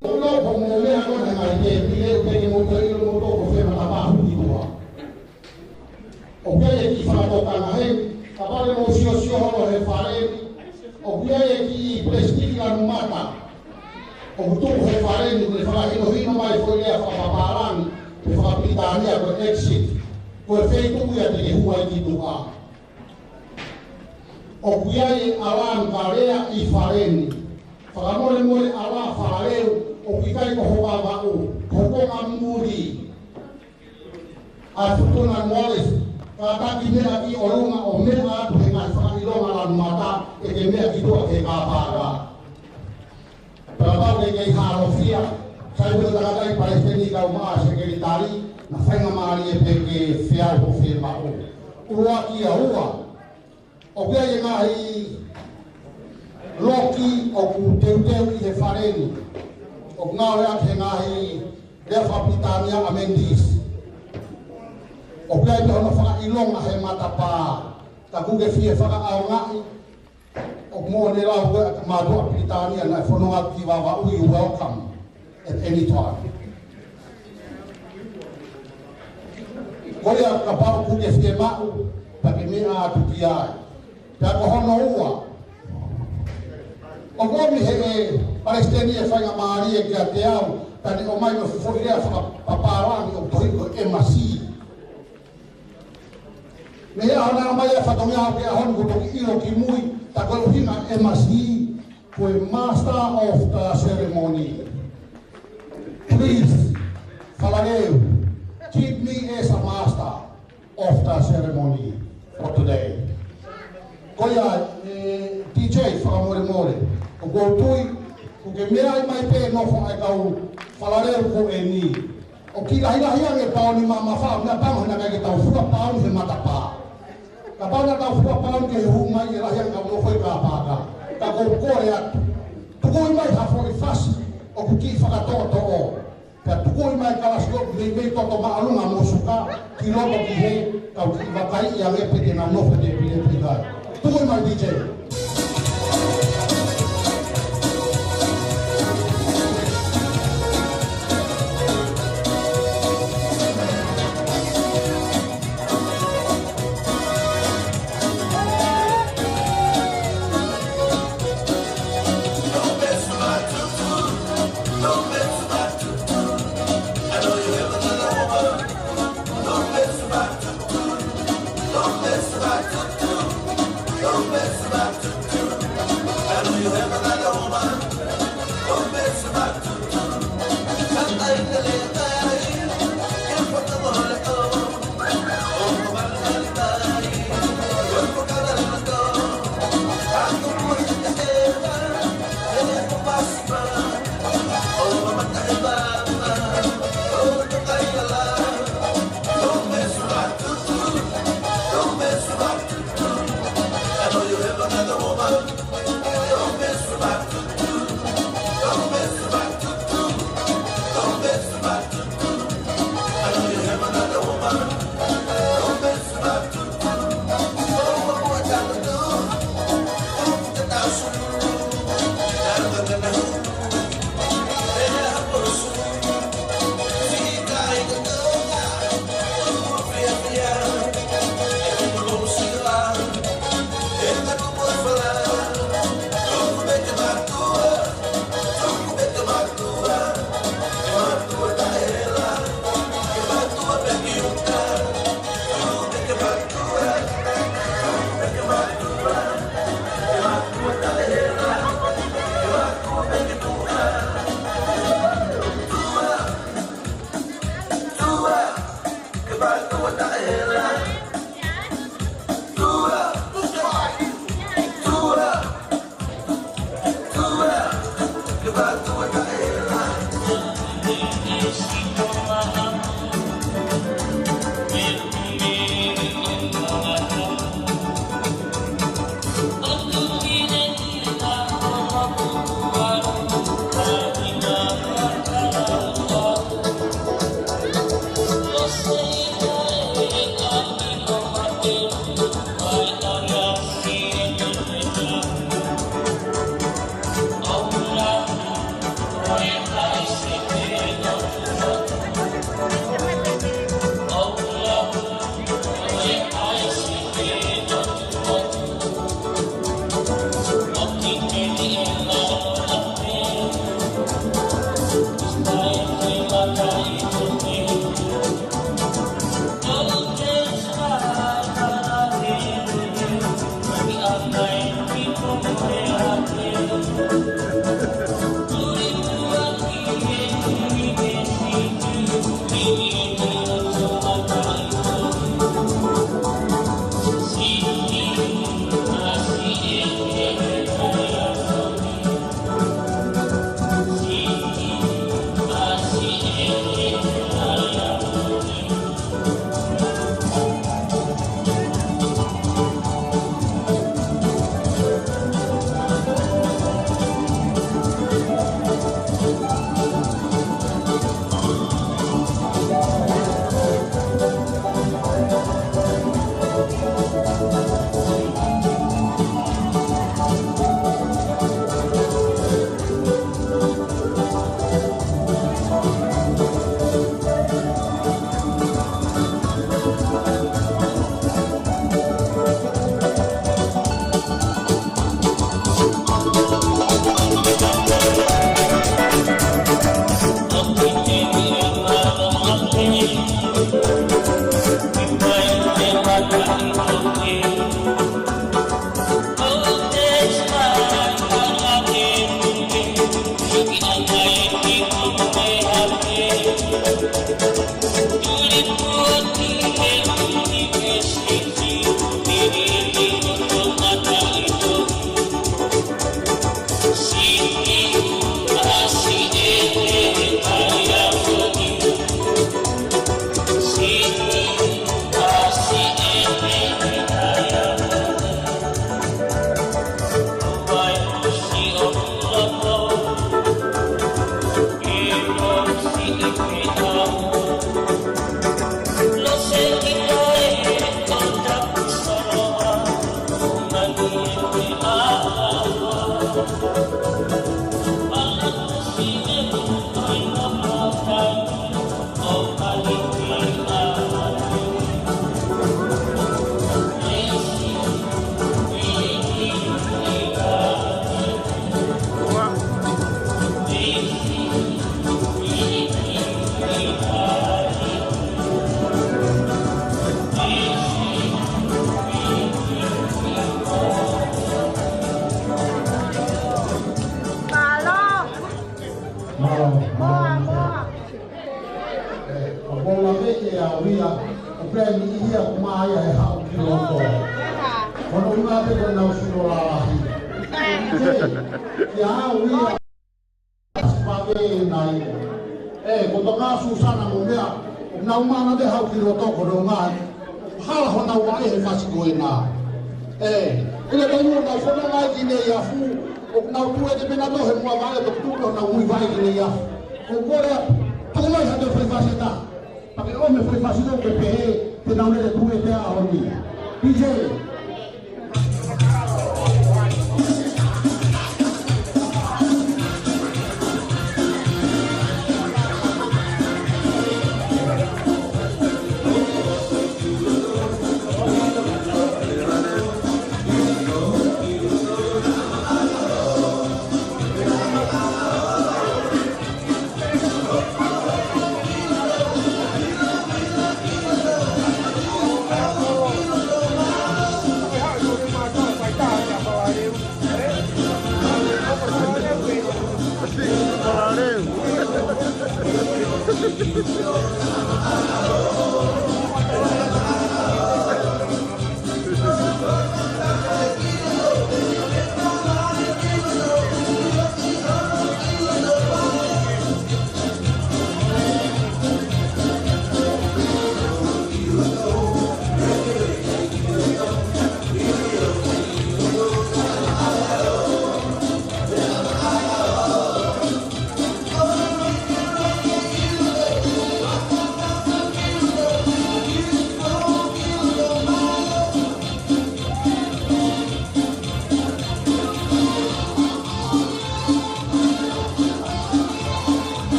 Ulo como me hago de mañana, y tenemos que ir un poco de trabajo y todo. O que hay que para tocar la gente, capaz de emoción los de farem, o que hay que prestigiar mata. O tu de farem, de farem, no mais foi a paparan, de fapitania com exit. Foi feito o que rua aqui do ar. O que hay alan karea e farem. Fakamole mole ala fareu o kikai ko hoba o ko ngamuri a futuna moles kata kine aki olunga o mea to henga fa ilonga lan mata e ke mea ki to ke ka paga para ke harofia sai do daga dai palestini ka uma sekretari na fainga mari e ke fiar ko firma o ua ki a ua o ke ai ngai Loki o kuteu i he fareni o ngau ea ke ngahi rea whapitania a mendis o pia i hono whaka ilonga he matapa ta kuke fie whaka au ngai o mo ne lau ea ka mātua pitania na whanonga ki wawa ui welcome at any time korea ka pau kuke fie mau ta ke mea atu ki ai ta ko hono ua o gomi he palestini e whainga maari e kia te au tani o mai me fufuirea whakapaparangi o tohiko e masi me hea hana mai e whatonga au ke ahonu kutoki iro ki mui ta koe uhinga e masi koe master of the ceremony please whalareu keep me as a master of the ceremony for today koia DJ whakamore o goutui, o ke mea i mai pe nofo ai kau whalareu ko e ni. O ki lahi ange pao ni mama whao, mea pao hana kai ke tau fua pao he matapa. Ka pao na tau fua pao ke he hu mai e lahi ange kau nofo i ka paka. Ka kou kore atu. Tuko i mai hafo i fasi, o ku ki whakatoto o. Ka tuko i mai kalasko, mei toto maalunga mosuka, ki loto ki he, kau ki wakai i ange pe ke na nofo te pile pikai. Tuko i mai DJ.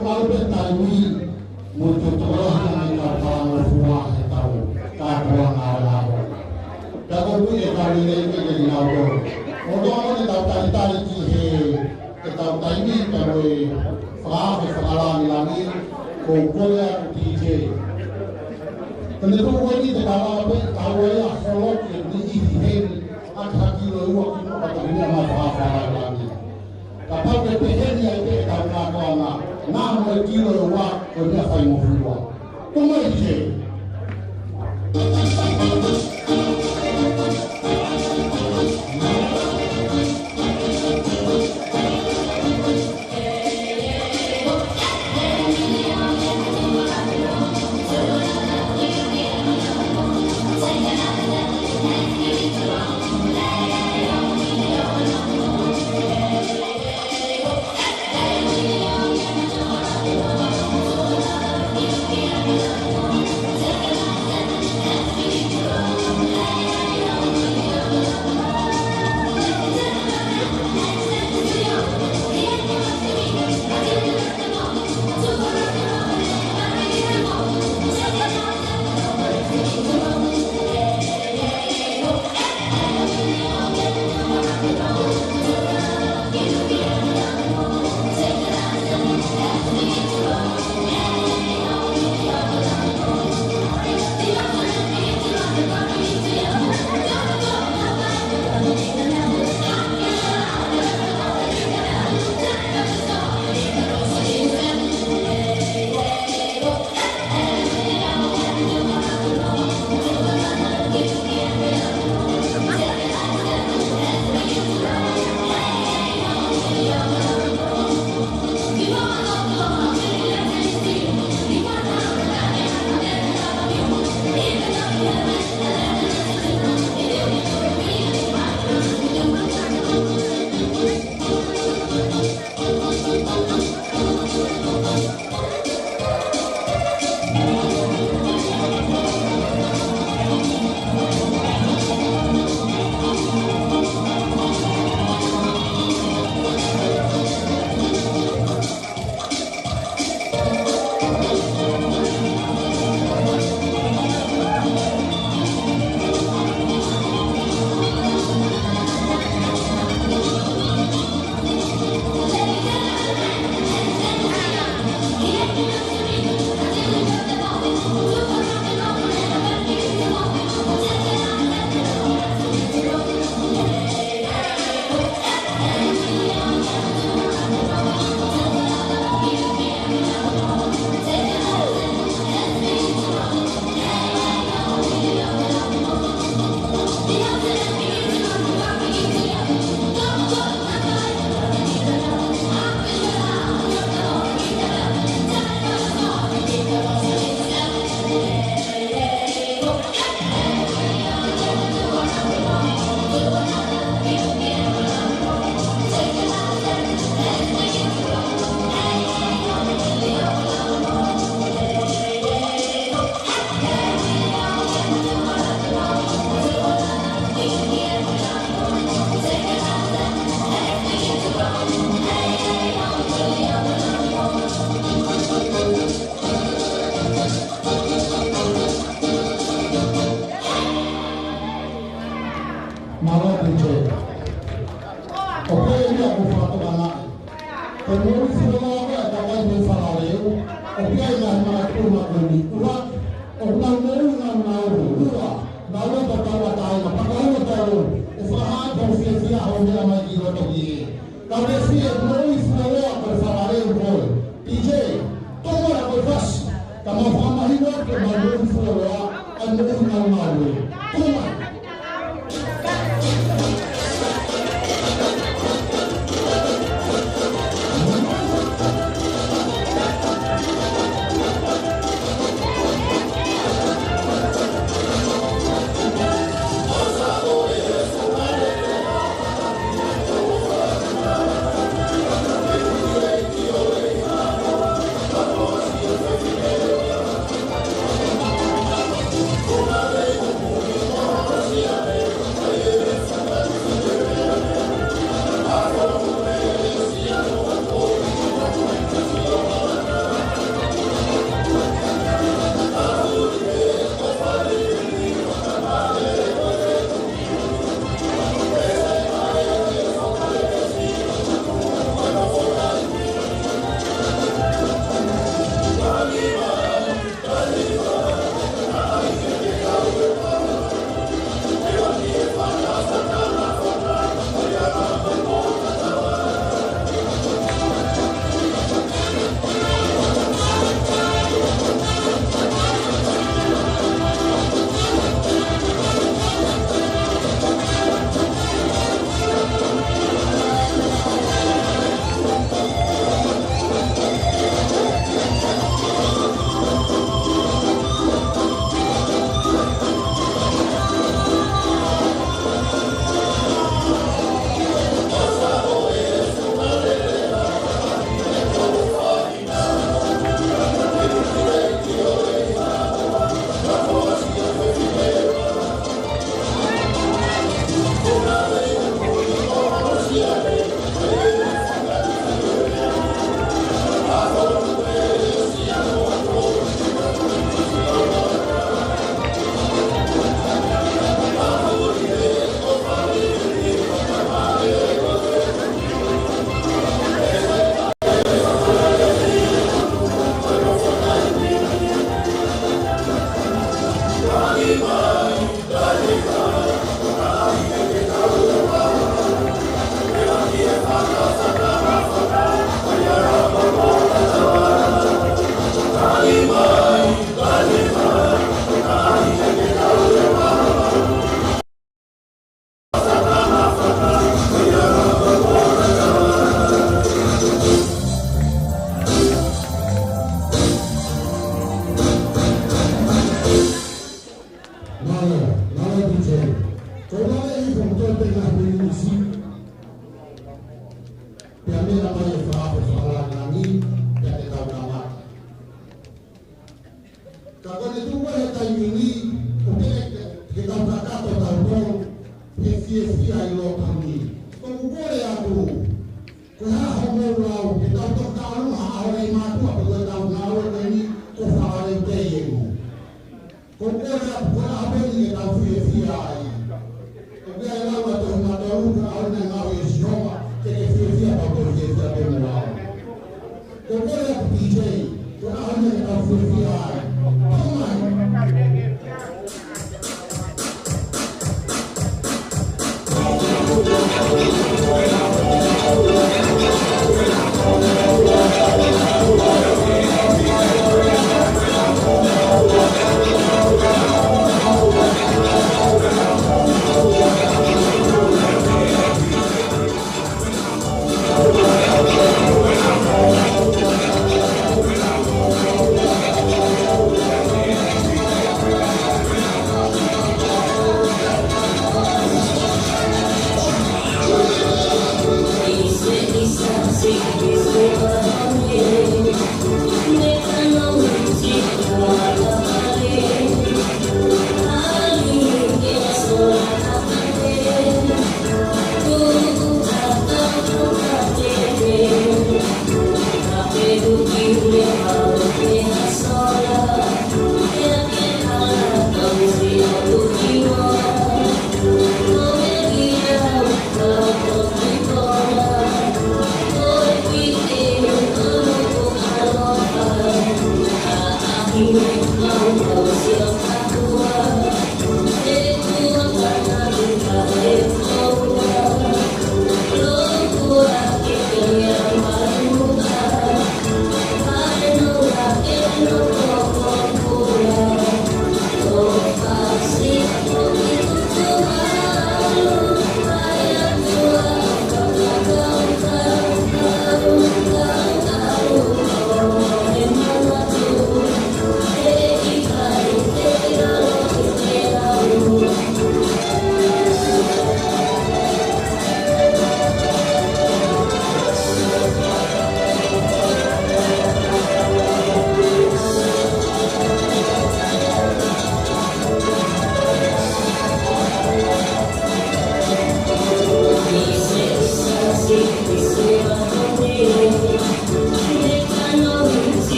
mau betai ni muncul terus dengan kalau semua tahu kalau awal kalau tu yang kali ini jadi awal orang ni tahu tali he tahu tali kalau faham sekarang ni kumpulnya DJ tentu ini kalau tahu ya kalau ini he akan kilo waktu pada ini masalah lagi kapag nagpehen niya ito ikaw na ako na magkilo wa kunya kay mo huwa tumayi tengah mengisi kami namanya persoalan kami yang kita nama. Kalau itu kita ini kita berkata tentang PCC ayo kami. Kemudian aku kalau kita untuk tahu hal yang matu apa tahu nalar ini kefahari tayemu. Kemudian apa yang kita PCC ayo. Kemudian lalu tu mataru kalau nak semua jadi PCC apa PCC apa mula. Kemudian DJ kalau nak PCC ayo.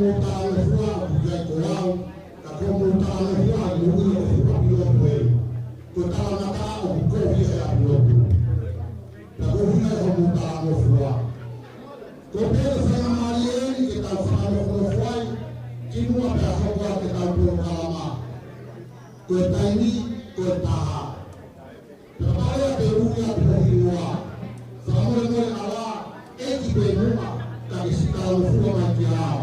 mutalo fua ya kolau ka ko mutalo fua yo yo fua yo we ko ta na ta o ko vi ya yo la ko vi ya mutalo fua ko pe sa mali ke ta fa no fua ki mo pa ho wa ke ta ko kalama ko ta ni ko ta ha la ya pe u ya pe hiwa sa mo mo ala e ki pe mo ka si ta lo fua ma ki ao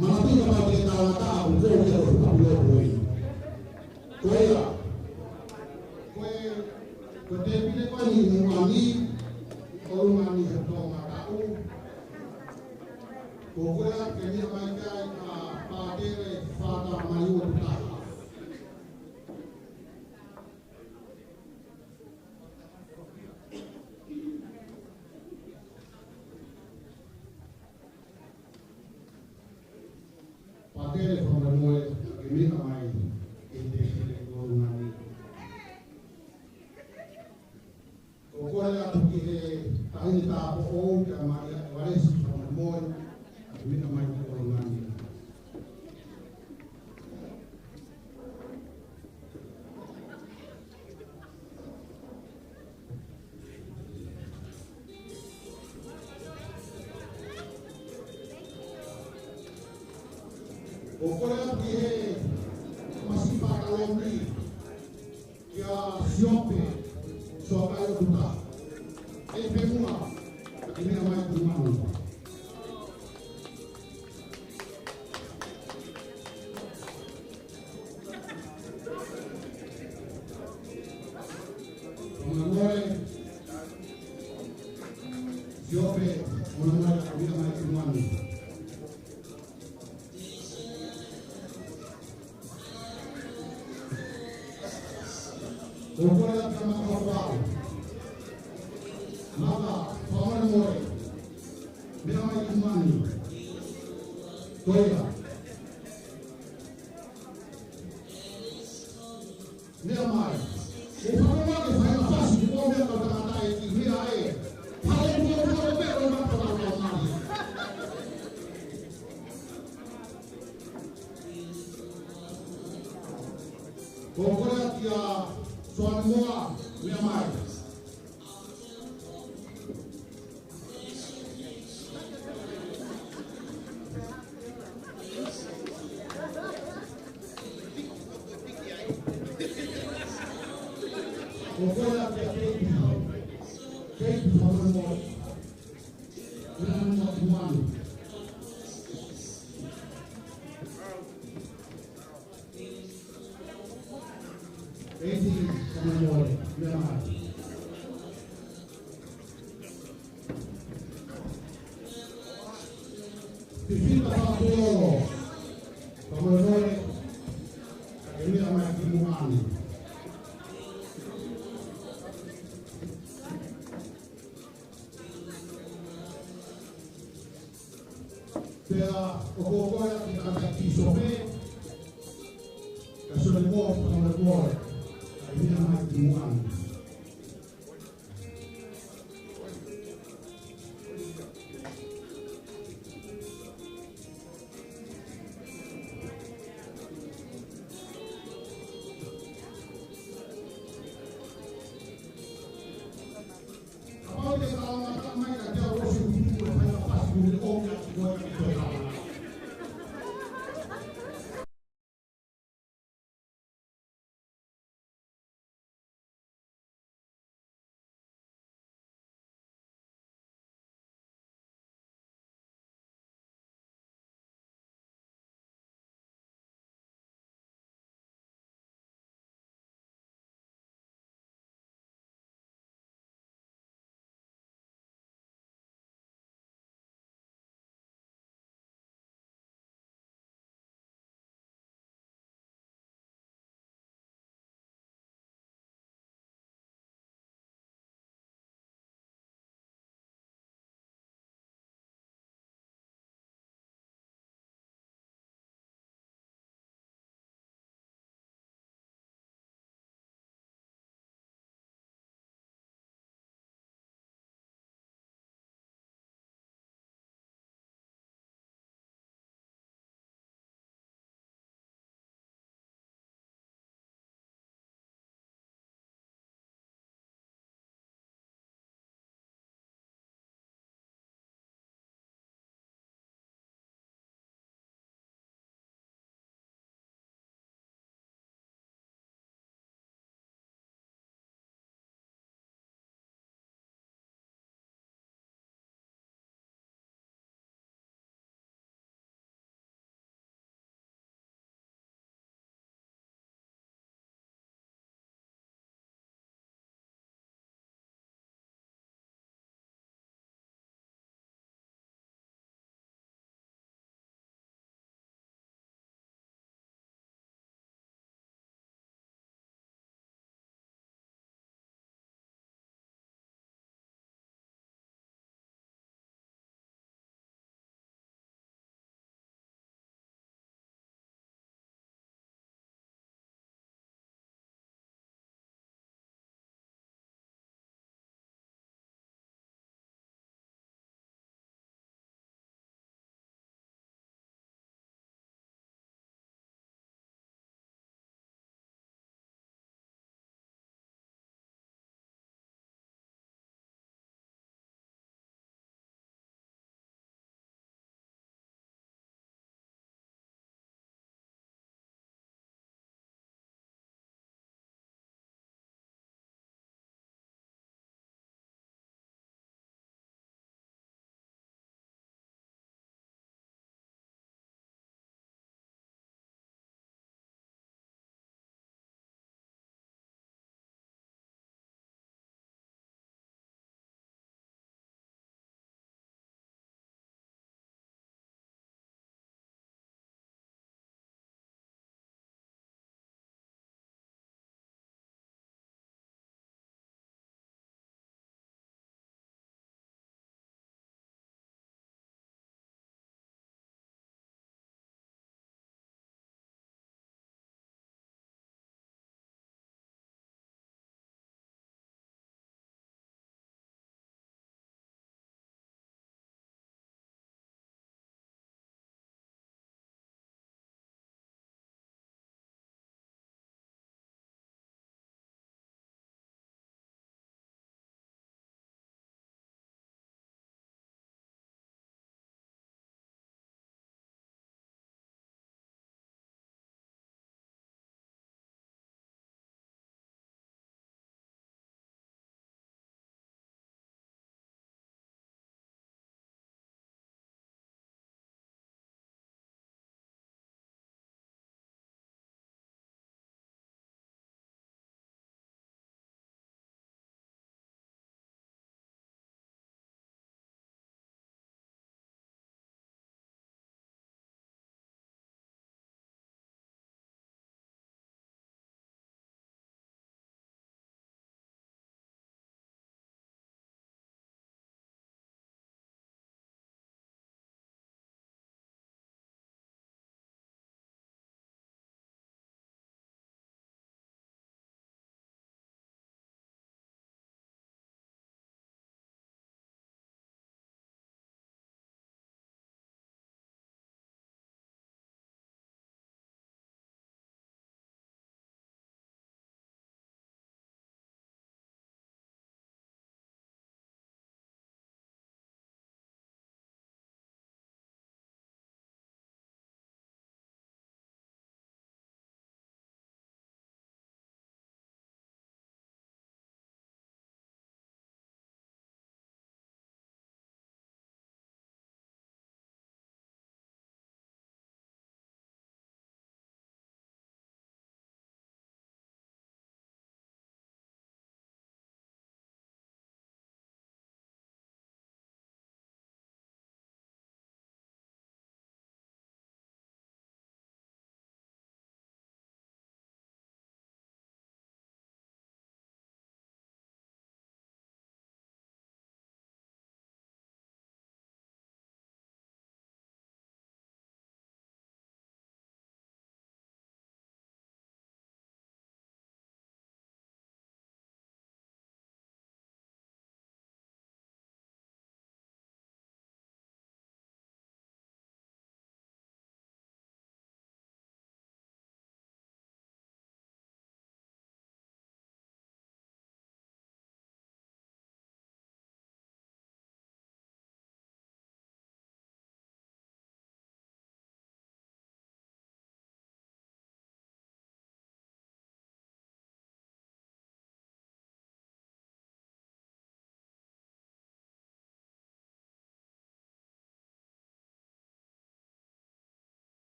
Mati kama kita tahu kau yang berpuluh poin. Kau ya, kau tapi kau ni mani, kau mani atau mataku. Kau ya kini mereka pada fata mayu utah. Pakai pembangunan ini ramai industri ekonomi. Kau yang begini tadi tak bohong ramai waris pembangunan ini ramai ekonomi. Ocorre que masih pakai lagi, ya siapa soal itu tak, semua ini ramai rumah. Mengenai siapa mengenai ini ramai rumah. Ocorre que uma corporal, maka paman mulai, bila mai kumani, toya, bila mai, upama mai fai nafasi di bawah dia kata ini bila paling dia orang orang mai. Ocorre que soal mua Myanmar. Ocorre que aquele soal mua Myanmar. Esse comemora Myanmar. Fica para o comemora ele é mais de um ano. Pela o povo que está aqui sobre, que sobre o povo comemora. Ini namanya timuan. Apa dia kalau makan main ada orang sibuk, saya pas beli obat buat kita.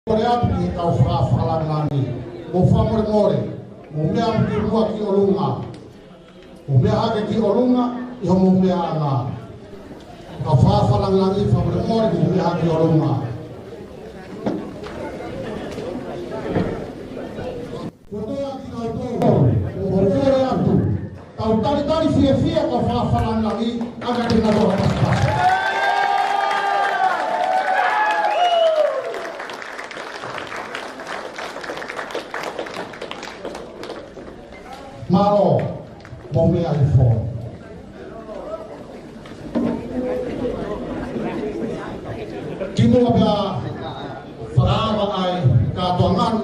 Korea ki kau falang nani, mo famore mo mea ki rua ki olunga, mo mea ake ki olunga, iho mo mea anga. Kau falang nani famore mo mea ki olunga. Korea ki kau to, mo Korea tu, kau tali fia kau falang nani, aga ki na doa pas. Malo, bome alifon. Kimo abia farava ai katuangan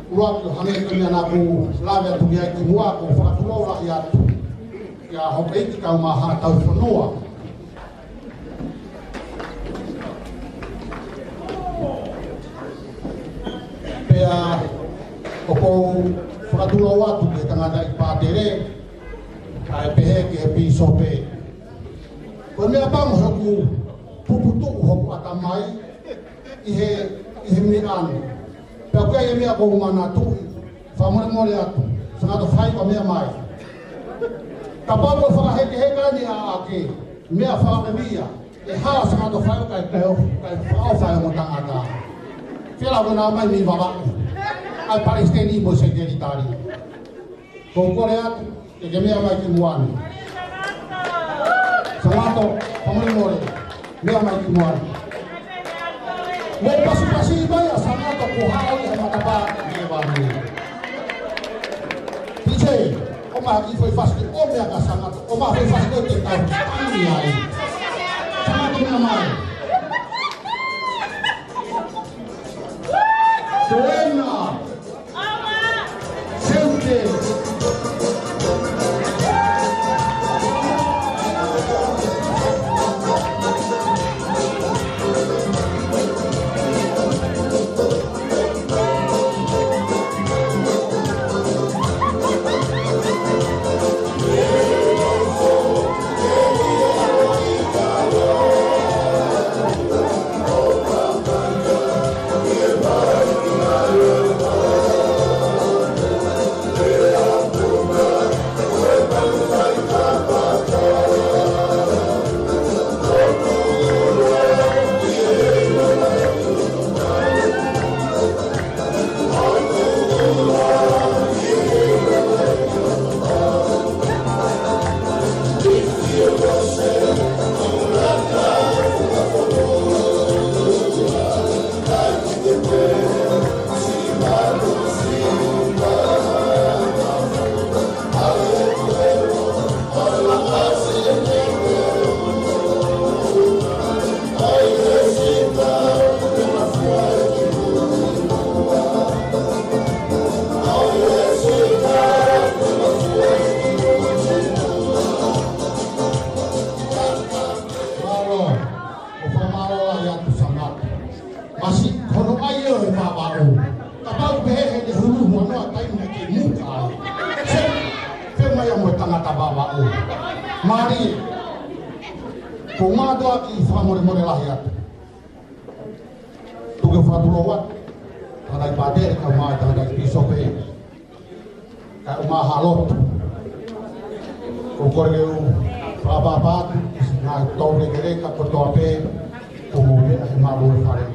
uak hane kanya naku lave tu biai kimua ko fakatulola ya hopeiti kau maha tau fonua. Pea opo fakatulo watu ke tangata ipatere ai pehe ke pisope ko me abang hoku puputu hoku atamai ihe mian pe ko ye me ko mana tu famore mole atu sangato fai ko me mai kapalo fa he kani ake me fa me mia e ha sangato fai kai fa mo tangata fela ko na mai mi baba al palestinismo segretario. Con Corea che mi ama ki muani. Samato, famole more. Mi ama ki muani. Mo pasi baya samato ko hao ya mataba ni bani. Dice, o ma ki foi fácil, o me aga samato, o ma foi fácil ko te ta. Ani ai. Samato na mai. Buena. Mari, kumado aki famore lahir. Tuge fatulowat, tanai pader kama tanai pisope, kama halot. Kukorgeu babat, na tore gereka kotope, kumume malu fare.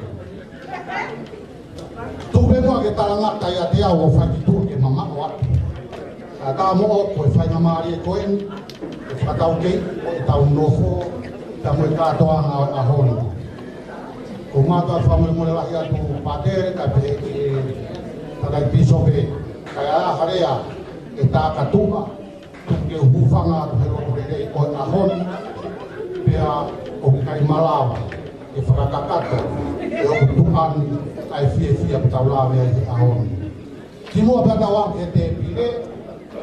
Tuge mo age talangat kaya dia wo fakitu ke mama wat. Kamo ko fai na mari koen. Atau ke tau noho tamu katoa ahon kumata family mo la ya tu pater ka pe tagai piso pe kaya harea eta katua ke hufanga hero rede ko ahon pea o kai malawa e fakakata e o tuan ai fia taula me ahon timo bata wa ete pire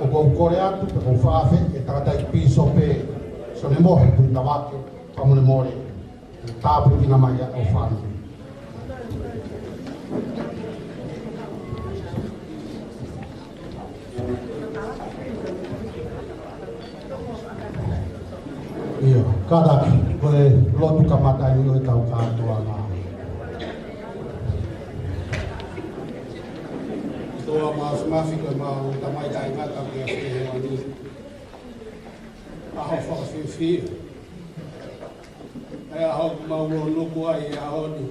o Corea tu o fafe e trata il piso pe sono morti tu tabacco famole more tapo di na maya o fan io cada que lotu kamata ni o tau ka to ana toa mafi ko mau tamai tai ngata ki a fi ani a ho fa fi ai a ho mau no ko ai a ho ni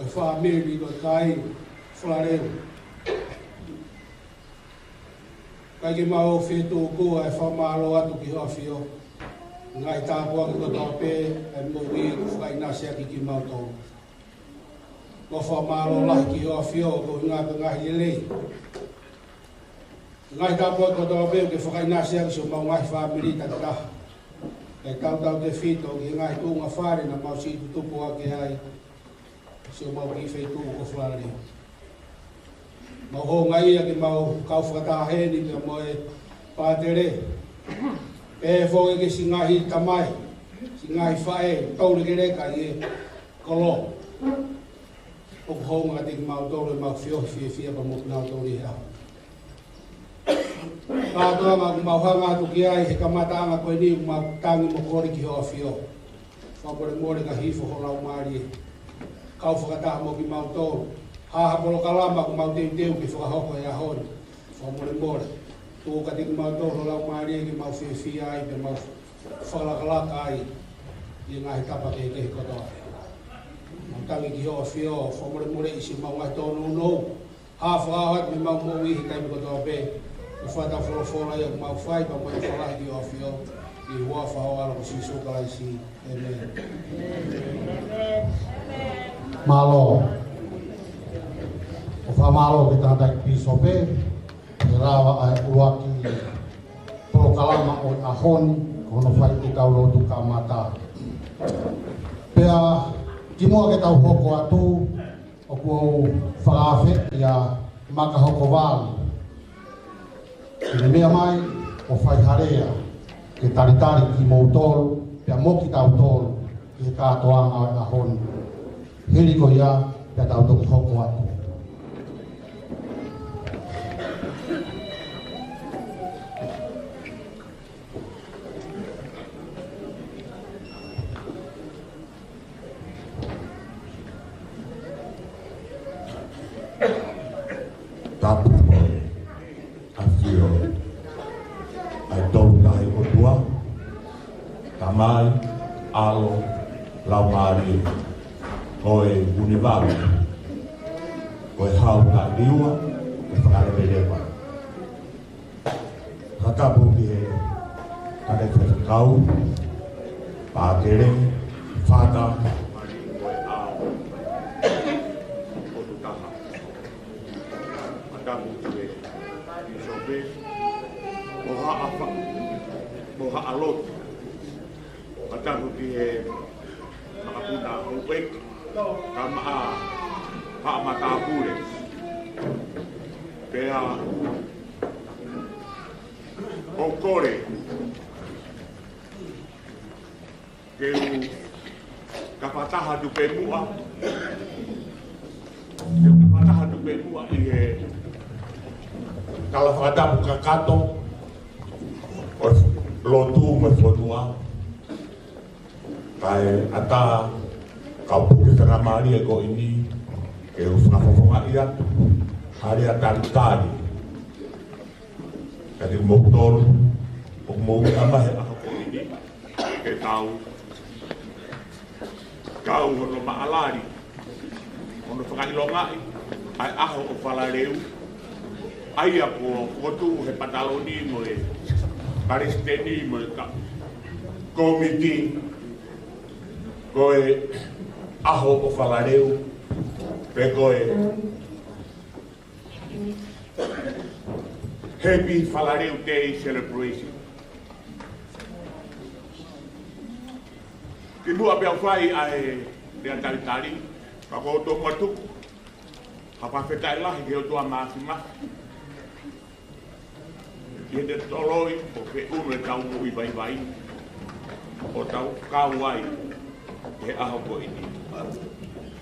ai fa me ni ko kai flare kai ki mau fi to ko ai fa malo atu ki ho fio ngai ta po ki ko to pe ai mo wi fa ina sia ki mau to ko fa malo la ki o fio ko nga nga ile ngai ta po ko do be ke fa ina sia so ma ngai family ta ta e ka ta de fito ki ngai tu nga fare na ma si tu po ke ai so ma ki fe tu ko flare ma ho ngai ya ki ma ka fa ta he ni me mo e pa tere e fo ke si ngai tamai si ngai fa e to le ke ka ye kolo o honga dik mau tole mau fio pa mo na tole ha pa do mau hanga tu ki ai he kamata anga ko ni mau tangi mo kori ki ho fio fa por mo le ka hifo ho la mari ka fo ka ta mo ki mau to ha polo kalama mau te ki fo ho ko ya ho fa mo le mo tu ka dik mau to ho la mari ki mau fi ai pe mau fa la kala kai ye ngai ta pa ke ko do tangi ki ho fio fo mo le isi mau ngai to no ha fa ha mi mau mo wi kai ko to be fa ta fo la ya mau fai pa mo fa la ki ho fio i wa fa wa la si so ka si amen malo o fa malo ki ta ta piso pe rawa ai uaki pro kalama o ahon kono fai ki ta lo tu kamata pea Kimo ke tau hoko atu o kuo whaafe ia maka hoko wāli. Kine mea mai o whaiharea ke taritari ki mou tolu, pia moki tau tolu i he kātoanga o ahoni. Heriko ia pia tau toki hoko atu. Tapu afio ai tau nai o tua tamai alo laumari oe univalu oe hau na liua e whakare melewa hatapu ki he kane whakau pākere whata oe ao o tutaha tamu te sobe moha alot tamu ki e makapuna uwek kama pa matapure pea okore ke kapataha du pemua ke kapataha du pemua e kalau ada buka kato lotu mefotua kai ata kau punya tengah mari ego ini ke usah fofonga ia hari akan tadi jadi motor mau tambah aku ini ke tahu kau harus maalari ono fakali longai ai aho o falareu ai po tu he pantaloni mo e paristeni mo ka komiti ko e aho o falareu pe ko e happy falareu day celebration ki lua pe fai ai de antalitari ka ko to matu apa fetai lah ke to ama Ia de toloi o ke ume tau mui vai vai o tau kawai he aho ko ini.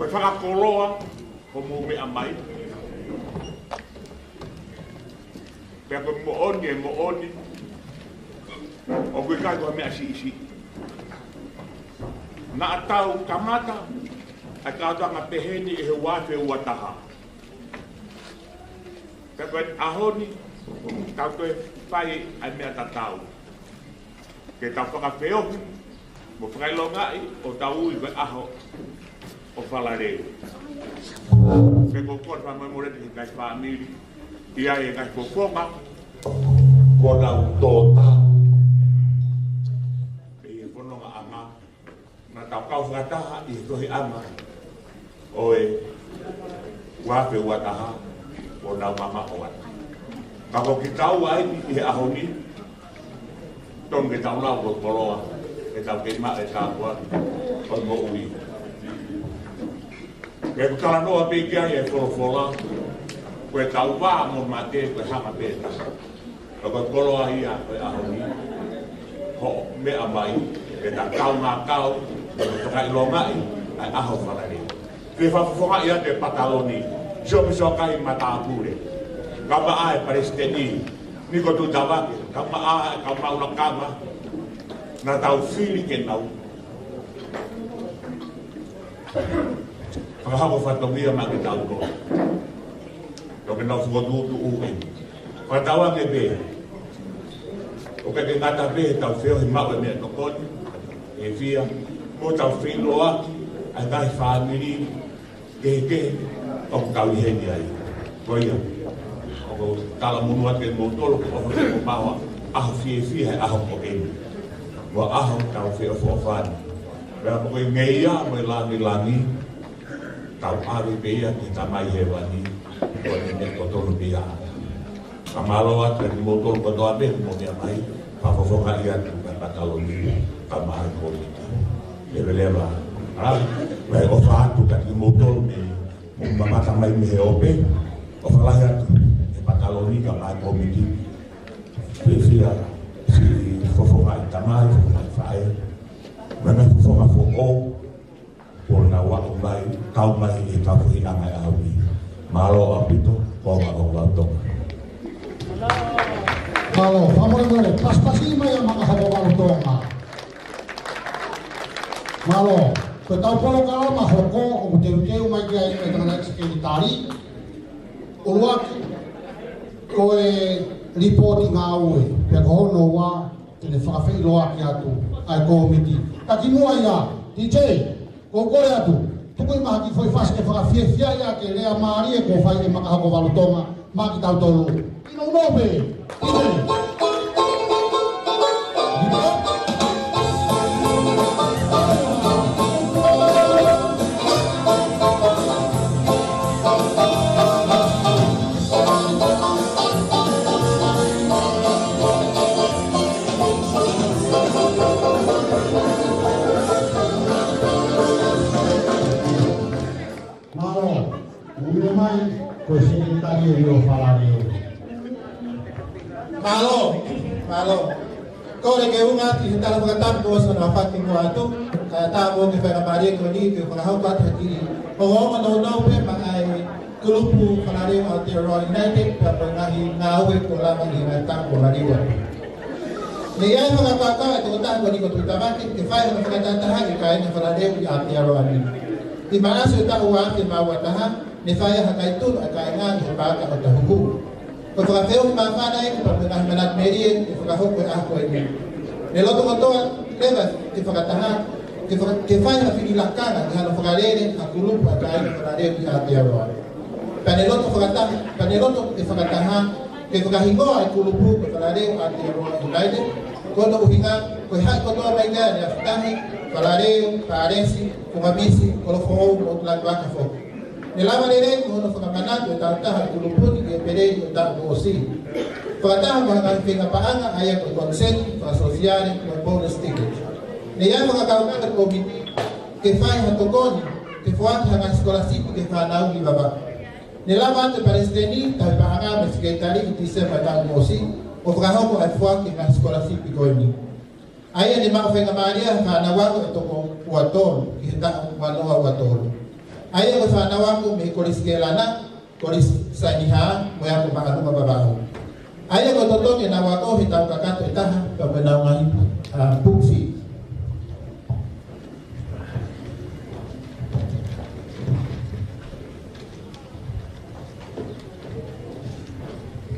Koe whakakoloa ko mou me amai. Pea koe mo oni o koe kai koe mea si isi. Na atau kamata a kātanga peheni e he wafe ua taha. Tapi ahoni tau koe pai ai mea tatau. Ke tau whakawheo, mo whakailongai o tau ui koe aho o whalareu. Ke kōkua whamai morete ki kai whamiri, ia e kai kōkonga, ko nau tōta. Ke i whanonga anga, na tau kau whakataha i tohi anga, o e wafe wataha, o nau mama o wata. Kako ki tau ai i ahoni, tong ke tau lau ko koloa, ke tau ke ma e tāpua, o mo ui. Ke kutala noa pikia e wholofola, koe tau wā mo mate koe hama pēta. Koe koloa ia koe ahoni, ho mea mai, ke tau ngā kau, ke whakailongai, ai aho whalare. Ke whawhonga ia te pataloni, sio kai matapure. Kama ai Palestini, ni ko tu tawake, kama ai kama una kama, na tau fili ke nau. Pagahako fatomia maki tau ko. Toke nau fukotu tu uwe. Fatawa ke be. O ke ngata be tau feo hi mawe mea tokoni, e fia, mo tau filoa, ai kai family, ke, o kau iheni ai. Koia. O kala munua ke motolo ko o mawa aho fie hai aho ko eni. Wa aho tau feo fofani. Rea ko ngeia mo langi tau ari beia ki tamai hewani ko ne ko tolu beia. Kamaloa ke motolo ko doa be mo dia mai pa fofoka ia tu ka taloni tamai ko ni. Leva. Ara, me o fa tu ka motolo me mo mama tamai me ope. O fa la tu pataloni ka mai komiti pefia si fofoka tamai fai mana fofoka fo por na wa mai tau mai e tau hi anga awi malo apito ko ma o lato Malo, famore more, paspasima ya mga habawa tonga. Malo, ko tau polo kala mahoko o teu mai kia i tanga sekretari. Uruaki koe reporti ngā ue, pia kohono wā, tene whakawhi loa ki atu, ai komiti. Ka ki mua ia, DJ, ko kore atu, tukui maha ki whai whaske whakawhiawhia ia ke rea maari e ko whai e makahako walotonga, maa ki tau tolu. Ino nobe, DJ. Ko sekretari rio falareo. Malo. Kore ke unga ti hitala pagatan ko sa napati ko ato. Kaya tamo ke fera mari ko ni ke fera haupat hati. Ko no pe ma ai grupo falareo Aotearoa United pa pangahi ngawe ko lamang hinatang ko mariwa. Niya mga paka ito ta ko ni ko tutamaki ke fai na pagatan ke kaya ni falareo Aotearoa ni. Di mana sa ta uwa ti mawataha ni faya hakaitul akaingan hibaka o tahugu. Kung whakawheo ki mawhanay, kung pagkahimanat merien, kung whakahok ko'y ako ay niyo. Niloto ko to, levas, ki whakatahan, ki faya na finilakana, ki hano whakarere, hakulupo at kain whakarere ki Aotearoa. Paniloto ki whakatahan, ki whakahingo ay kulupo ki whakarere Aotearoa United, kono uhinga, ko'y hak ko to may gaya, ni afitahi, whakarere, paarensi, kumabisi, kolofo, otlan wakafo. Nilama nire ko no pagkamanat o tatahan kulupun ni pere o taosi. Pagkatahan mga pingapaanga ay ang consent para sosyal ng bonus ticket. Niya mga kaunan at komite kifay hatokon kifuat hangang scholarship kifanaw ni baba. Nilama at Palestini tayo paanga may sekretary itise madang mosi o pagkahaw ko ay fuat hangang scholarship ikoni. Ayan ni mga pingamania hanawa ko ito kong watol kita ang wanoa watol. Ayo ko sana wako may koris kelana, koris saniha, mo yako mga mababaho. Ayo ko totoo ginawa ko hitaw kakato itaha pabanawan bugfi.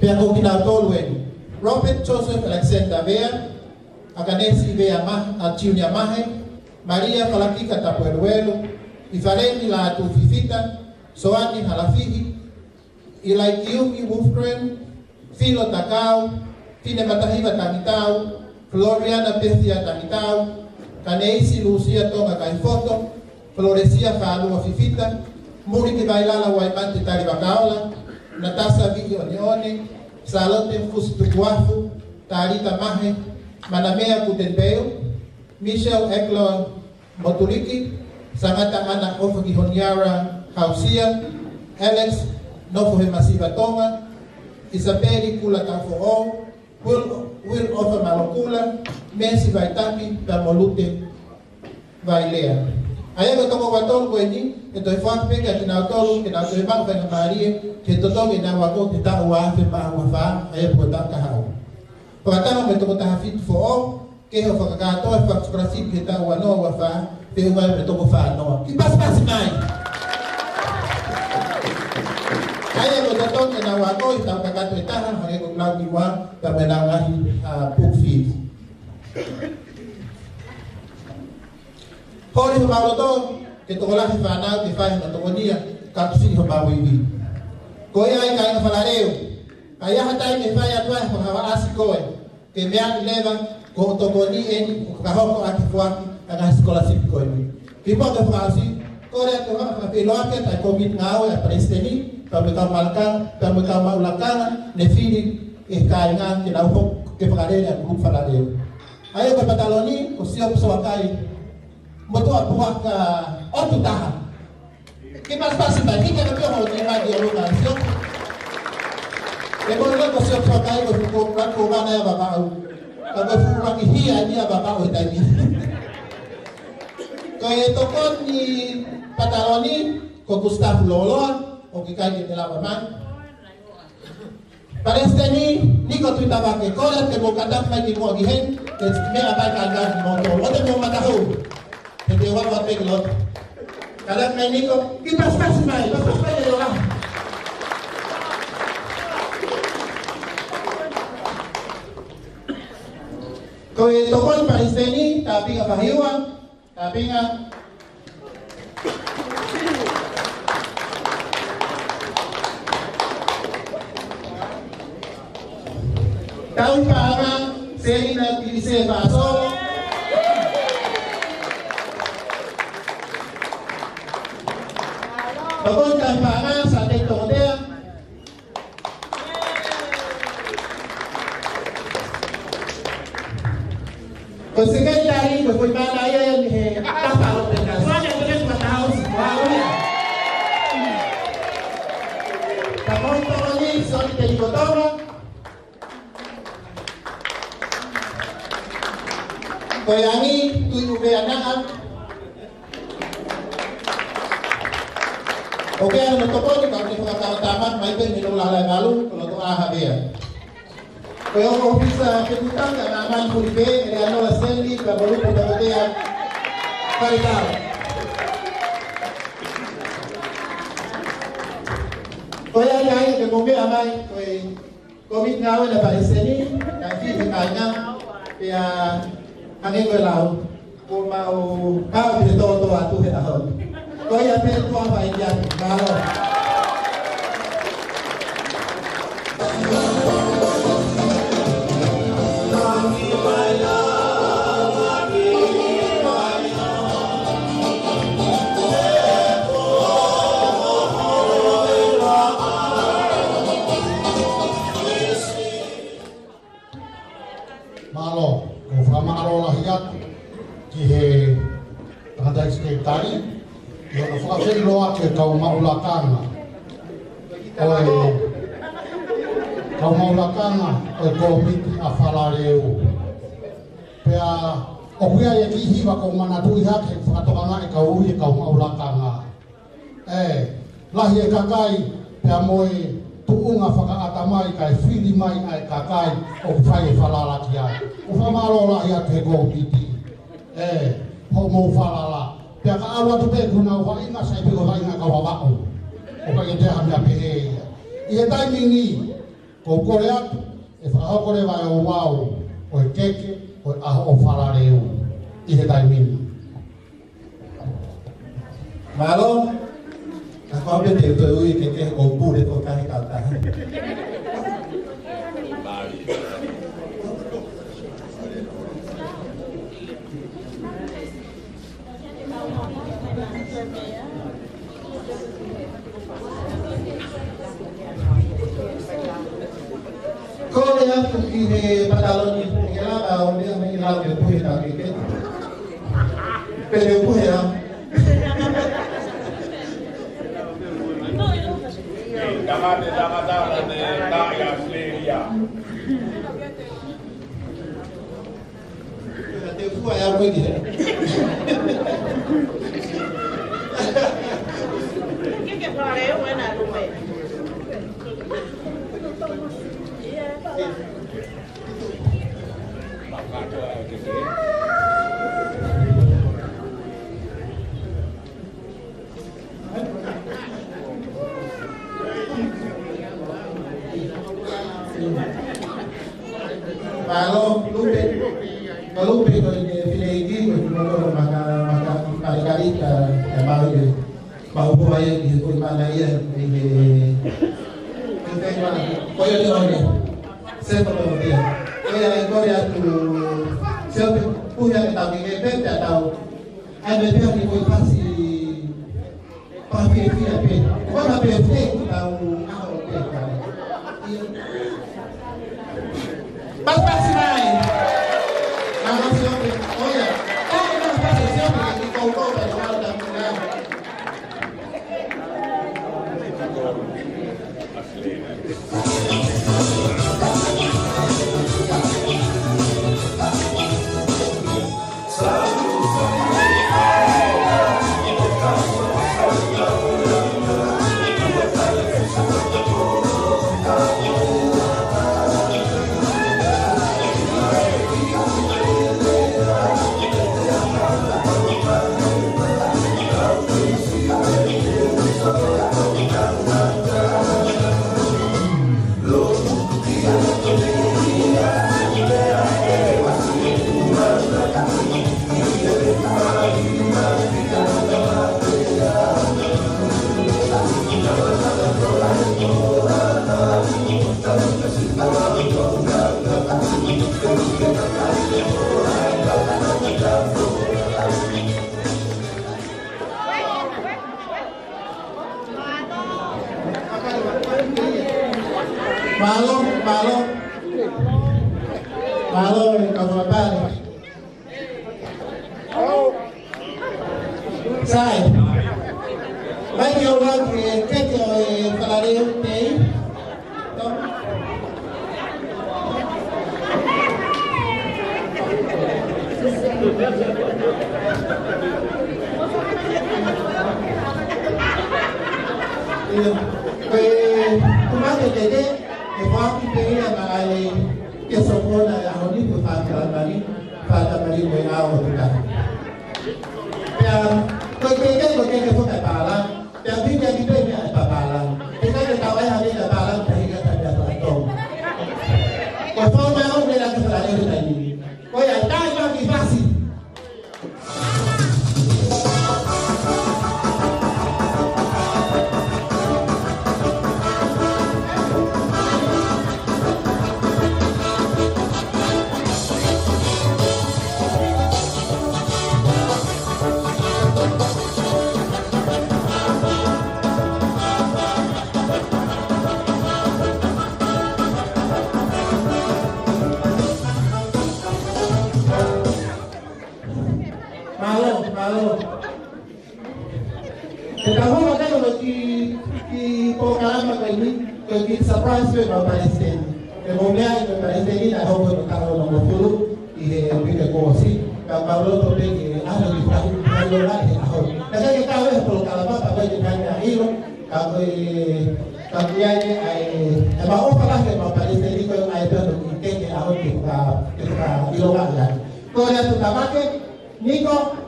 Pia ko kinatol wen. Robert Joseph Alexander Vea, Aganesi Vea Junior Mahe, Maria Falakika Tapueluelo, Ifareni la Tufifita, Soani Halafihi, Ilaikiumi Wolfgren, Philo Takao, Fine Matahiva Tamitao, Floriana Pethia Tamitao, Kaneisi Lucia Tonga Kaifoto, Floresia Falua Fifita, Muri Bailala Waimante Taribakaola, Natasha Vigi Onione, Salote Fustukuafu, Tarita Mahe, Manamea Kutenbeo, Michelle Eklo Motuliki, Samata Ana Ofagi Honyara Hausia, Alex Nofohe Masiva Tonga, Isabeli Kula Tafoo, Will Offer Malokula, Messi Vaitami, Pamolute Vailea. Ayaga tomo watol ko ini, ito ifang pega kinatol, kinatol ibang kaya Maria, kitoto ginawa ko, kita uwafe maawafa, ayaw ko ta kahaw. Pagkatama may ito tahafit foo, kaya pagkakato, pagkakrasip kita uwano wafa, piungal may ito ko faano. Ipaspas may! Ayaw ko tatong ginawa ko, itang kakato itahan, hanggang kong lagiwa, kamanangahin pugfeed. Hori humalo to, kito ko lang hifanaw, kifay na tungonia, kapsi humawo ibi. Koya ay kaya falareo, kaya hatay kifay atwa, panghawaasi ko eh. Kaya leva, kung tungoni en, kahoko akifuaki, ang scholarship ko ibi. Kipo ka fakasi, kore ko nga, kapiloake, ay komit ngawe, ay presteni, pamikaw malakang, pamikaw maulakang, nefili, kaya nga, kinauhok, kifalareo, ang grup falareo. Ayaw ka pataloni, kung siya po sa wakay, moto abuak otu tahan. Kipas pasi bagi kita pio mau terima dia luka sio. Lebo lebo sio pakai ko ko bana ya baba. Kalau furang hia dia baba tadi. Kaya to kon ni pataloni ko Gustavo Lolo o kikai de la mama. Parece ni ko tuita ba ke kola ke mo kadang mai mo gihen ke me apa kadang mo to. O te mo mataho. Hindi wag mapiglot. Kalang may niko, ipaspas may, paspas may nilo lang. Kung ito ko yung pariseni, tapi nga pahiwa, tapi nga taon pa nga, seri na pilise paso, Bagong kahipangan sa ating tungkol. Kung sige tayo, kung malaya yan, kapalot din ka. So, yan ulit matahos, wow yan. Bagong tungkol ni, so, ito yung kotomo. Koyangi, tuyo beyanaan. Oke, ano to po, kalau di pengetahuan may ben minum lalai malu kalau to ahabia. Kaya ko bisa kebutan na naman pulibe, ele ano la sendi, kabulu po dagotea. Kaitar. Kaya kaya ke gombe amay, koy komit ngawe na pariseni, kasi kanya kaya angin ko lao. Kung mau kau dito to atu ahon. Kaya pero ko apa yan, malo. Malo, kung famaro lahiyat, kihe tanda sekretari. Yung fakir loa ke kau maulakanga, kau maulakanga, komit afalareu. Pea okuya ye kihi wa kau manatu ihat he fakatokanga e kau maulakanga. Lahi e kakai pea moi tuunga fakatamai kai fili mai ai kakai o fai falalakia. Ufamalo lahi at he komiti. Homo falala. Pia ka awa tu pe kuna wa inga sai pe wa inga ka wa ba o pa ye te hamya pe e tai mingi Ko kore atu, e whakahokore vai o wau, o e keke, o e aho o whalareu, I he taimini. Malo, ako ang pwede ito ui keke o pure ko kahit kata. Kau yang pergi patalon ni, kira kau dia mengilang dia punya tak keke. Pero punya. Tamate tamatala ne kaya Australia. Dia punya yang pergi. Que pareu, é na rua. Kalau lupa itu filegi itu maka kali-kali mau buaya di mana ya ini koyo di mana siapa dia koyo tu siapa punya kita bikin dia tahu ada dia di posisi pakai apa mana pakai tahu apa Pas sinai. Nama siapa? Oh ya. Nama pas siapa? Di kau pada malam dan malam. Malo kapan? Sai. Baik orang ke Falario tei. Kemarin jadi, waktu ini ada que sopona a honito para mari mo ao tuka ya ko ke ko ka pala ya bi ya di pe ya pala e ka ta wa ya ni pala ta higa ta ya ta to ko to ma o le la ka la ni ta ni ko ya ta ya ki basi Malo. Kamu makanya bagi program ini bagi surprise ke Palestina. Kemudian Palestina ini dah hubung kalau nomor 10 di bidang kosi. Kalau tu pergi ada di kalau lagi tahu. Kalau kita tahu program apa bagi hanya itu kalau dia ini mau kalah dengan Palestina ini kalau ada tu kita harus kita ilokan ya. Kalau yang pertama ke Niko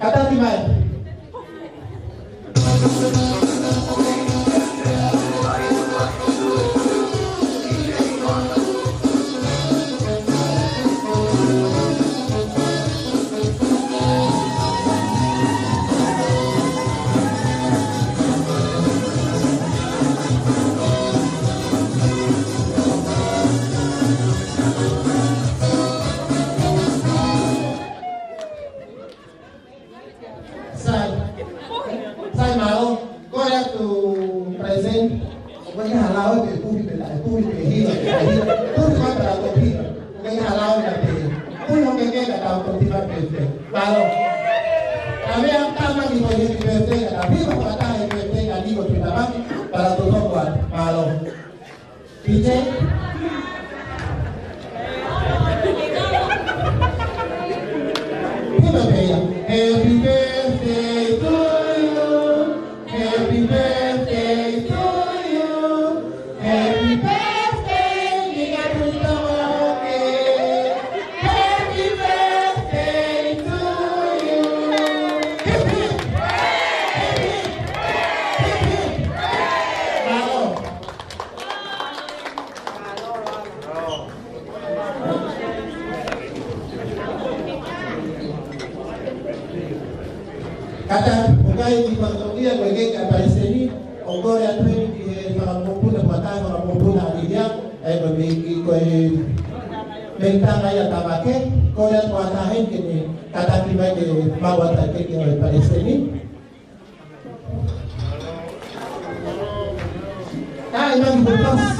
kata timai. presente, voy a jalar de público, de gira, tú vas para la copia, voy a jalar de uno que queda para continuar presente. Malo. A ver, acá mi voy a presente, a mí me va a estar en presente, a mí me va a estar para todo cual. Malo. DJ. Happy birthday to you. Happy birthday to you. Happy birthday, diga tu nombre. Happy birthday to you. Hip hip. Hip hip. Bravo. Kata bukai di pangkalia bagi kata sini, orang yang tu di dalam komputer mata dalam komputer dia, bagi koi bentang ayat tabake, koi yang kuasain kini kata kita di bawah tak kini pada sini. Ah, ini bukan.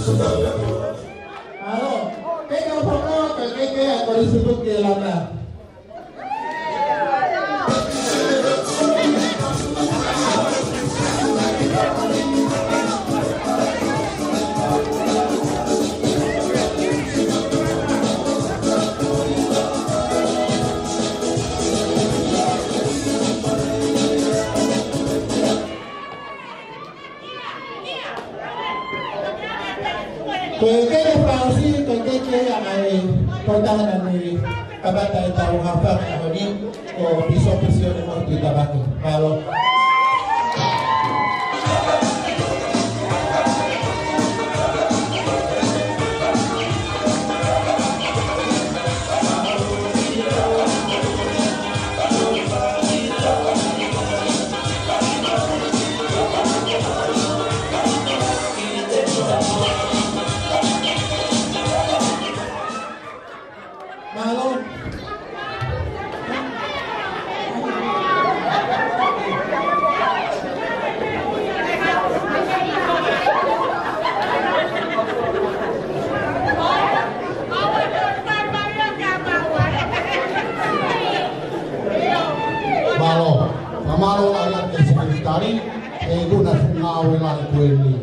Sudah sebut ke lama. Kaya Francis, kaya ay kontahan ni kabata itawang hafak ako ni o piso-piso ni mo ito tabaki. Malo. Amaro ayat ke sekretari, guna sungawe lah itu ini.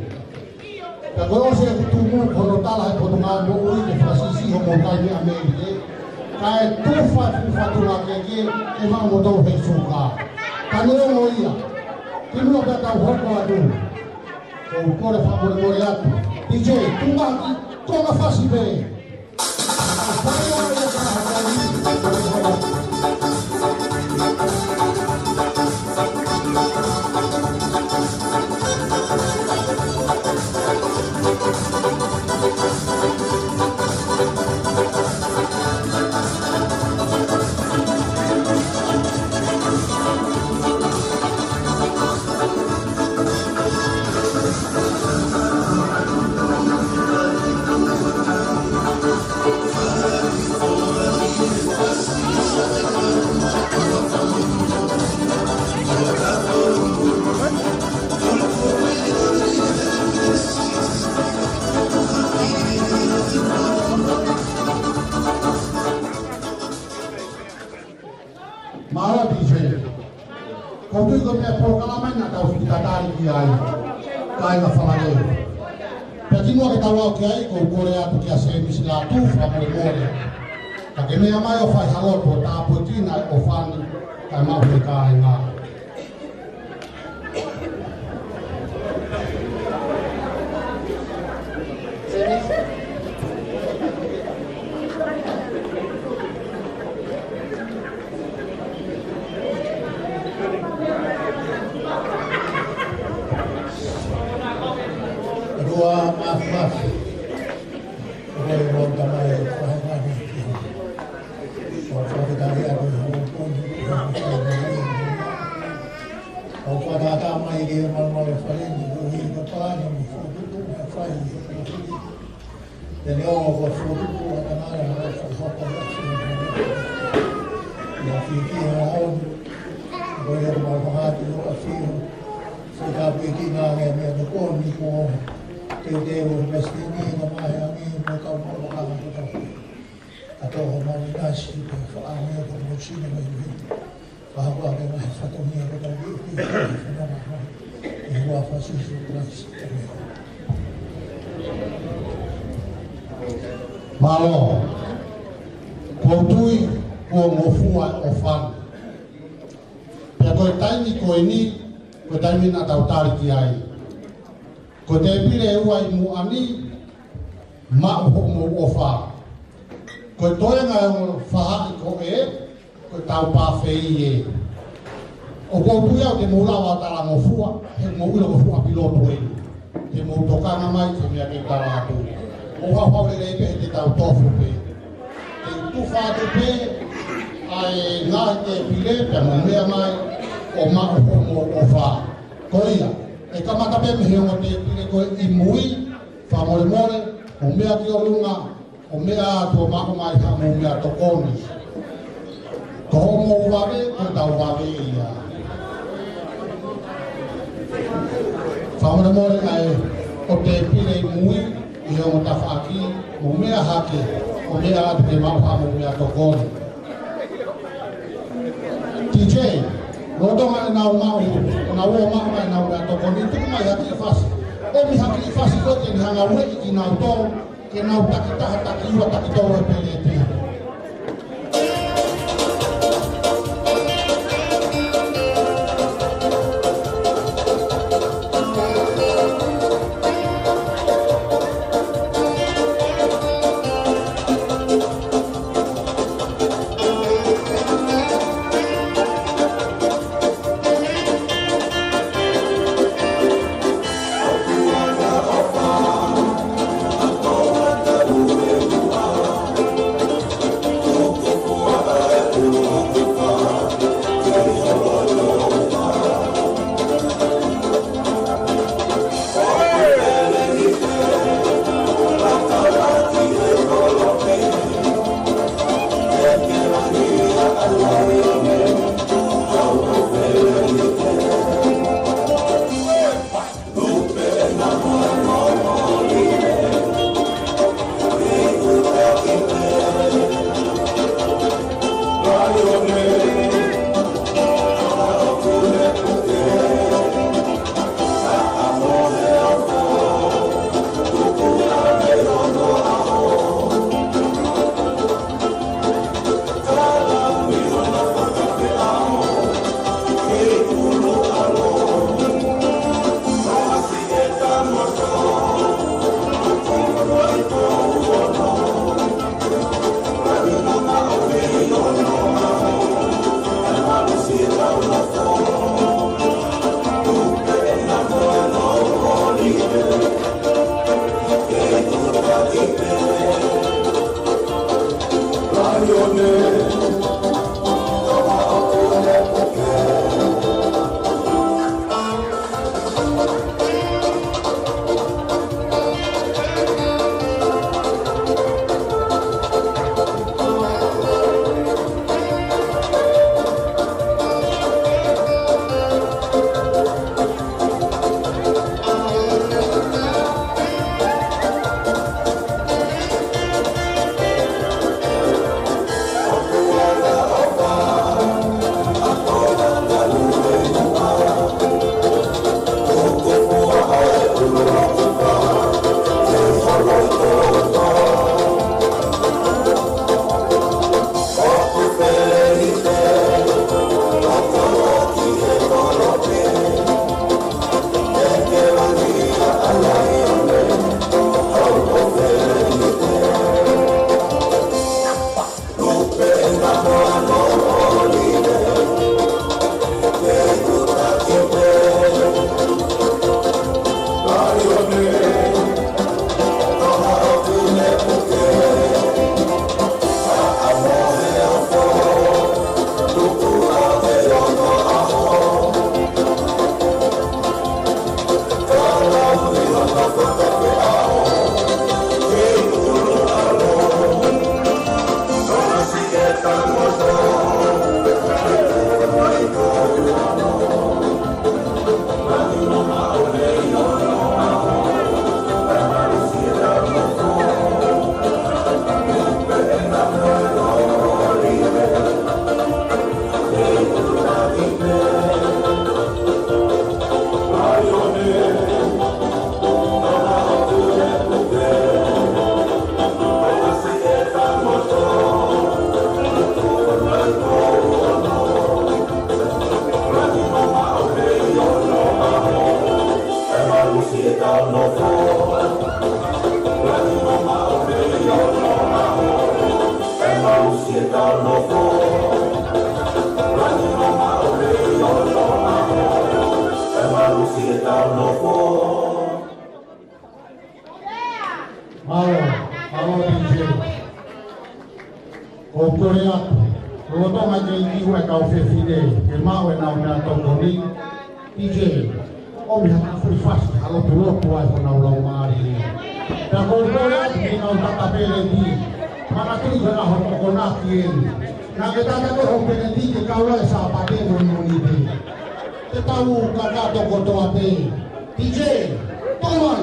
Kalau saya ketemu konotala potongan bui ke Fransisi homokai ni Amerika, kaya tufa lagi emang modal suka. Kanelo moia, kini kita tahu apa itu. Kau favor moriat, DJ, tunggu, kau nggak fasih be. Mara DJ, kau tu ikut punya pengalaman nak tahu kita tarik kiai, kiai nak falade. Jadi mau kita tahu kiai kau Korea tu kiai semis latu, family mole. Tapi ni amai ofai halor pun tak putih nak ofan kiai mau kiai ngah. Maaf. Boleh lontar air pahangan ini. Kalau kita lihat pun, kalau pada tamu ini malam paling ini depan ini paling. Dan yang aku suruh akan ada sesuatu yang fikir orang boleh berhati hati. Sudah bikin angin yang pun pun. Teu mesti ni nama yang ini mereka melakukan atau komunikasi dengan promosi dengan ini bahawa dengan satu ni kita ini apa sih situasi Malo, kau tui kau ngofua ofan. Kau tanya kau ini nak tahu tarik kiai. Ko te pire ua I muani ma mo ofa. Ko toe nga whaha I ko ko tau pa fei O ko puia te mo lawa tala mo fua, he mo ilo mo fua piloto e. Te mo tokanga mai te mea ke tala atu. O hau le pe te tau tofu pe. Te tufa te pe ai ngā te pire pe mo mea mai o ma mo ofa. Ko ia. E kamata pe me heo te pire ko I mui, wha more more, o mea ki o lunga, o mea tua mako mai ha mo mea tokoni. Ko mo wawe, ko tau wawe ia. Wha more more ai, o te pire mui, i o tafaki mo mea hake o mea atu ke mau ha mo mea tokoni. TJ, rodo mai nau mau na wo mau mai nau mea tokoni tu mai haki fasi. O mi haki fasi ko ke ni hanga we ki nau to ke nau taki ua taki to e pele te. DJ, toma!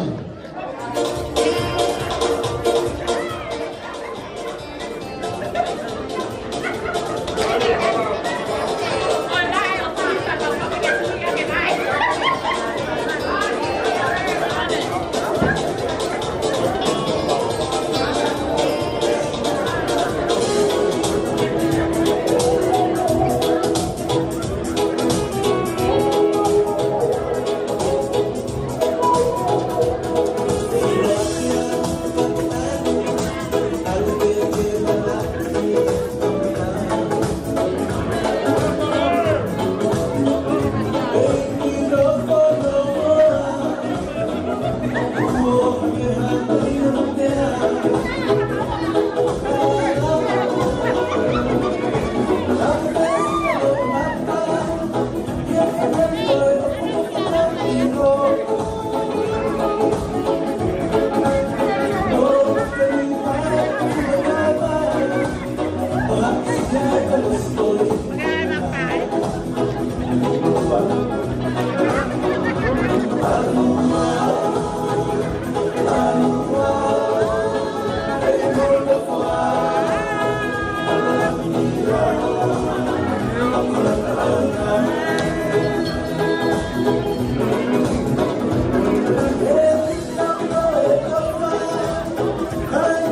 Bye.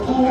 Moku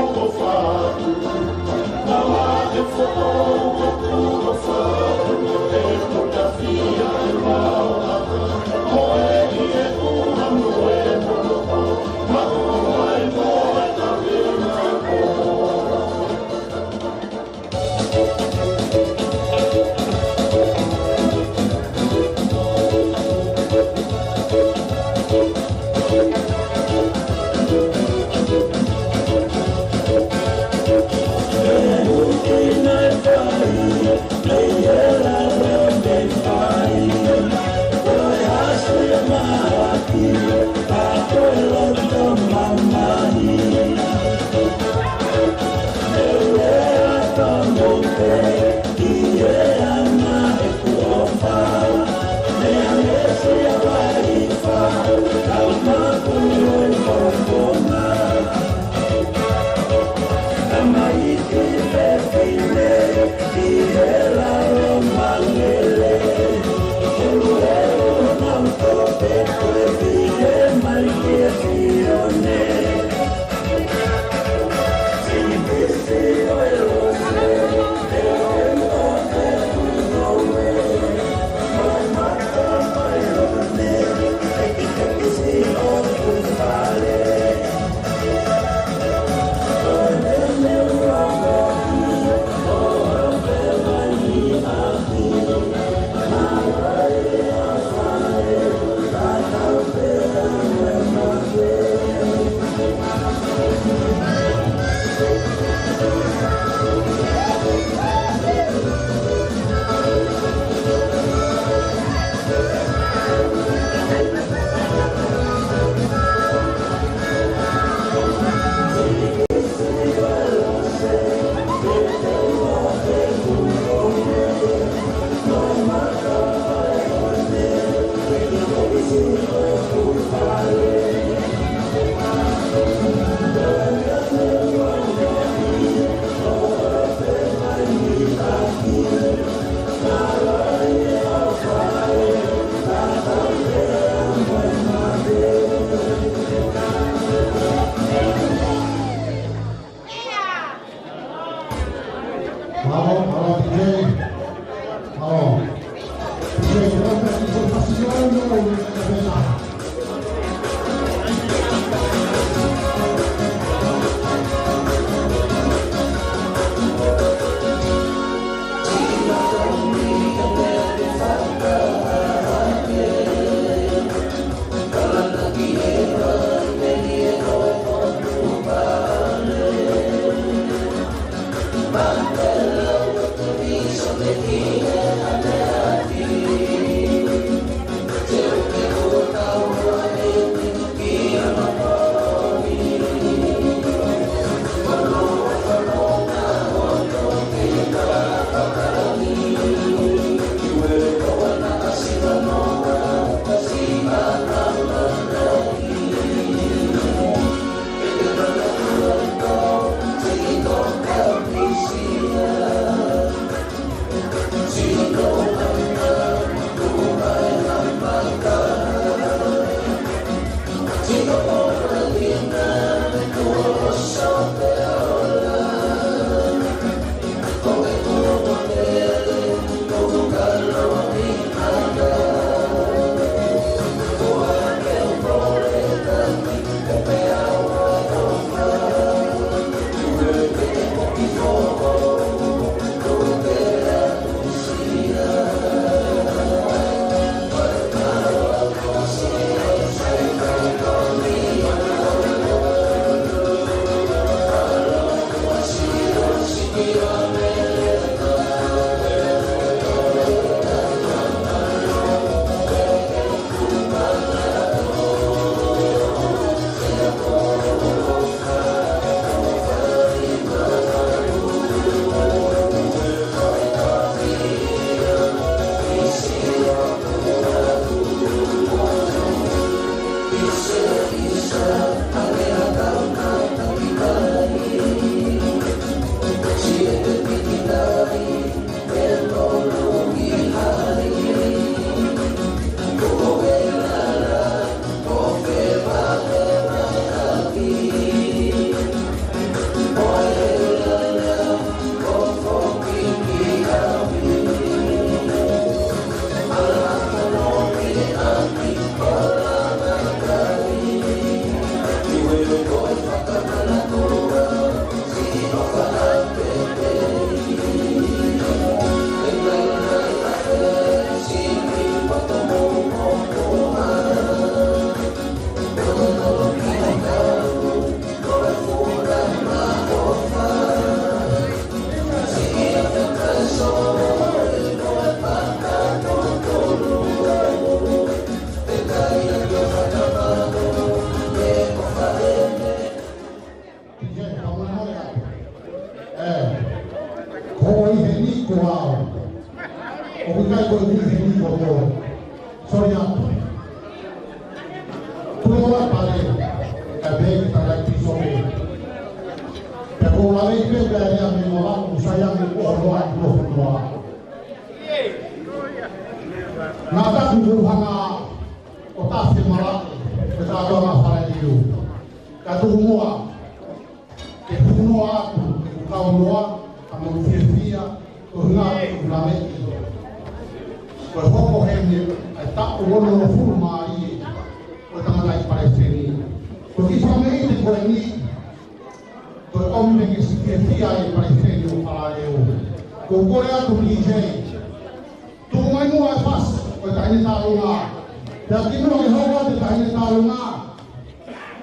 Dan kita mengawal di tahun-tahun,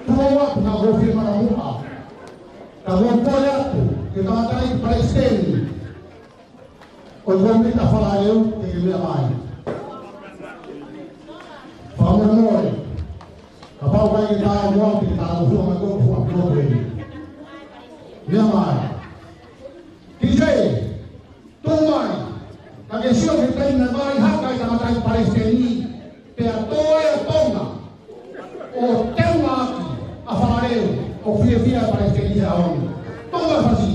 tuwa na gofir maramuka. Kagopoya, kita matay Palestine. O gomit na falayo, tingin mai. Pamormoy. Kapag kayo kita mo, kita mo ang go. Mai. DJ, tumay. Kagesyo kita na mai hakay sa matay Palestine. Kaya toya tonga. O tema a falayo, o fia Palestine sa on. Tonga fasi.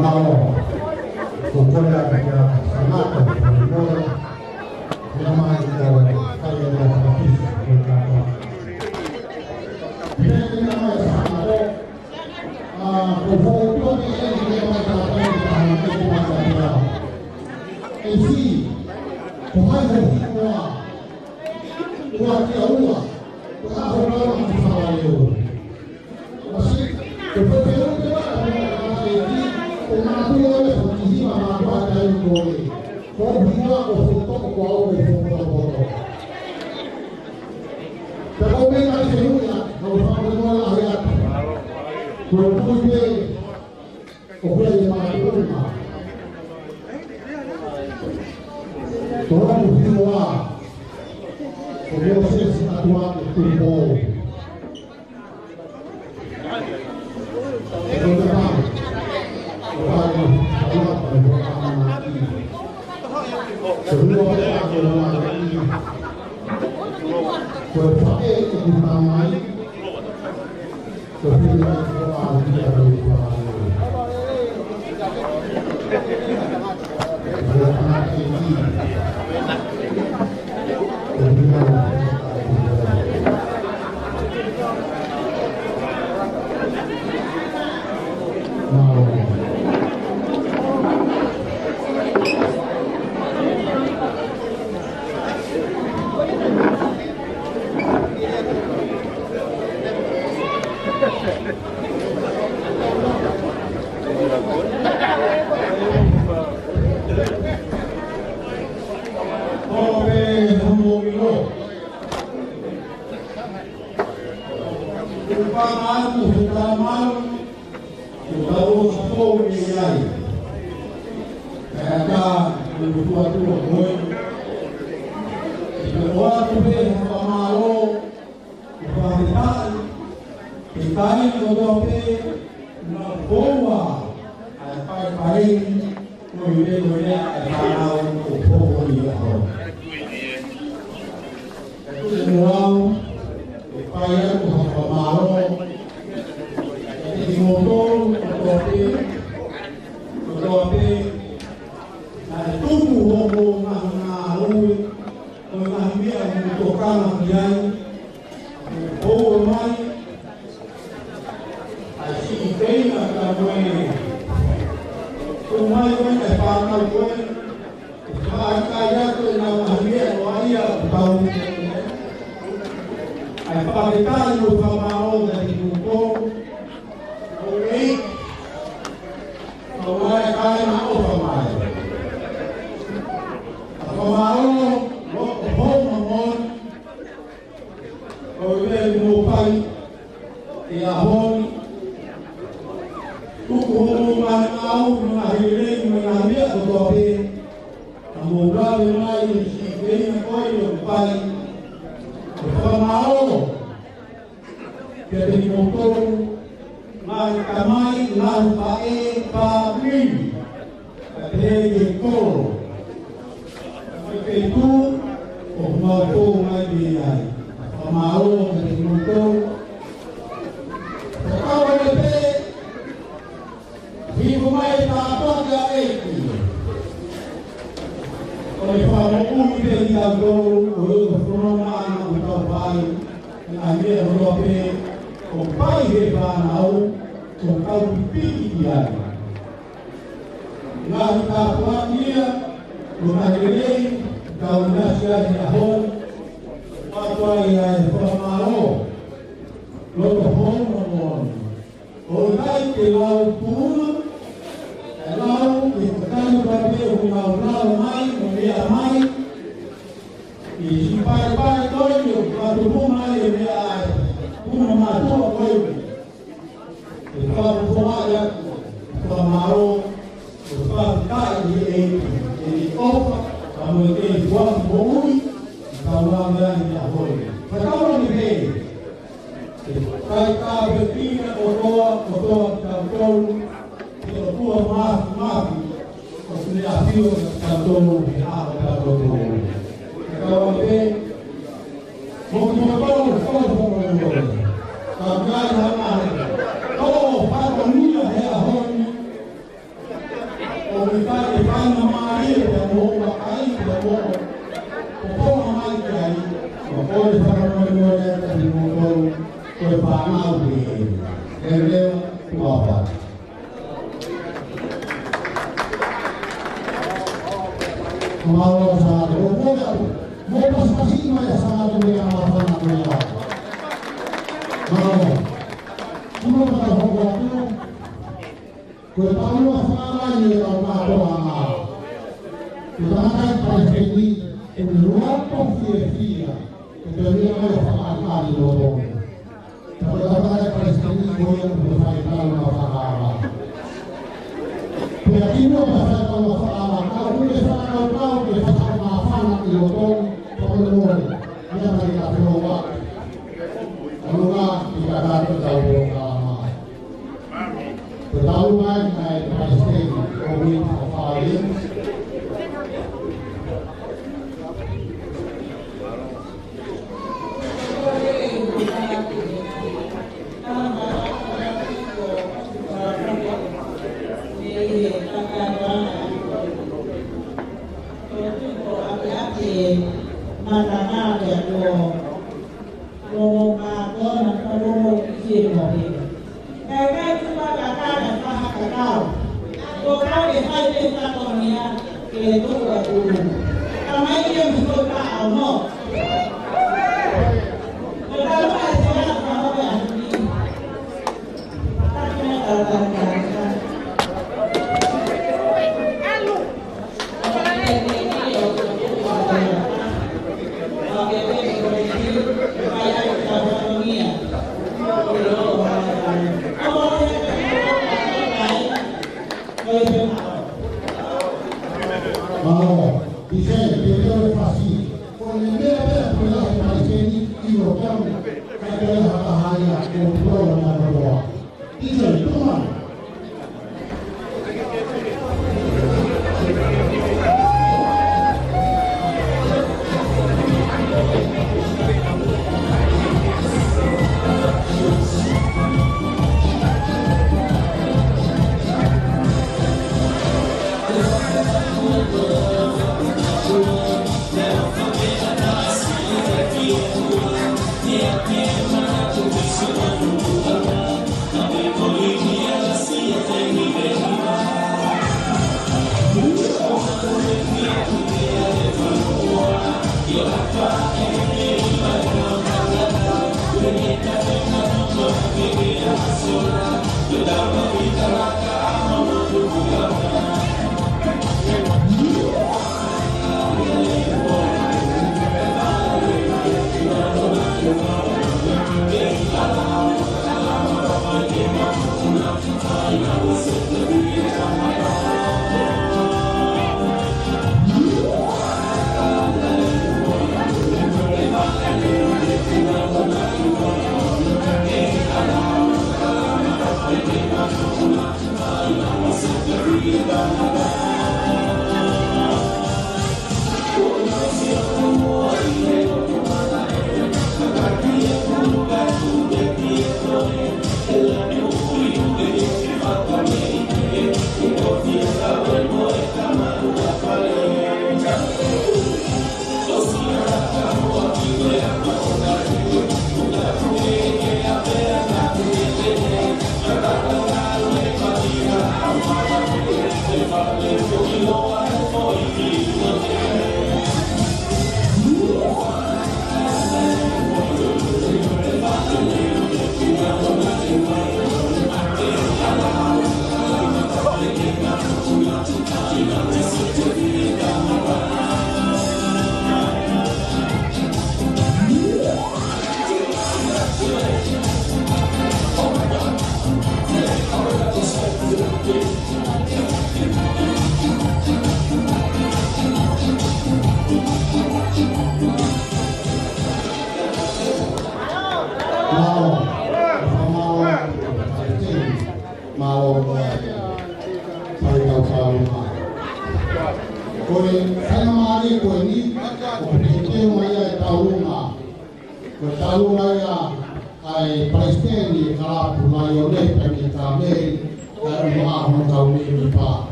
Mau kukulia katika sanaa bora na maji dawa kali ya kabisa kwa hapa. Bila kama sana Después de un debate, una prueba de muchísima más para el gobierno. Por vida o fruto o cual de fondo. Pero venga de segunda, nos vamos a la vida. Por muy bien, o puede llamar a turma. Todo el mundo va, como se actúa en tu povo. semua pada waktu pertama sekali orang-orang Tunakan pada ini luar konfirmasi kemudian ada fakta di lorong. Pada pada ini boleh berfaedah masalah. Keyakinan masalah masalah kalau kita tahu kita masalah di lorong pemenuhan yang mereka perlu. Kalau tidak ada tahu lama. Pertahuan dari Palestin COVID Australia.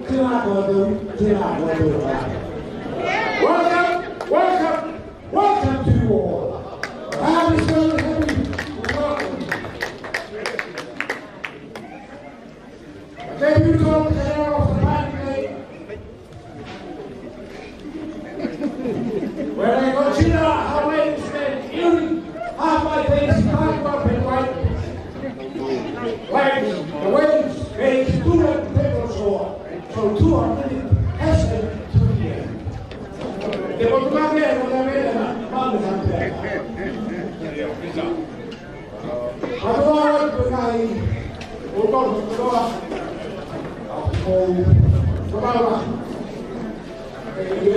Terang welcome to you all. I'm so happy to welcome you. Thank you to all the care of the party today. When I consider how ladies spend nearly half my days tied up in white, like the waves make 200 people so 200 hesitant to the end. They will not get what I made and not the country. Allora, hai un corso di prova o provava e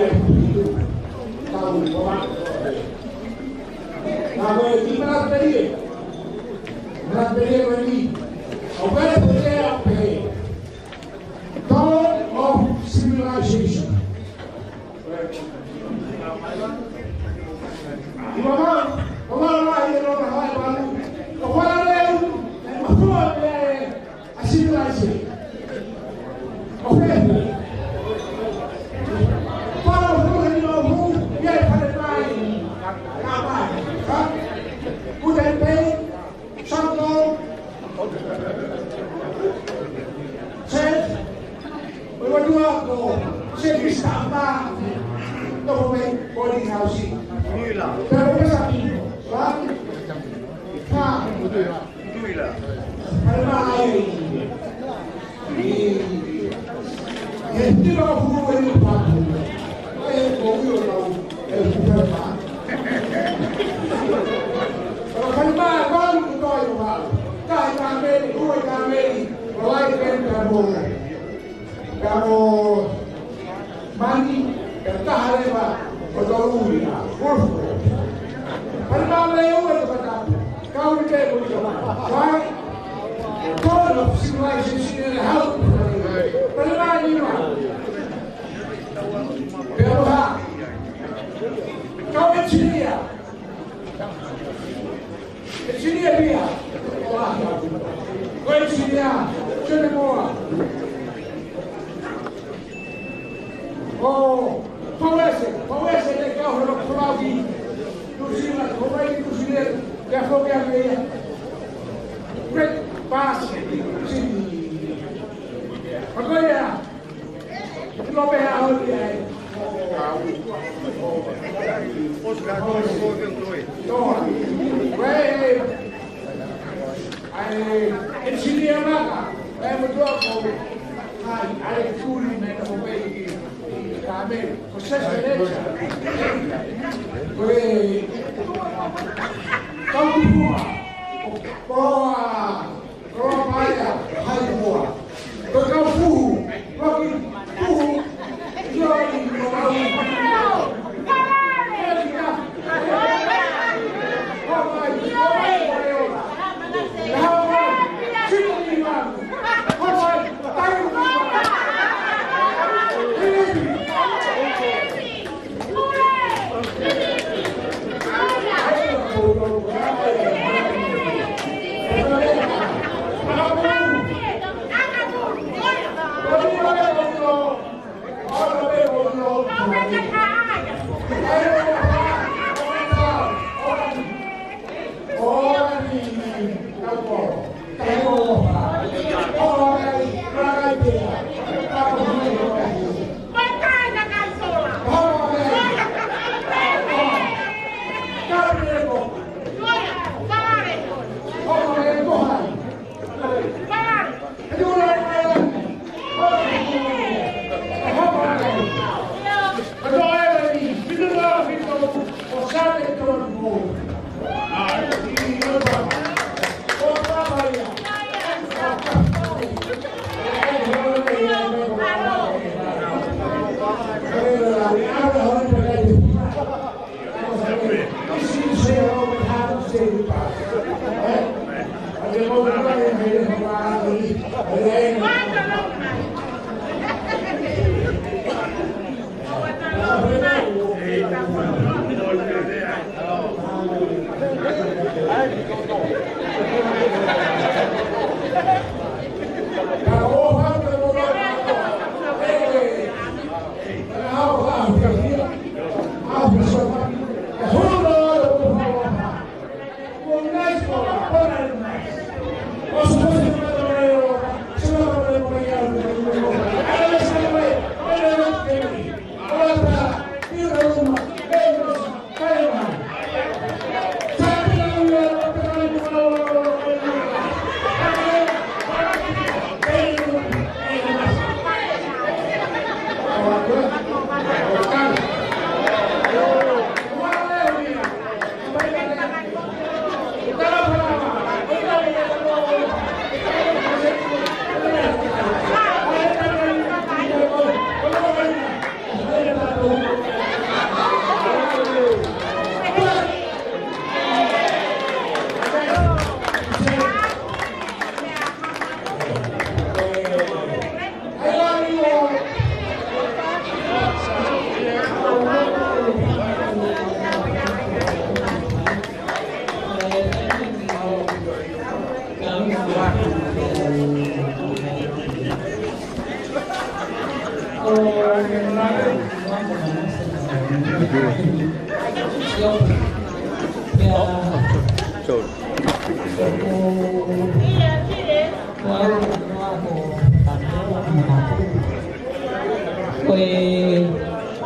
stavo provando la di Brazzeria lì ovvero poteva per dawn of civilization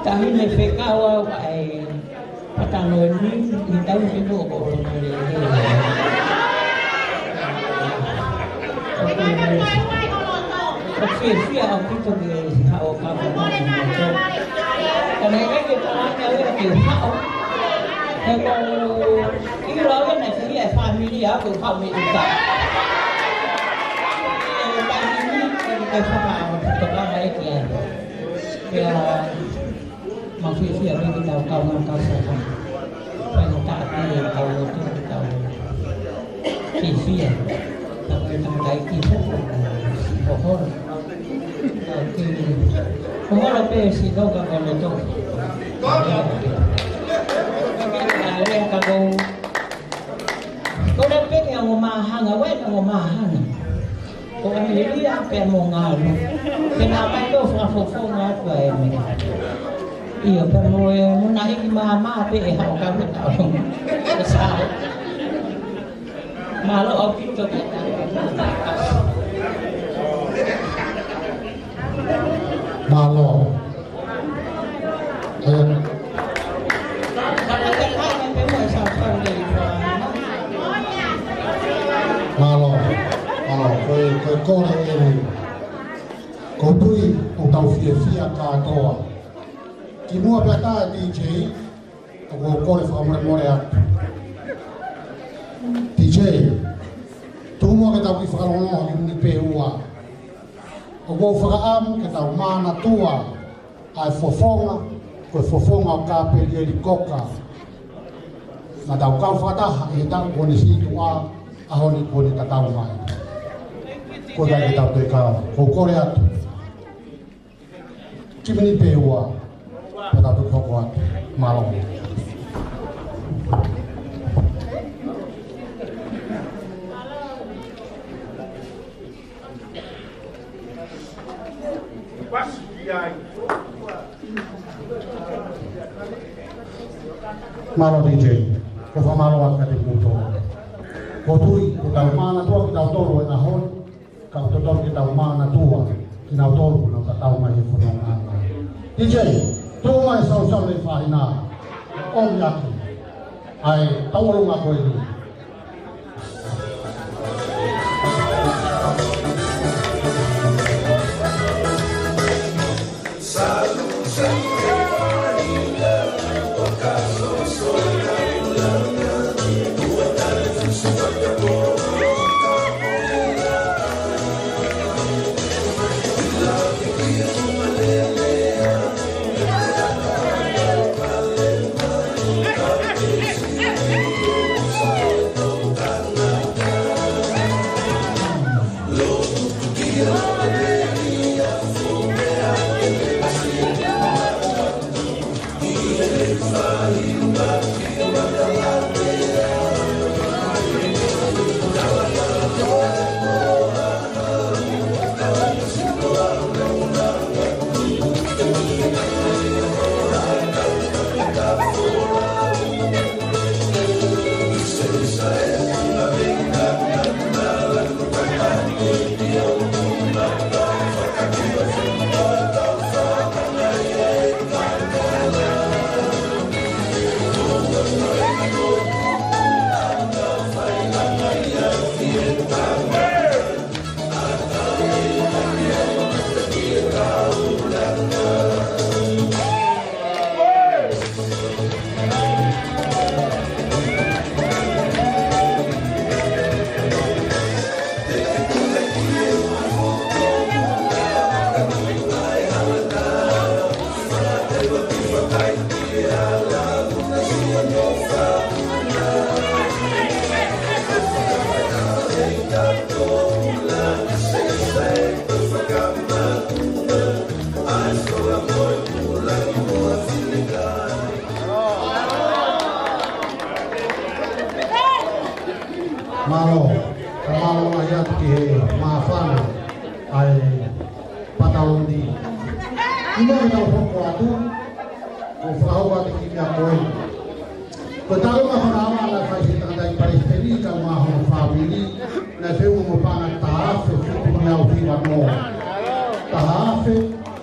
Kami mefekawa ay patangon ni hintaw sibo ko Fia ang pito ni hao ka ba kana ay parang ay hao pero ilaw na siya family ako kami ita cái pháp nào tập ra đấy thì mà phía bên đầu cầu ngang cầu sài gòn phải tạo cái cầu trên cầu chỉ phía tập cái thằng đấy thì rất là khó hơn thì không có là về gì đâu cả còn là tôi đây là câu đã biết là mà hàng ở quét là mà hàng Kung hindi ang mo nga, kinapay ko sa fofo nga ko iyo, pero mo nakikimamati ako kami taong kasal. Malo ang pito kita. Malo. Ayan. Malo. Koe kore ere, ko tui o tau fia katoa. Ki mua peta DJ, o ko kore whakamore atu. DJ, tu mua ke tau ki whakalongo ki muni pe ua. O ko whakaamu ke tau mana tua, ai fofonga, koe fofonga o ka peli eri koka. Na tau kau whakataha e tau kone situ a, ahoni kone tatau mai. Ko dai kita te ka ko kore atu kimini pe ua pada tu ko ko malo pas dia malo DJ ko fa malo ka te puto ko tui ko tau mana tua ki tau toro e ahon kau totoro kita mana tua kina toro na tatau mai e fononga DJ tu mai sau sau le faina om yaki ai taworo nga ko ni malo kamalo ayat ki maafana ai patalon di Ino kita hoko atu, ufrawa di kimia koi. Ketahu maharawa la fai tanda Palestina ka mahu family na feu mo panga taafe fitumiao hivano. Taafe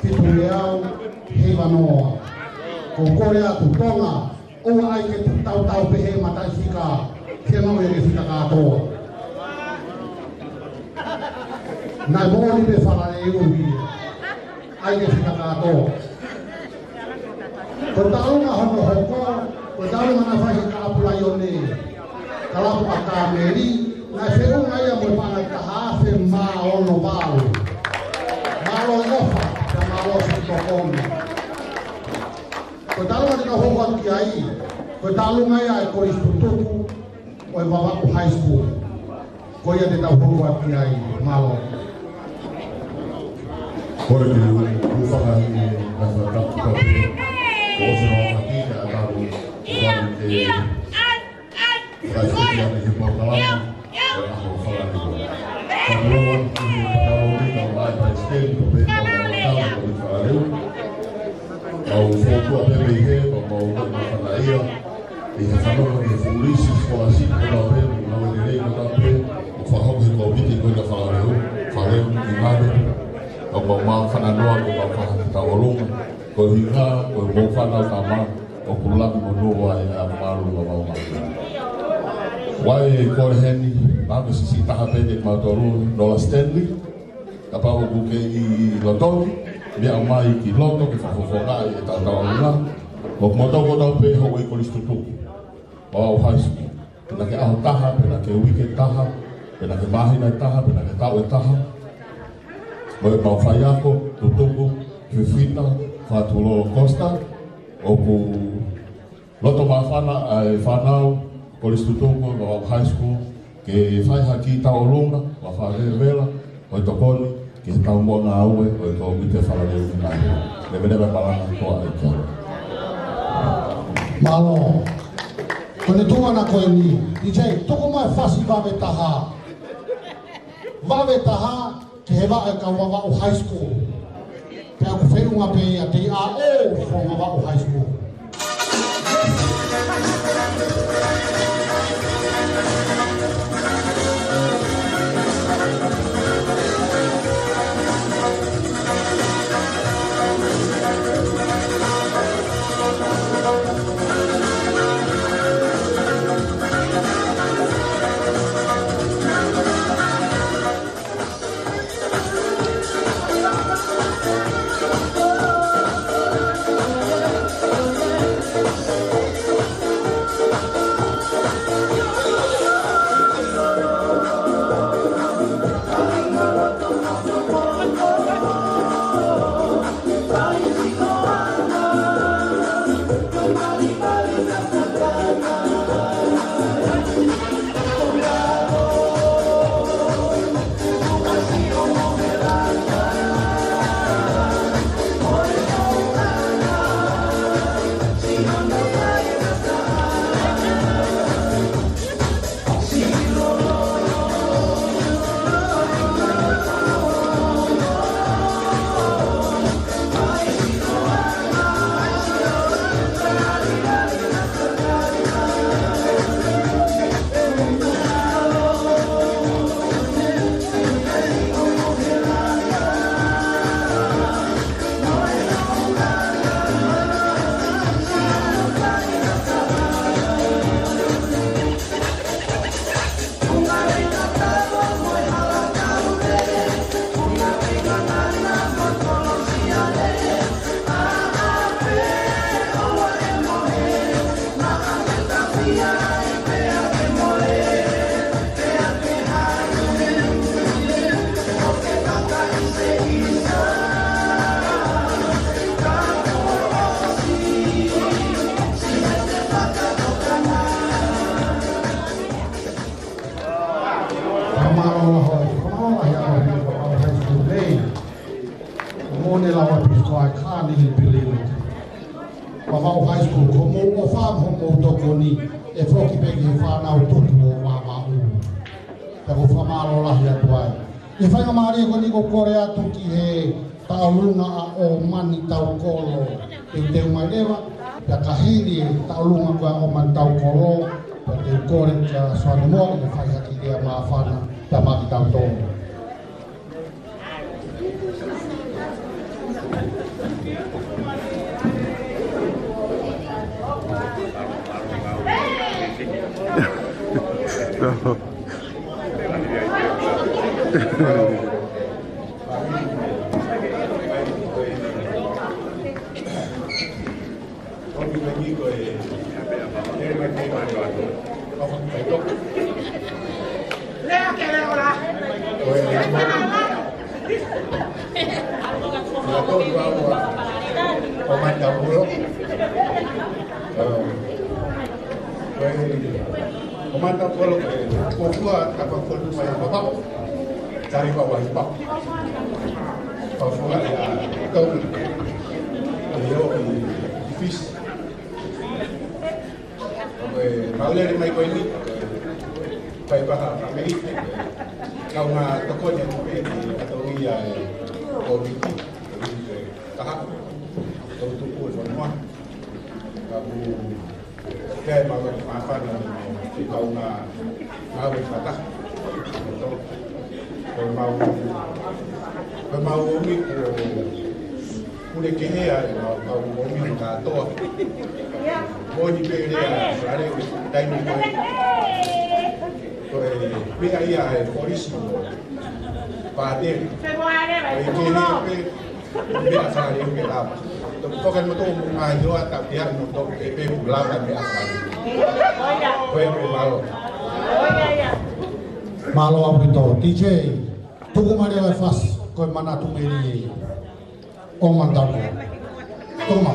fitumiao hivano. Kukore atu tonga o ai ke tau pehe matai fika keno e fika kato. Na moni be fala e ubi. Ai ke fika kato. Ketahu mahono hoko Kau mana faham apa yone? Kalau pakai meri, nasi umay yang berpangat kahase maolo balu, malo ofa, dan malo sitokong. Kau mana kau hukam kiai? Kau mana kau istutuku, kau bawa high school, kau yang tidak hukam kiai malo. Kau ini hukam ini rasa tak tapi, kau semua hati tak tahu. O pulang menua yang malu bawa malu. Wai korheni bagus si tahape de motoru dola Stanley. Apa buke I loto dia mai ki loto ke fafofoka e tau lá. O moto pe ho I kolistutu. Bawa haisu. Pena ke au taha, pena ke weekend taha, pena ke mahina taha, pena ke tau taha. Mau faiako, tutuku, fifita, fatulo costa. Oku loto mafana fanau kolistutungo wa high school ke fai haki tau lunga wa fare vela o tokoni ke tau mona aue o to mite fala de una le bene ba pala to aika malo kone tunga na koe ni DJ toko mai fasi vave taha ke heva e kawawa o high school ke aku feru ngape ya te a o from about high school. Papa high school como o fam homo tokoni e foki pegi fa na o tutu o wa ma u. Ta ko fa malo la ya tuai. E whai ngā maare ko ni ko kore atu ki he taulunga o mani tau kolo. Te teu mai lewa, pia kahiri taulunga kua o mani tau kolo, pia te kore kia soane moa, e whai haki rea maafana, pia maki tau tōna. Komando kalau kuat kapal kuat supaya bapak cari bawah bapak. Kalau sudah ya kau beliau di fish. Kalau dari mereka ini baik bahasa Amerika. Kau nak tokonya seperti atau dia politik, tahap untuk pun semua. Kamu kaya bawa maafan di kau na awet patah untuk bermau umi kulit kehe ya kau umi kato mau di pere ya ada dai ni kau pihak ya polisi paden kehe biasa dia kita kau kan betul mengajo atau dia untuk EP pulang dan biasa kau yang malu Malo apa itu? DJ, tunggu mana yang fast, kau mana tu meri, mantap. Tunggu.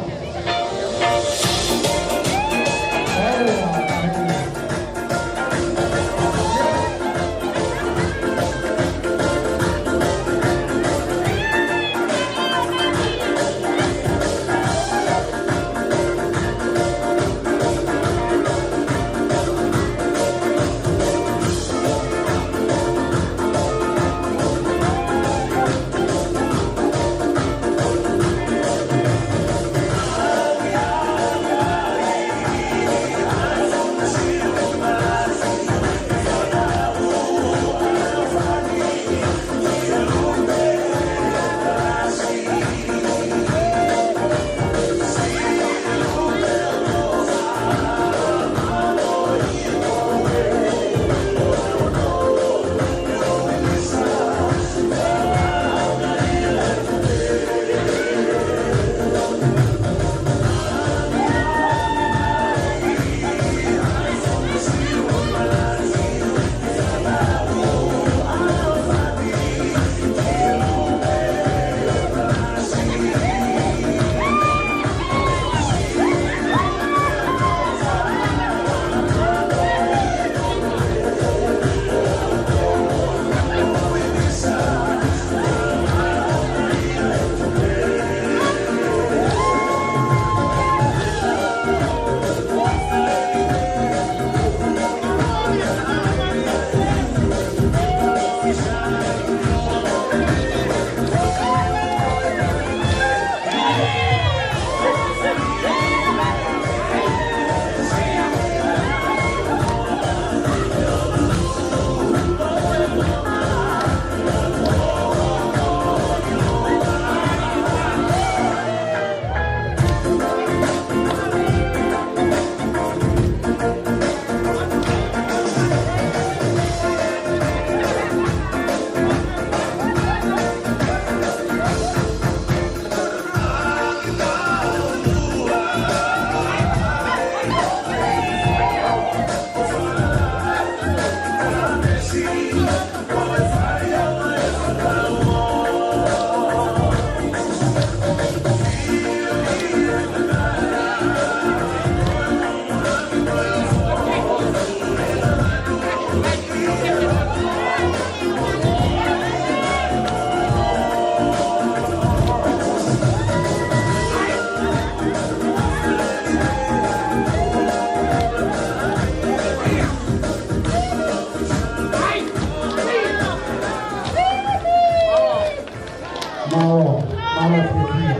malo fia.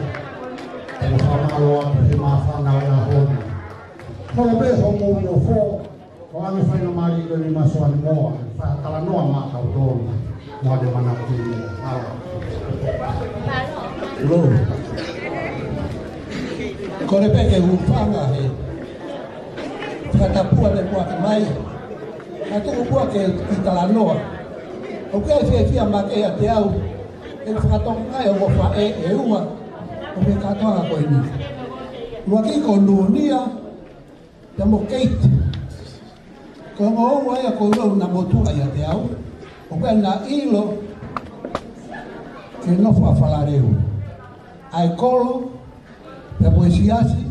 Ele fala malo a mafana na hona. Fala be homo no fo. O ame fai no mari do ni maso ani moa. Fa kala noa ma ka do. Mo de mana ki. Lo. Kore peke ufanga he. Kata pua le pua ke mai. Kata pua ke itala noa. O ke fia ma ke a te au. E whakatong ngai o wha e ua o me katoa koe ni. Lua ki ko nunia te mo keiti. Ko ngō ua ea ko ua na motua ia te au. O koe na ilo ke nofo a whalareu. Ai kolo te mo siasi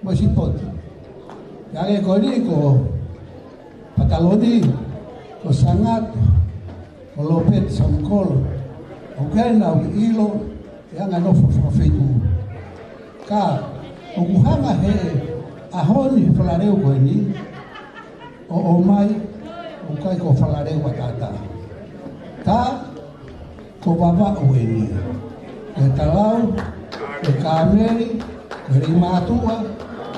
mo si poti. Te age ko ni ko pataloni ko sangato ko lopet sankolo. O kena o ilo e anga nofo whawhetu. Ka o kuhanga he ahoni whalareu koe ni o mai o kai ko whalareu a tata. Ta ko baba o e ni. Koe talau, koe kāmeri, koe rimatua,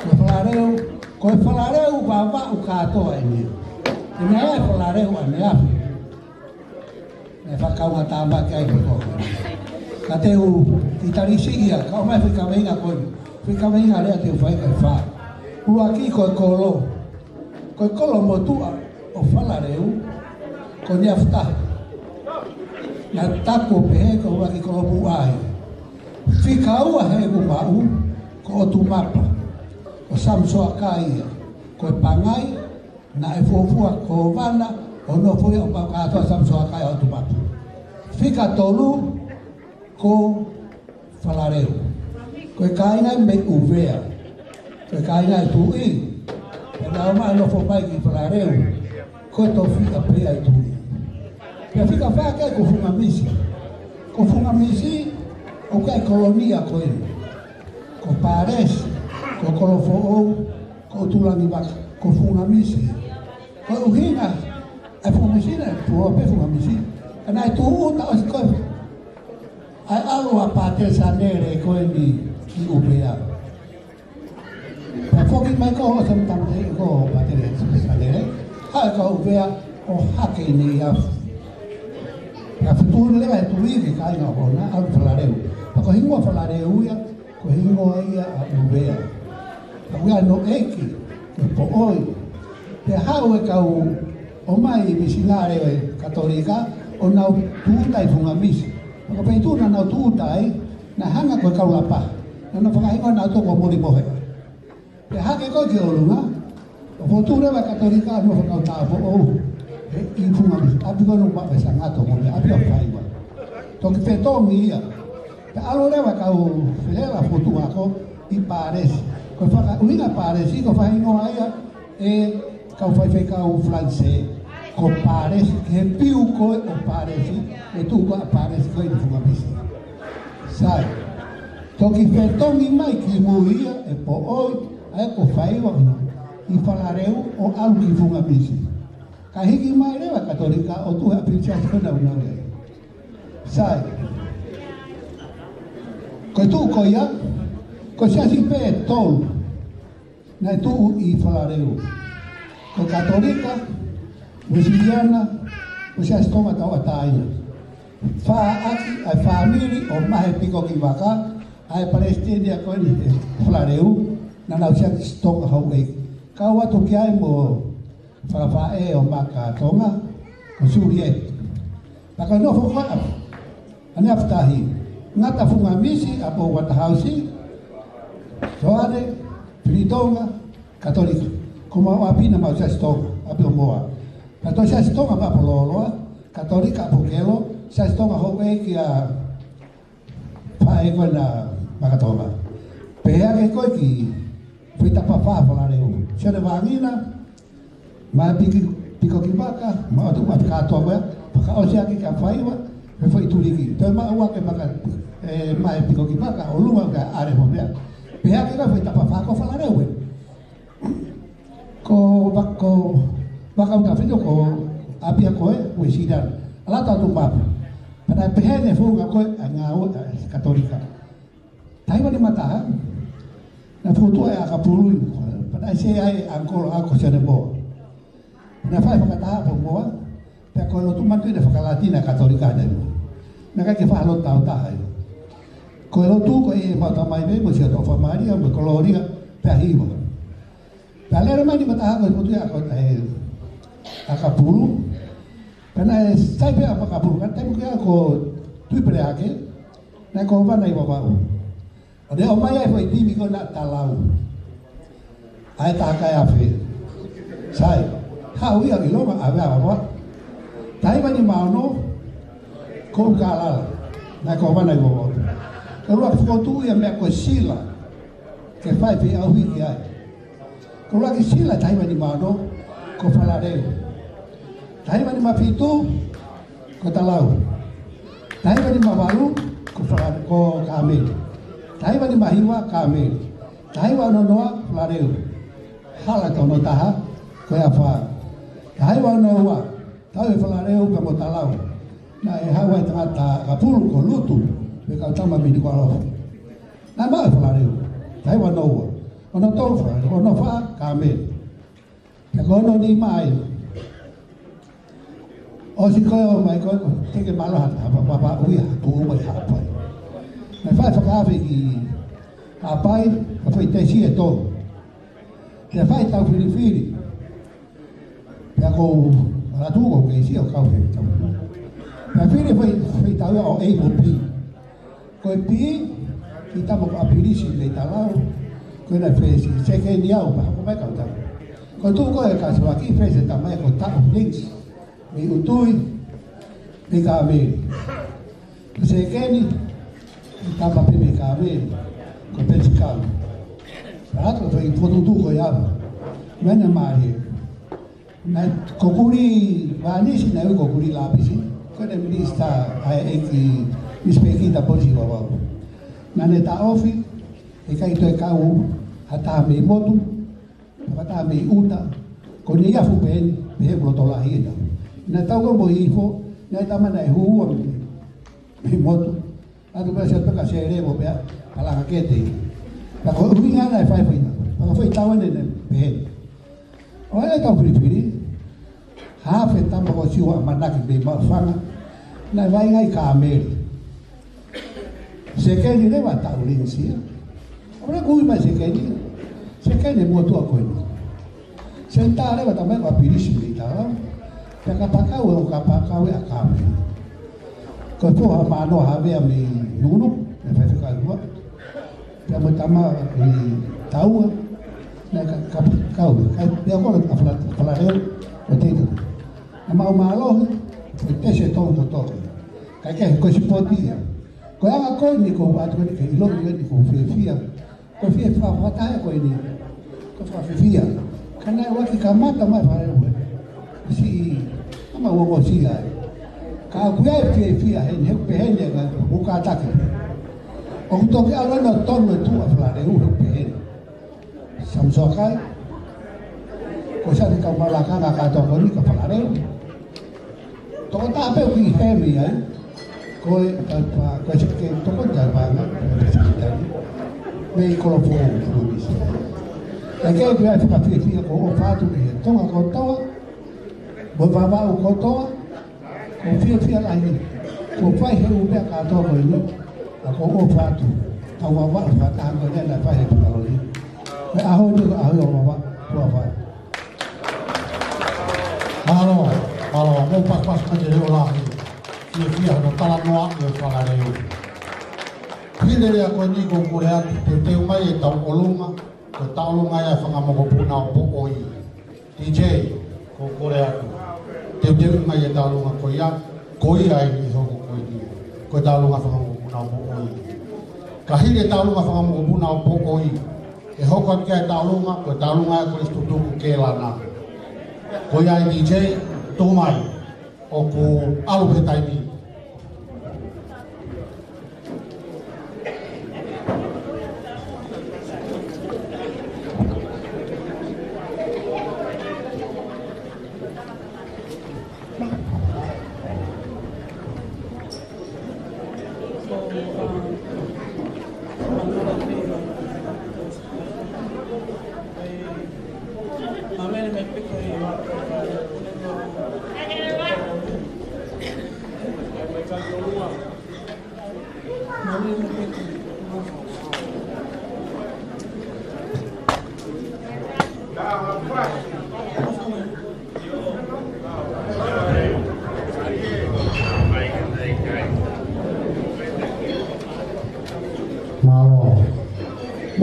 koe whalareu baba o katoa e ni. E nea e whalareu a nea. E whakaunga tāma ki aike kōku. Ka te u i tarisi ia, ka o mai whikaweinga koe. Whikaweinga rea te u whaikai whā. Ua ki koe kolo. Koe kolo motua o whalareu, ko nia whtahi. Nga tako pehe ko ua ki kolo puai. Whikaua he ku mau, ko o tu mapa. O samsoa ka ia. Koe pangai, na e fuafua ko wana, o no foi o pa katoa samsoa kai o tu mapa. Fika tolu ko whalareu. Koe kaina me uvea. Koe kaina e tui. E nao mai no fo mai ki whalareu. Koe to fika prea e tui. Pea fika whaka ko funga misi. Ko funga misi o kai kolonia koe. Ko pares, ko kolofo ou, ko tulangi baka. Ko funga misi. Ko uhina. Ai funga misi ne, tuo pe funga misi. Ana e tuhu ta o si koe. Ai alu a pate sa nere koe ni ki upea. Pa foki mai ko ho sam tam te ko pate sa nere. Hai ka upea o hake ni a. Ka futuru lewa e tui ki kai ngā kona alu whalareu. Pa ko hingoa whalareu ia, ko hingoa ia a upea. Pa wea no eki, ke po oi. Te hau e kau o mai misinare e katolika, o nau tuutai funga misi. Ko peitu na nau tuutai, na hanga koe kaulapa. Na no whakahingo nau toko mori mohe. Te hake koe ki olunga, o fotu rewa katolika no whakau tāpo ou. I funga misi, api koe nukwa e sangato mo me api o whaiwa. Toki whetongi ia. Te alo rewa kau whehela fotu ako i pāresi. Koe whaka uhinga pāresi, ko whahingo aia e kau whaiwhai kau francais. Ko paresi, he piu koe o paresi, e tu koe a paresi koe ni funga misi. Sai, toki whetongi mai ki muia e po oi, ae ko whaiwa i whalareu o alu ki funga misi. Ka hiki mai rewa katolika o tu hea picha kona unawe. Sai, koe tu koe ia, ko siasi pe e tolu, na e tu i whalareu. Ko katolika, Brasiliana, o se astoma tau ataia. Whaaki ai whamiri o mahe piko ki waka, ai palestina koe ni te whalareu, na nau se stonga hau eiki. Kau watu ki ai mo whakawhae o maka tonga, o suri e. Paka no fo whaka, ane aftahi. Ngata funga misi, apo watahausi, soare, Piritonga, katolika. Kuma o apina mau se stonga, api o moa. Kato sa stonga pa pololoa, katolika pokelo, sa stonga ho e ki a pae koe na makatonga. Pea ke koe ki whita pa whaafalareu. Sere wangina, mai piko ki waka, ma atu ma katoa wea, paka o sea ki ka whaiwa, me whai turiki. Toi ma ua ke maka mai piko ki waka, o lunga ka are ho mea. Pea ke koe whita pa whaafalareu e. Ko waka uta whito ko apia koe, ue siran. Ala tatu mapu. Pada pehene fu ngako ngau Katolika. Tai wani mata. Na foto ai akapului. Pada se ai angkol ako serebo. Na fai pakata po mo. Pe ko lo tumantu de fakalatina Katolika de. Na ka ke fa lo tau tai. Ko lo tu ko e mata mai be mo se to fa Maria mo coloria pe hibo. Galera mani mata ko foto ya ko akapulu. Karena saya be apa kapulu kan tapi ko tu pre ake na ko va na iba ba. Ode o mai ai foi timi ko na talau. Ai ta ka ya fe. Sai. Ha ui a iloma a va ba. Tai mani mano ko kala na ko va na iba ba. Kalau aku tu yang me ko sila ke fai pe au hi ai. Kalau lagi sila tai mani mano ko fala de. Tai mani mapitu ko talau. Tai mani mabalu ko fala ko kami. Tai mani mahiwa kami. Tai wa no noa flareu. Hala to no taha ko ya fa. Tai wa no wa. Tai flareu ka mo talau. Na e hawa tata kapulu ko lutu. Be ka tama mi ko alo. Na ma flareu. Tai wa no wa. Ono to fa, ono fa kami. Ka no ni mai. O si ko mai ko te ke malo ha pa uia tu mai ha pa. Na fa ka i apai ka foi te si e to. Te fai tau fili. Ya ko ala tu ko ke si o ka fe. Na fili foi tau o e mo pi. Ko pi kita mo apiri si le talau. Ko na fe si se ke ni au pa ko mai ka ta. Ko tu ko e ka so aki fe se ta mai ko ta links. Mi utui mi kami. Se keni tapa pe mi kami ko pensikal. Rato to in foto tu ko ya. Mena mari. Na kokuri vani si na kokuri lapisi. Ko de ministra ai eki mispeki ta posi wa. Na neta ofi e kai to e kau hata me motu. Hata me uta. Ko ni ya fu ben me blotola hina. Na tau ko mo ifo na tama na hu mi moto atu pa sa ka sere mo ba ala ka kete pa ko uinga na fai pa foi tau ne be o ele tau firi ha fe tama ko si wa manaki be ma fanga na vai ngai ka me se ke ni le va tau linsi ora ku ma se ke ni mo to ko ni sentare va tama ko pirisi ta kapakau o kapakau e akame. Ko to ha mano ha ve mi nunu e fa ka lua. Ya mo tama i tau na kapakau ka ya ko la fala reo o te. Ma malo e te se to. Ka ke ko si potia. Ko ya ko ni ko wa to ni ke lo ni ko fia. Ko fia fa ta ko ni. Ko fa fia. Kana wa ki kamata ma fa reo. Si ama wo si ai ka kuya fia he pehene ga buka take o to ke ala no tono tu afla de u pehene samsokai ko sa de ka mala ka to ko ni ka fala de to ta pe ki he mi ai ko ko se ke to ko ja ba na me ko lo fu e ke kuya fa fia ko fa tu ni to ko to bo va o koto ko fia la ni ko fai he u be ka to ko ni ko o fa tu ta wa fa ta ko ne la fa he ta lo ni e a ho ni a ho wa to fa Halo mo pas ma de la ni fia no tala no e fa la reo Pile le ko ni ko ko ya te mai e ta olunga ko ta olunga ya fa mo ko puna po oi DJ ko ko ya te mai e talunga ko ia koi ai ni ho ko ni ko talunga fa mo na mo oi ka hile talunga fa mo ko na po oi e ho ko ke talunga ko stu tu ke la na ko ia DJ to mai o ko alu he tai ni Bộ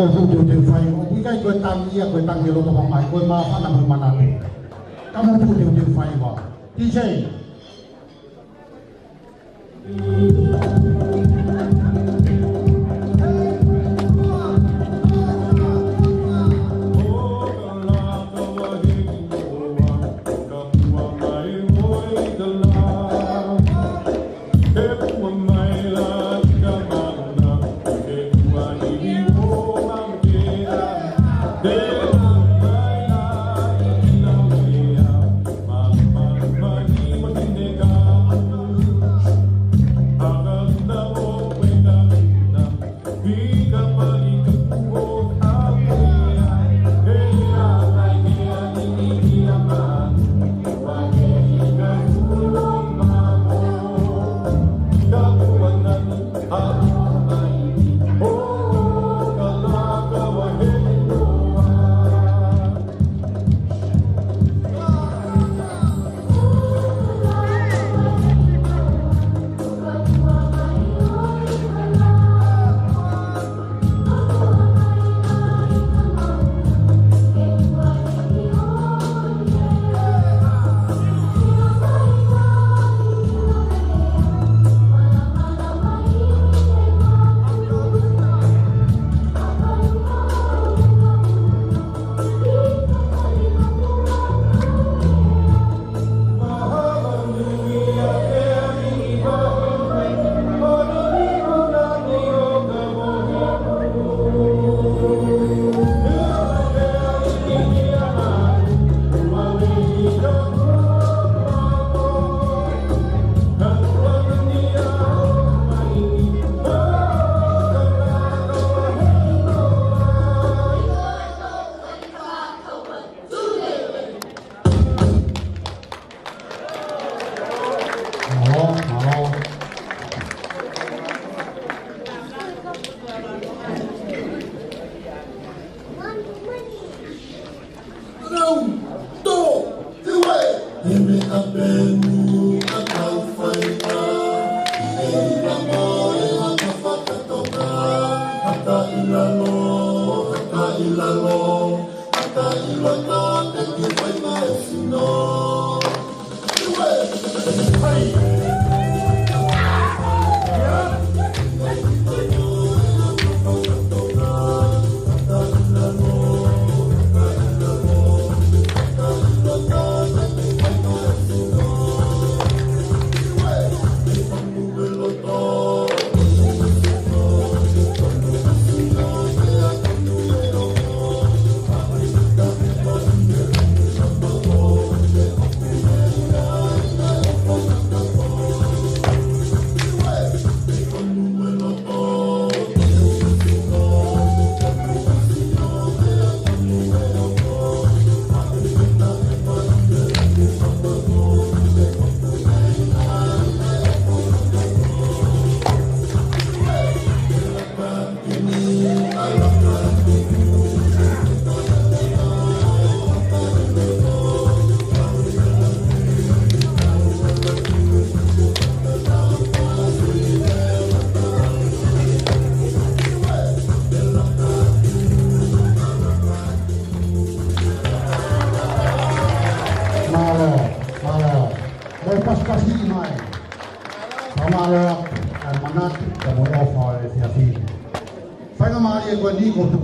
vụ điều điều phải có quý cái quyền tăng kia quyền tăng nhiều lô bằng máy quyền mà phát nằm mà nằm các bộ vụ điều điều phải vào DJ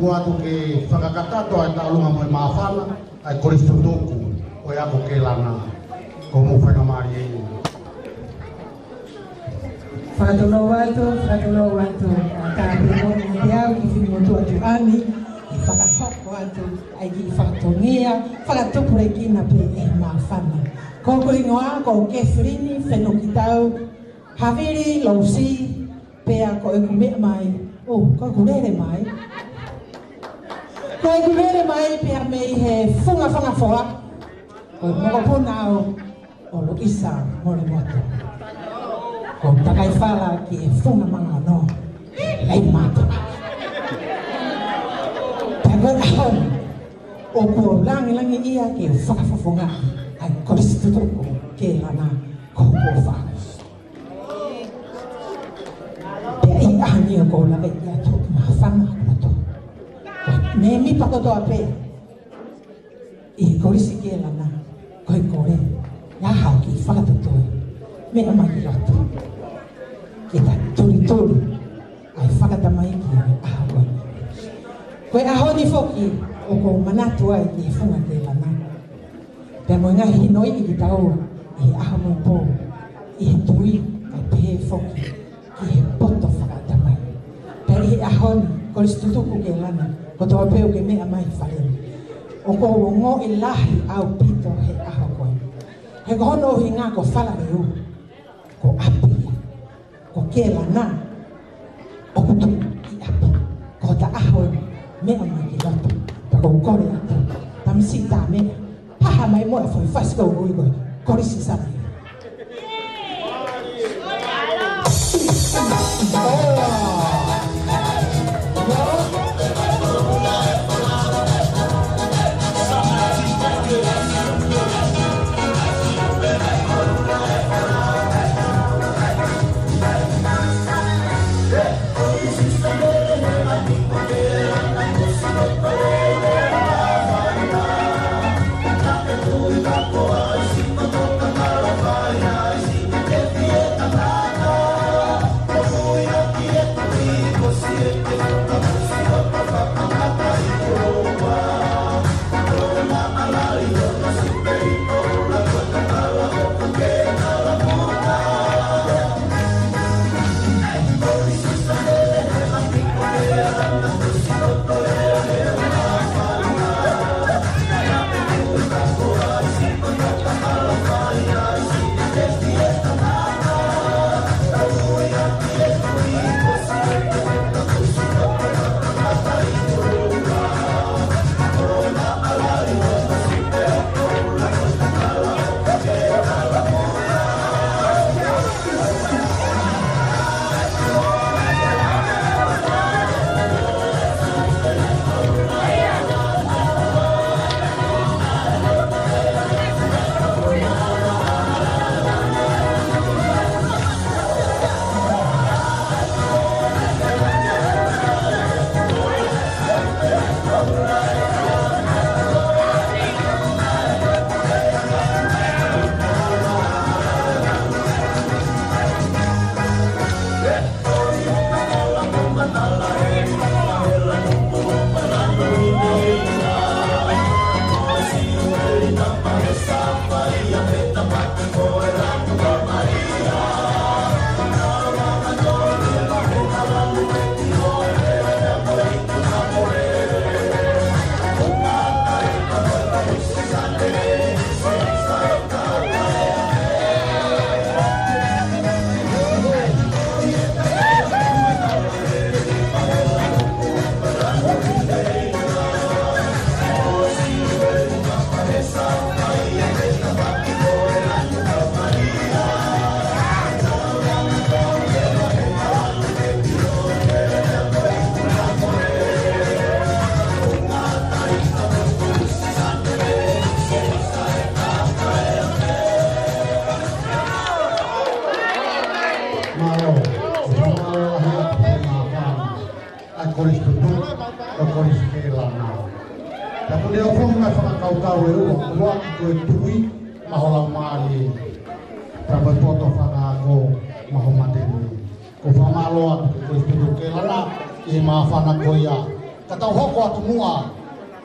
Kuatu ke whakakatato ai taulunga mo mawhana ai koristo tōku o ako ke lana ko mo whakamari e Whakatolo watu ka pimo ni au ki whimotu atu ani i whakahoko atu ai ki whakatongia whakatupure ki na pe e mawhana ko koringoa ko kewhirini whenokitau hawiri lausi pea ko e kumea mai ko kurere mai Kau kumere mai pia mei he funga foa. Kau moko puna o Luisa mole moto. Kau takai fala ki e funga mga no. lai mata. Tagal ahon, o ko langi ia ke whakafafonga ai koristitutoko ke lana ko whakas. Te ai ahani o ko lawe ia tō mawhana koto. Me mi pakoto ape, i korisi ke lana koi kore, ia hau ki whakatutoi, me ama ki loto. Kita turi ai whakatamai ki aho koe. Koe aho ni foki o ko manatu ai i funga ke lana. Pea mo ngā hinoi i ki tau i aho mo po i he tui ai pehe foki ki he poto whakatamai. Pea i aho ni koristitutuku ke lana ko tō peo ke mea mai whare. O ko ngō i lahi au pito he aho koe. He kohono hi ngā ko whala reu, ko api, ko ke lana, o kutu i api, ko ta aho mea mai ki loto, ta ko kore atu, ta misi ta mea, paha mai moa foi whaska o ui koe, kore si sami.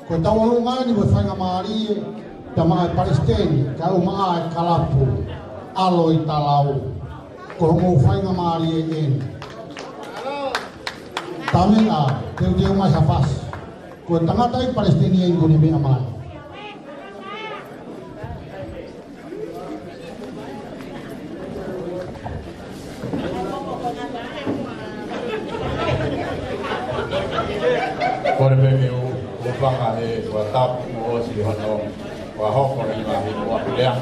Ko tawalu ngani mo fanga mari tama Palestina ka uma kalapu aloi talau ko mo fanga mari en tamena teu mai hafas ko tanga tai Palestina en guni me amal ko me Banga e watap mo si hano wa hoko ni ma hi wa pulea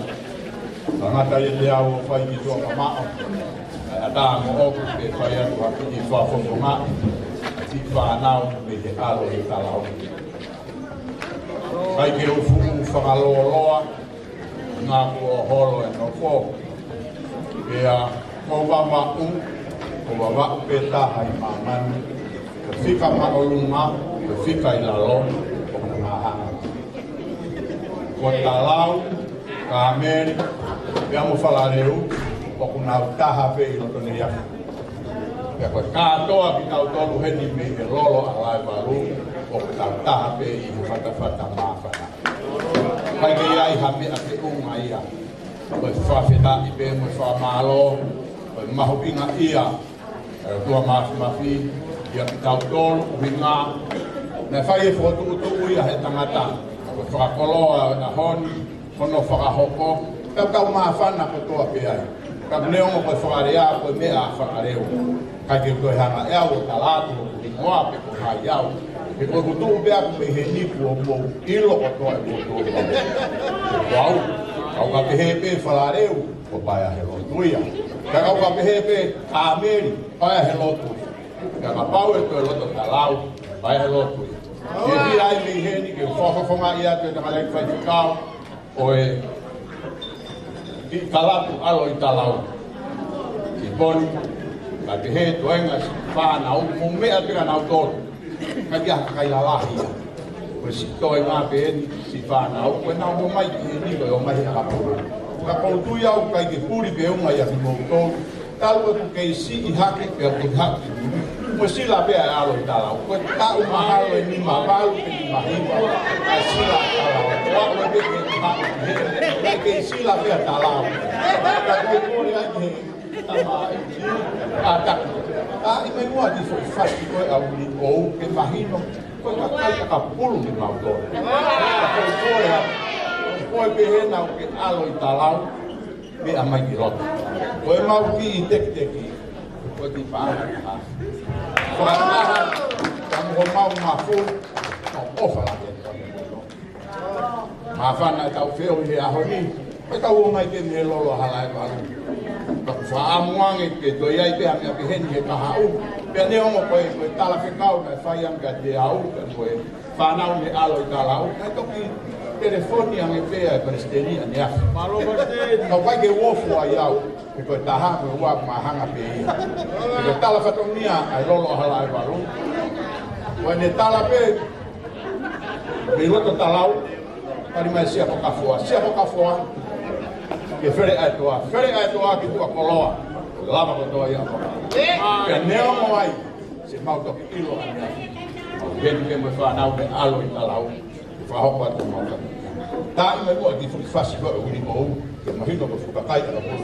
nga ta ye au fai ki to ma ada mo ke faya tu ki fa fonga ti fa nau me te alo e talau kai ke o fu fa lo loa nga ko holo e no fo ia ko wa ma ko wa pe ta hai ma man fika ma olunga fika ila lo ko na ha ko talau ka men ia mo fala reu o kuna taha pe i loto ni aku. Pea koe kātoa ki tau tolu heni me e lolo a lai waru o tau taha pe i whakawhata māwhana. Pai ke iai hame a te unga ia. Koe whawheta i pe mo whamalo, koe mahu inga ia. Tua mafi, ia ki tau tolu uhinga. Nei whai e whotu utu ia he tangata. Koe whakakoloa na honi, kono whakahoko. Pea tau māwhana ko toa pe ai. Ka neo mo koe whakarea koe mea whakareo. Kai ke koe hanga ea o talatu o kuri ngoa pe ko hai au. Ke koe kutu bea ko me he nipu o mou ilo o toa e koto o au. Kau ka pehe pe whakareo ko paia he lotuia. Ka kau ka pehe pe kāmeri paia he lotuia. Ka ka pau e koe loto talau paia he lotuia. Ke hi ai me heni ke whakafonga ia te tangalek whai tukau o e ki kalatu alo i talau. Ki poni, ka te he toenga si whanau, mo mea pira nau tolu. Ka kia kai la lahia. Koe si toi ngā peeni si whanau, koe nau mo mai ki he niko o mai haka puru. Ka koutui au kai ke puri pe unga i aki mou tolu. Talu e ku kei si i hake pe o ku hake. Koe sila pea e alo i talau. Koe tau mahalo e ni mawalu pe ni mahiwa. Ka sila talau. Wako e peke e hake ki he. Ke sila pia talau. Ka koe kore ai he tama e ki ataku. A i mai mua di fo i fasti koe au ni ou ke mahino. Koe ka kai ka pulu ni mautore. Ka koe kore a koe pehena o ke alo i talau. Me a mai ki roto. Koe mau ki i teki. Koe ti paana ki ha. Koe ataha. Ka muho mau mafu. Ka ofa la ke. Mawhana tau wheo i he aho ni. Pe tau o mai ke me lolo halai waru. Ka whaamuange ke toi ai pe amea pe heni he kaha u. Pe ne ongo koe tala whekau kai whaiam ka te au. Koe whanau me alo i tala au. Kai toki telefoni ange pea e prestenia ni afi. Malo prestenia. Kau kai ke wofu ai au. Pe koe taha me uak mahanga pe ia. Pe koe tala whatongia ai lolo halai waru. Koe ne tala pe me loto talau. Pari mai siapa kafua, ke fere ai toa ki tua koloa, lava ko toa ia ko. Ke neo mo ai, se mau to ilo ania. Gen ke mo fa nau de alo i talau, fa ho pa to mau. Ta i mai ko ki fu fasi ko uni mo, ke mo hito ko fu ka kai ka ko.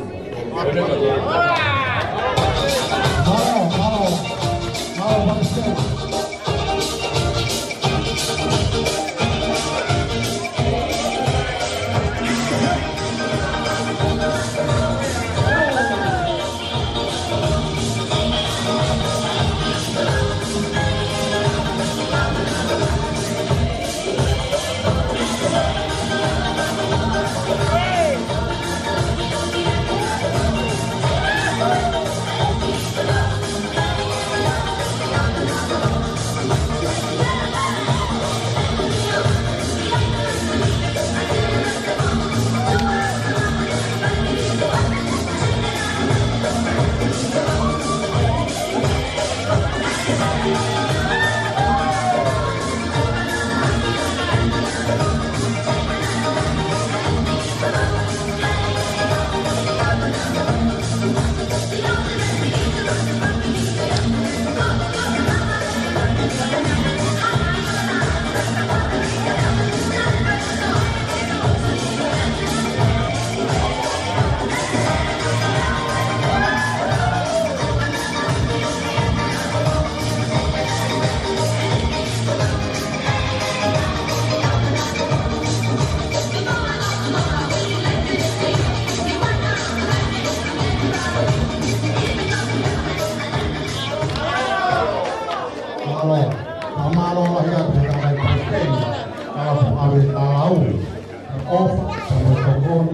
Off sama tokon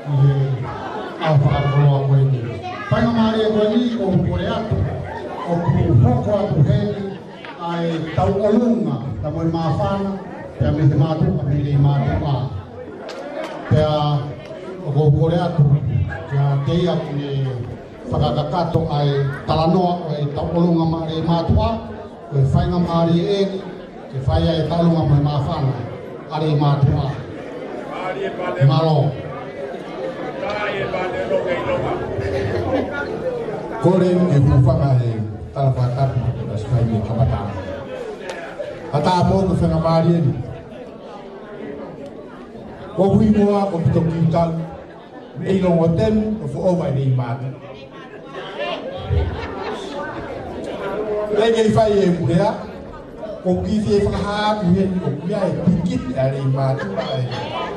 i he a whakakoloa koe ni. Whainga maari e koe ni o kore atu, o ku hoko atu heni, ai tau olunga, ta moe mawhana, pia me te mātu, a me rei mātu a. Pia o ko kore atu, kia teia ki ne whakakakato ai talanoa o e tau olunga maari e mātu a, koe whainga maari e ni, ke whaia e talunga moe mawhana, are e mātu a. Malo. Kore ke hufanga e talawhatapu na sikai me kamata. Ata mo ko whenga maari e ni. Ko hui moa ko pito ki utau, me ilo o temu o fo ova nei mātu. Lege i whai e murea, ko kiwi e whakahapu he ni ko kuia e pikit a nei mātu.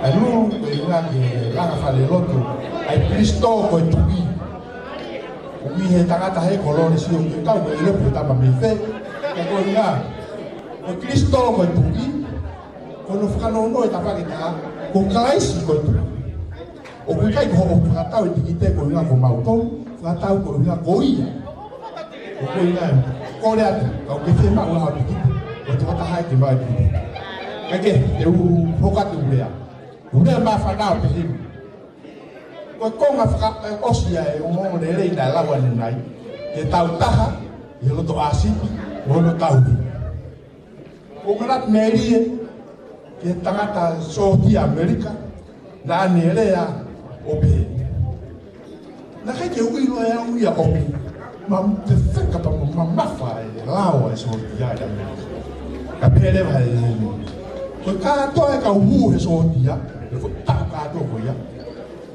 A nuru ko i ngā ke langa whale loto, ai Kristo ko e tuki. Ui he tangata he kolore si o ki kau ko i lepu tama me whe, ko i ngā. Ko Kristo ko i tuki, ko no whakanono e tapake taha, ko kalaisi ko i tuki. O kui kai ko o whakatau i tiki te ko i ngā ko mautou, whakatau ko i ngā ko ia. Ko i ngā, ko le atu, kau ke whe mau hao tiki, ko te wataha e te mai tiki. Kake, e u hokatu urea. Urea ma whanau te himu. Ko konga whaka osia e o mongo ne rei nai lawa ni nai. Ke tau taha, i loto asipi, o hono tauhi. Ko ngarat merie, ke tangata sohoti Amerika, na ane rea o pehe. Na kai ke uilo e au ia opi, ma te whekapa ma mawha e lawa e sohoti ai Amerika. Ka pere wa e ko kātoa e ka uhu he sohoti ia, e ko tau kātoa ko ia.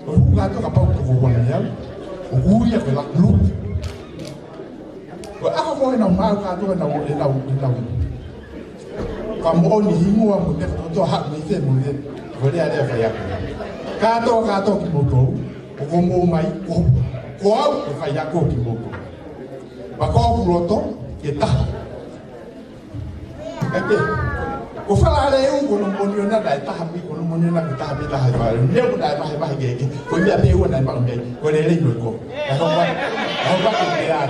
O hukato ka pau ko wana ya. O huia ko la lu. Ko ako ko na mau ka to na o na. Ka mo ni hingo mo te to ha ni te mo ni. Ko le ale fa ya. Ka to ki mo to. O mo mai ko. Ko au fa ya ko ki mo to. Ba ko ku roto ke ta. Eke. Ko fala ale un ko no monio na dai ta habi ko no monio na ta habi ta ha ne ko dai ba ge ko ya pe wona ba ngai ko le le ko ya ko ba ko ya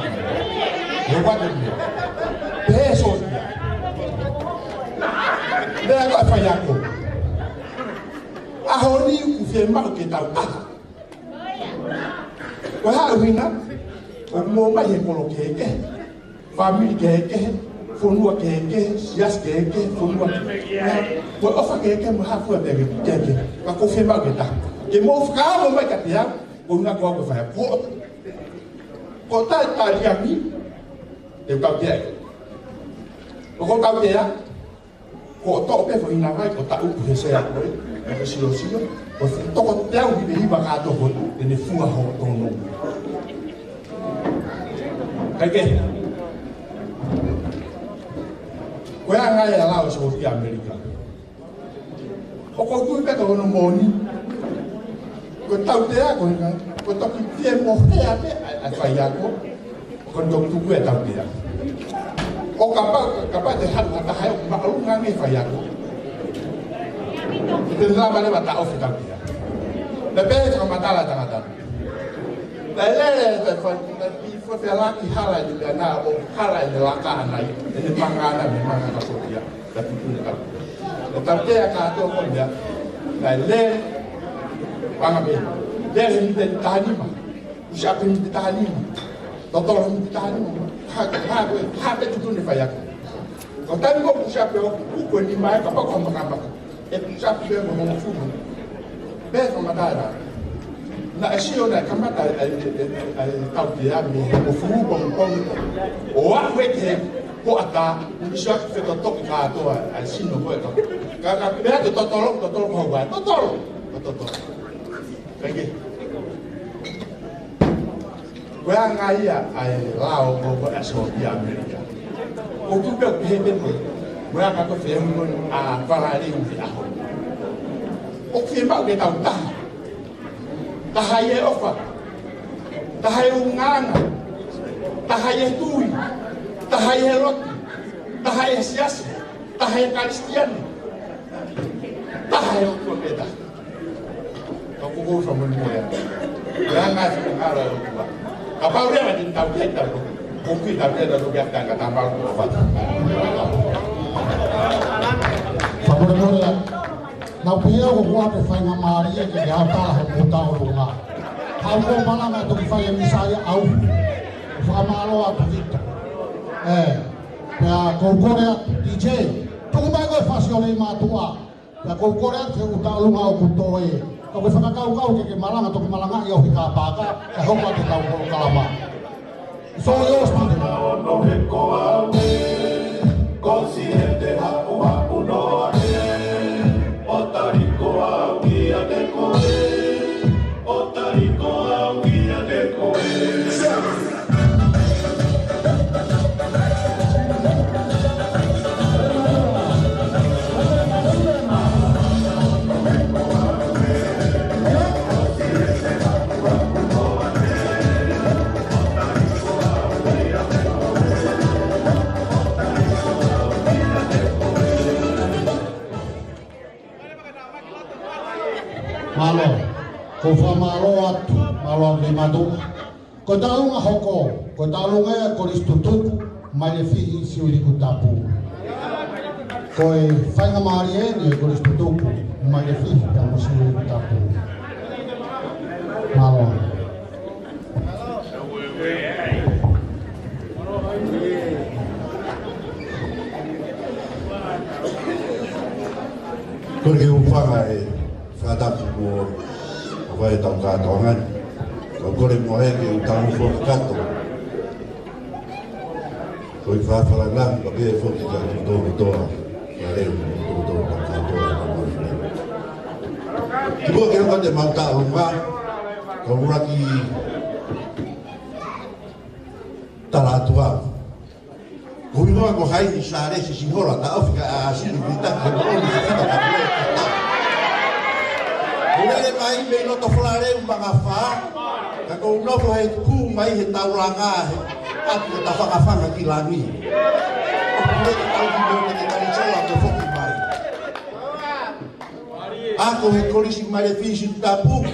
yo ba de pe so ya de ko fa ya ko a ho ni ku fe ma ke ta ta ko ha winga ko mo ma ye ko lo ke family ke fonua keke, sias keke, fonua keke. Ko ofa keke mo ha fua bege keke. Ka ko fe ma geta. Ke mo fra mo mai ka pia, ko na ko fa ko. Ko ta ria mi. E ka pia. Ko ka pia. Ko to pe fo ina vai ko ta u he se a ko. E si lo si. Ko to ko te u bi ba ka to ko ne fua ho to no. Kake. Ko ya ngai ala o so ki Amerika. O ko tu pe ko no moni. Ko tau te a ko nga, ko to ki tie mo he a pe a fa ya ko. Ko to tu ku e tau te a. O ka pa te hat ta hai ma lu nga ngai fa ya ko. Te la ba le ba ta o fi tau te a. Le pe ka ma ta la ta ta. La le te fa fo fe la ki hala ni na o hala ni la ka na ni mangana ni mangana so dia da tu ka o ta te ka to ko dia la le panga be le ni de tani ma u sha pe ni tani ma to ni tani ha pe tu ni fa ya ko tani ko u sha pe ko ni ma ka pa ko ma ka e u sha pe mo mo fu be ko ma da na asio na kamata tau te ami o furu bom o a weke ko ata ni sha fe to to ka to a sino ko ka pe to totoro ko ba totoro kage ko nga ia ai lao ko aso di Amerika o tu pe he be ko ka ko fe mo a para ri u a o fe ba ke tau ta tahaye ofa, tahaye unganga, tahaye tui, tahaye roti, tahaye siasa, tahaye kristian, tahaye okupeta. Aku go from one more. Jangan ngasih ngara lupa. Kapal dia lagi tahu kita, mungkin tapi ada rupiah dan kata kapal apa? Favorable ya. Nau pia ko kuat fai ngamari ke ya ta muta runga. Kamu mana na to fai misaya au. Famalo atu vita. Ya ko Korea DJ. Tunggu ba ko fasio le matua. Ya ko Korea ke uta lunga ko toe. Ko fa kau ke malanga to malanga yo hika baka. Ya ho ko ta ko kalama. So yo spande. No he ko ame. Consciente ha o no. Otariko au guia de koe, Otariko au guia de koe. Malo, ko fa malo atu, malo le madu. Ko talunga hoko, ko talunga ko istutuku, mai le fihi si uli kutapu. Ko e fainga marie ni ko istutuku, mai le fihi tamo si uli kutapu. Malo. Porque ufaga kata ko vai tau ka tongan ko kore mo e ke tau fo kato ko fa fala lang ko ke fo ki ka to ale to ka to ko ke ko de mauta hunga ko uraki talatua ko no ko hai ni sare si sinora ta ofika asi ni vita ko ni fita ka Mulai mai me no to flare mga fa ka ko no fo he ku mai he tauranga he atu ta fa fa ki lani ko le ta di no te ta chola to fo ki mai ako he kolisi mai fisi tapu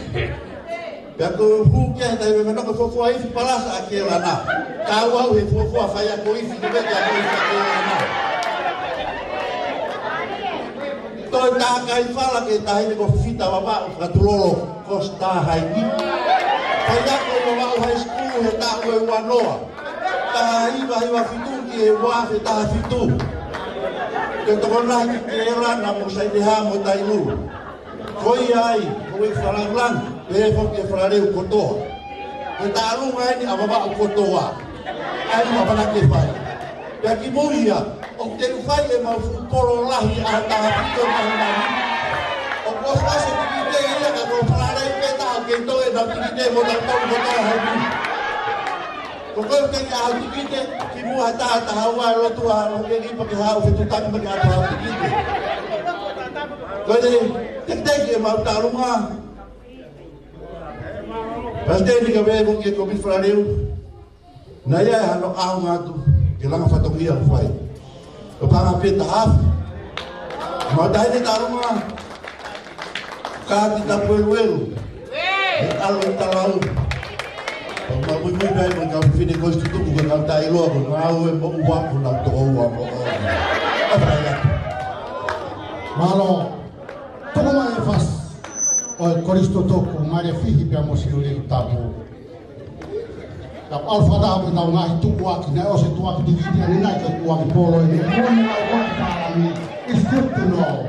ya ko hu ke ta me no ko fo ai palasa akela na ka wa he fo fa ya ko ifi de ya ko ifi Toi ta kai fala ke ta hine ko fita baba ka tulolo kosta haini. Toi ya ko baba high school he ta ko wanoa. Ta iwa fitu ki e wa he ta fitu. Ke to na ki era na mo sai de ha mo tai lu. Koi ai ko e fala lang e fo ke fala re ko to. Ke ta lu ngai ni baba ko to wa. Ai ma bana ke fai. Ya ki moia o te fai e mau polo lahi a ta pito na o ko sa se pite ia ka ko fare pe ta ke to e na pite mo ta to mo ta ha ni ko ko te ka ha pite ki mu ata ta ha wa lo tu ha o ke ni pa ke ha o fe tu ta me ka ta pite ko te ke mau ta lunga paste ni ka ve ko ke ko bi fare na ia ha no a ngatu ke langa fatongia fai o panga pita haf ma dai ni tarunga ka ti ta puelu e alo talau o ma muy bai mo ka fine ko stu ku ka ta ilo ko ma o e mo wa ko na to wa mo malo como mai faz o Cristo toco mare fihi piamo si uli tapu Tap alfa da mo na ngai tu wa ki na o se tu wa ki di ni na ka tu wa ki polo ni mo na wa ka ni it's good to know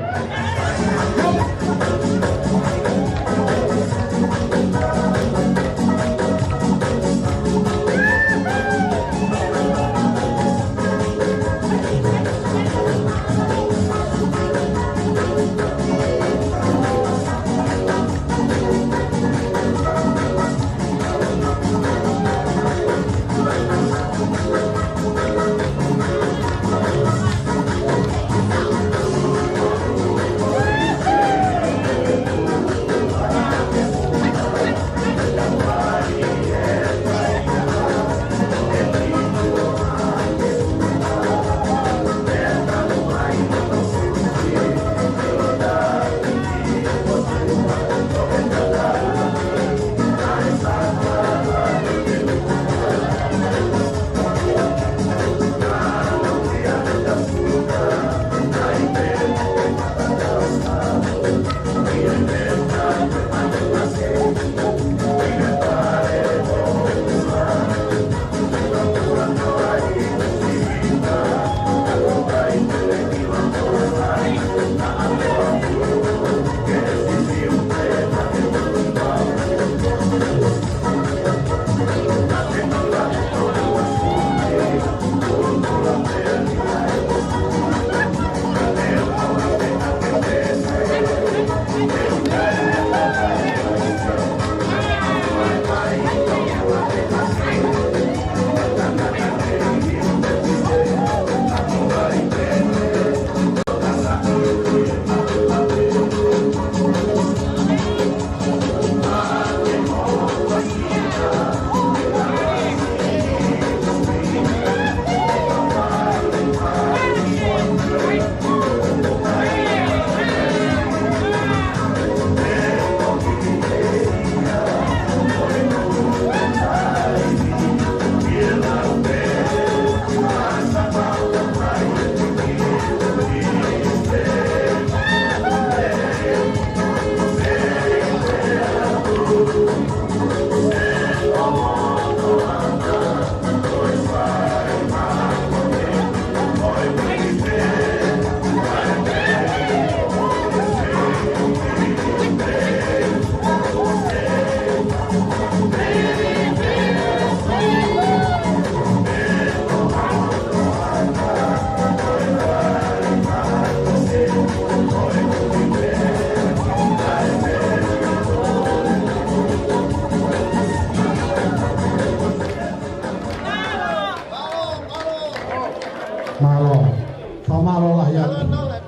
famalo lah ya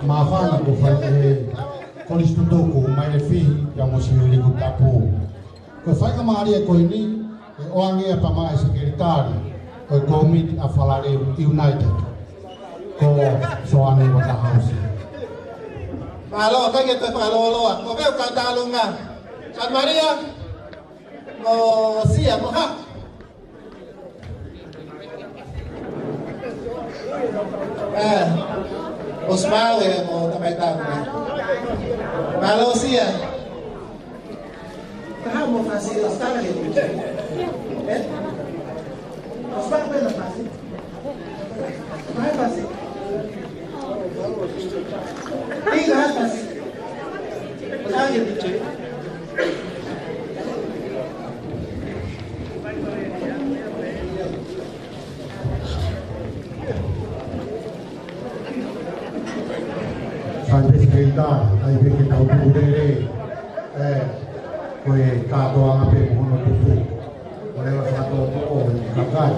mafana ko fa kolis tutuku mai le fi ya mo siuli ku tapu ko fa ka mari ko ini o ange pa mai sekretari ko komit a falare united ko so ane ko ta house malo ka ke pa lo lo mo be ka ta lo nga San Maria mo sia mo ha Osmawe mo tamaytang na. Malo siya. Kaya mo kasi start na ito. Osmawe na kasi. May kasi. Tiga kasi. Lagi dito. sampai sekitar ai be kita udere koe kato anga pe mono tupu ole wa sato ko kakai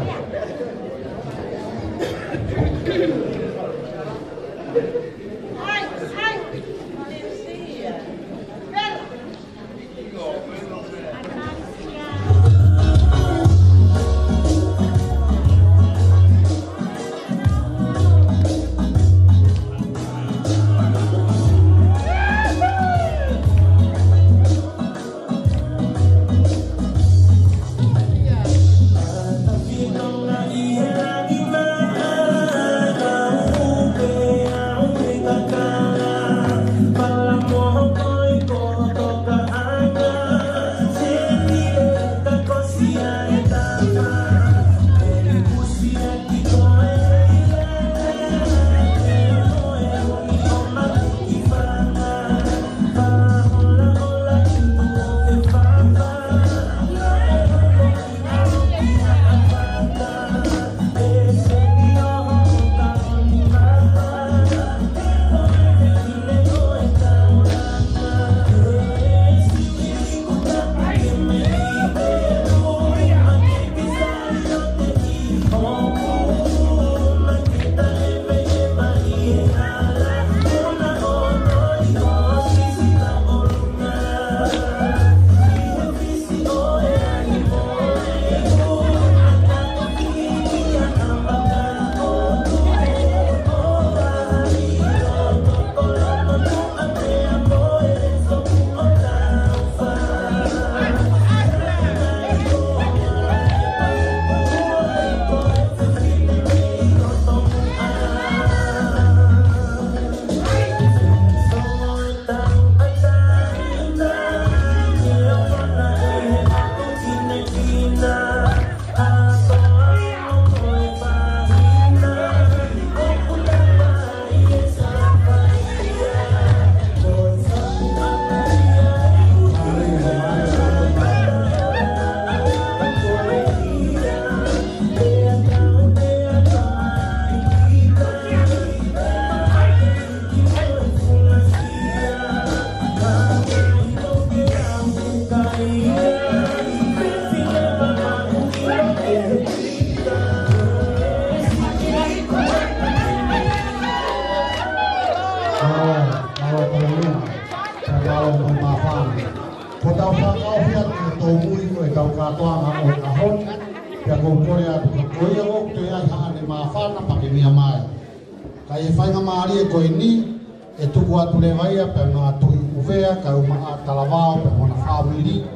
Kaya fai ngamari ko ini itu buat tulevaya pe na tu uvea ka uma talavao pe na family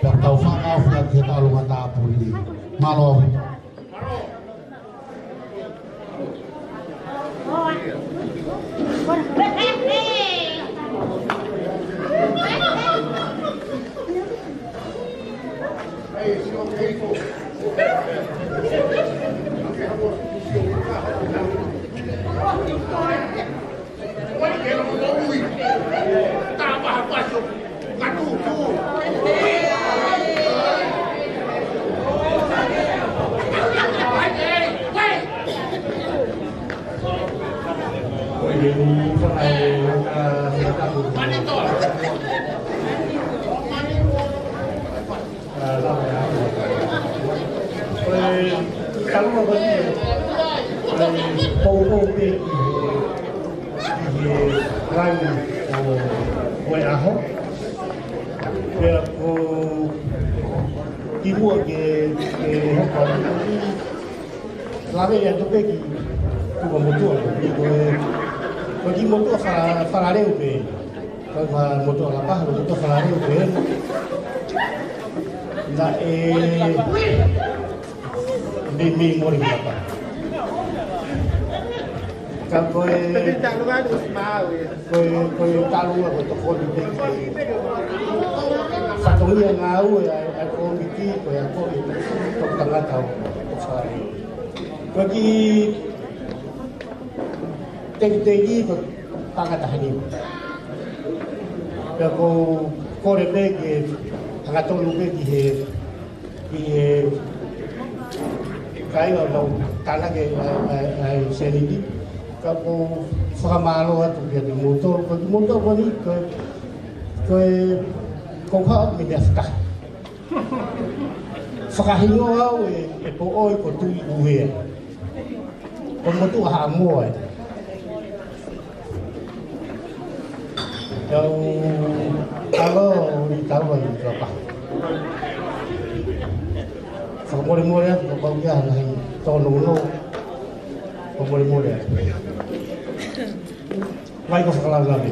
pe tau faka fia kita lu mata puli malo Kalau o aho. Pea ko kimua ke hoka lave ya to peki tu motor ko ki motor farareu pe ko motor la pa motor farareu pe na mi mori la pa ka ko talu ko to ko de Satunya ngau ya aku miki ko ya ko to tanga tau sorry bagi tek-teki ko tanga tahani ya ko rebe ke tanga to lupe ki kai lo tanga ke ai selidi ko famalo atu ke motor ko ni ko kung hao minasta fakahingo hao po oi ko tui uwe kung mo tu hamo yung talo ni talo ni apa sa mori ko pagya na tono ko mori vai ko fakala labi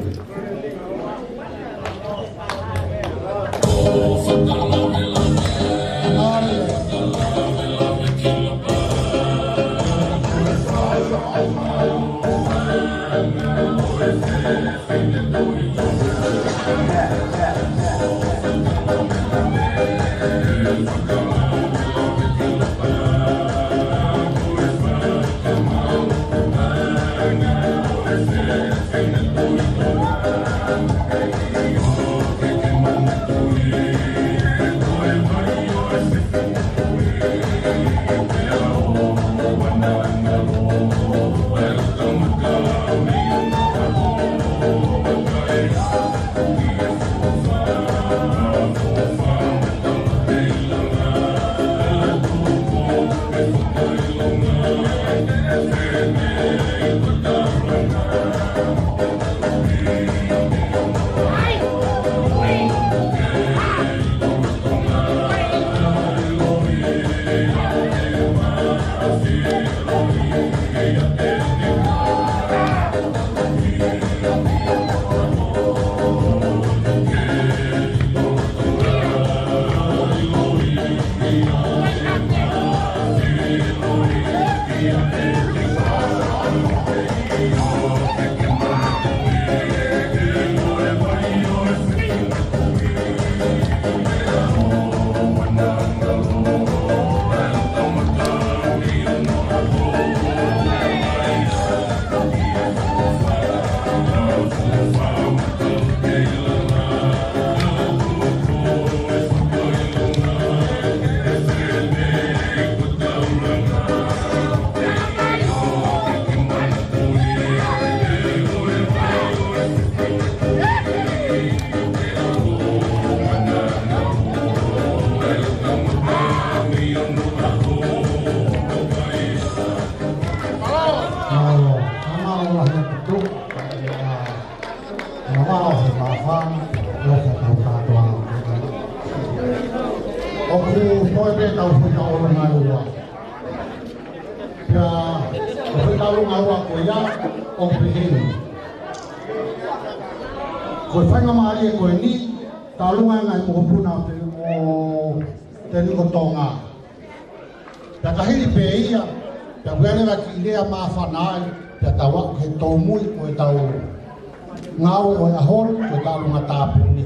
ngau o ahor ko talu ngata puni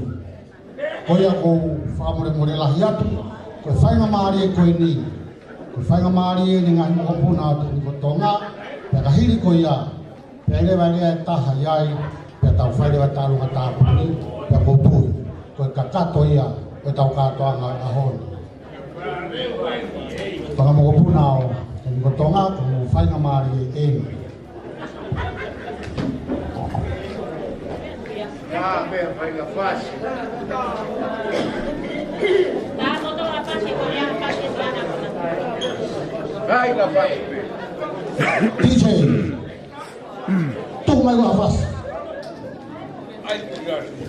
ko ya ko famore lahiatu ko fainga mari ko ini ko fainga mari ni ngai mo puna ko tonga ya kahiri ko ya pele vale ta hayai ya tau faile talu ngata puni ya ko tu ko kakato ya ko tau ka to anga ahor tonga mo puna ko tonga ko fainga mari ini Ah, bem, vai na faixa. Vai na faixa. DJ, tu mai la faixa. Ai, obrigado.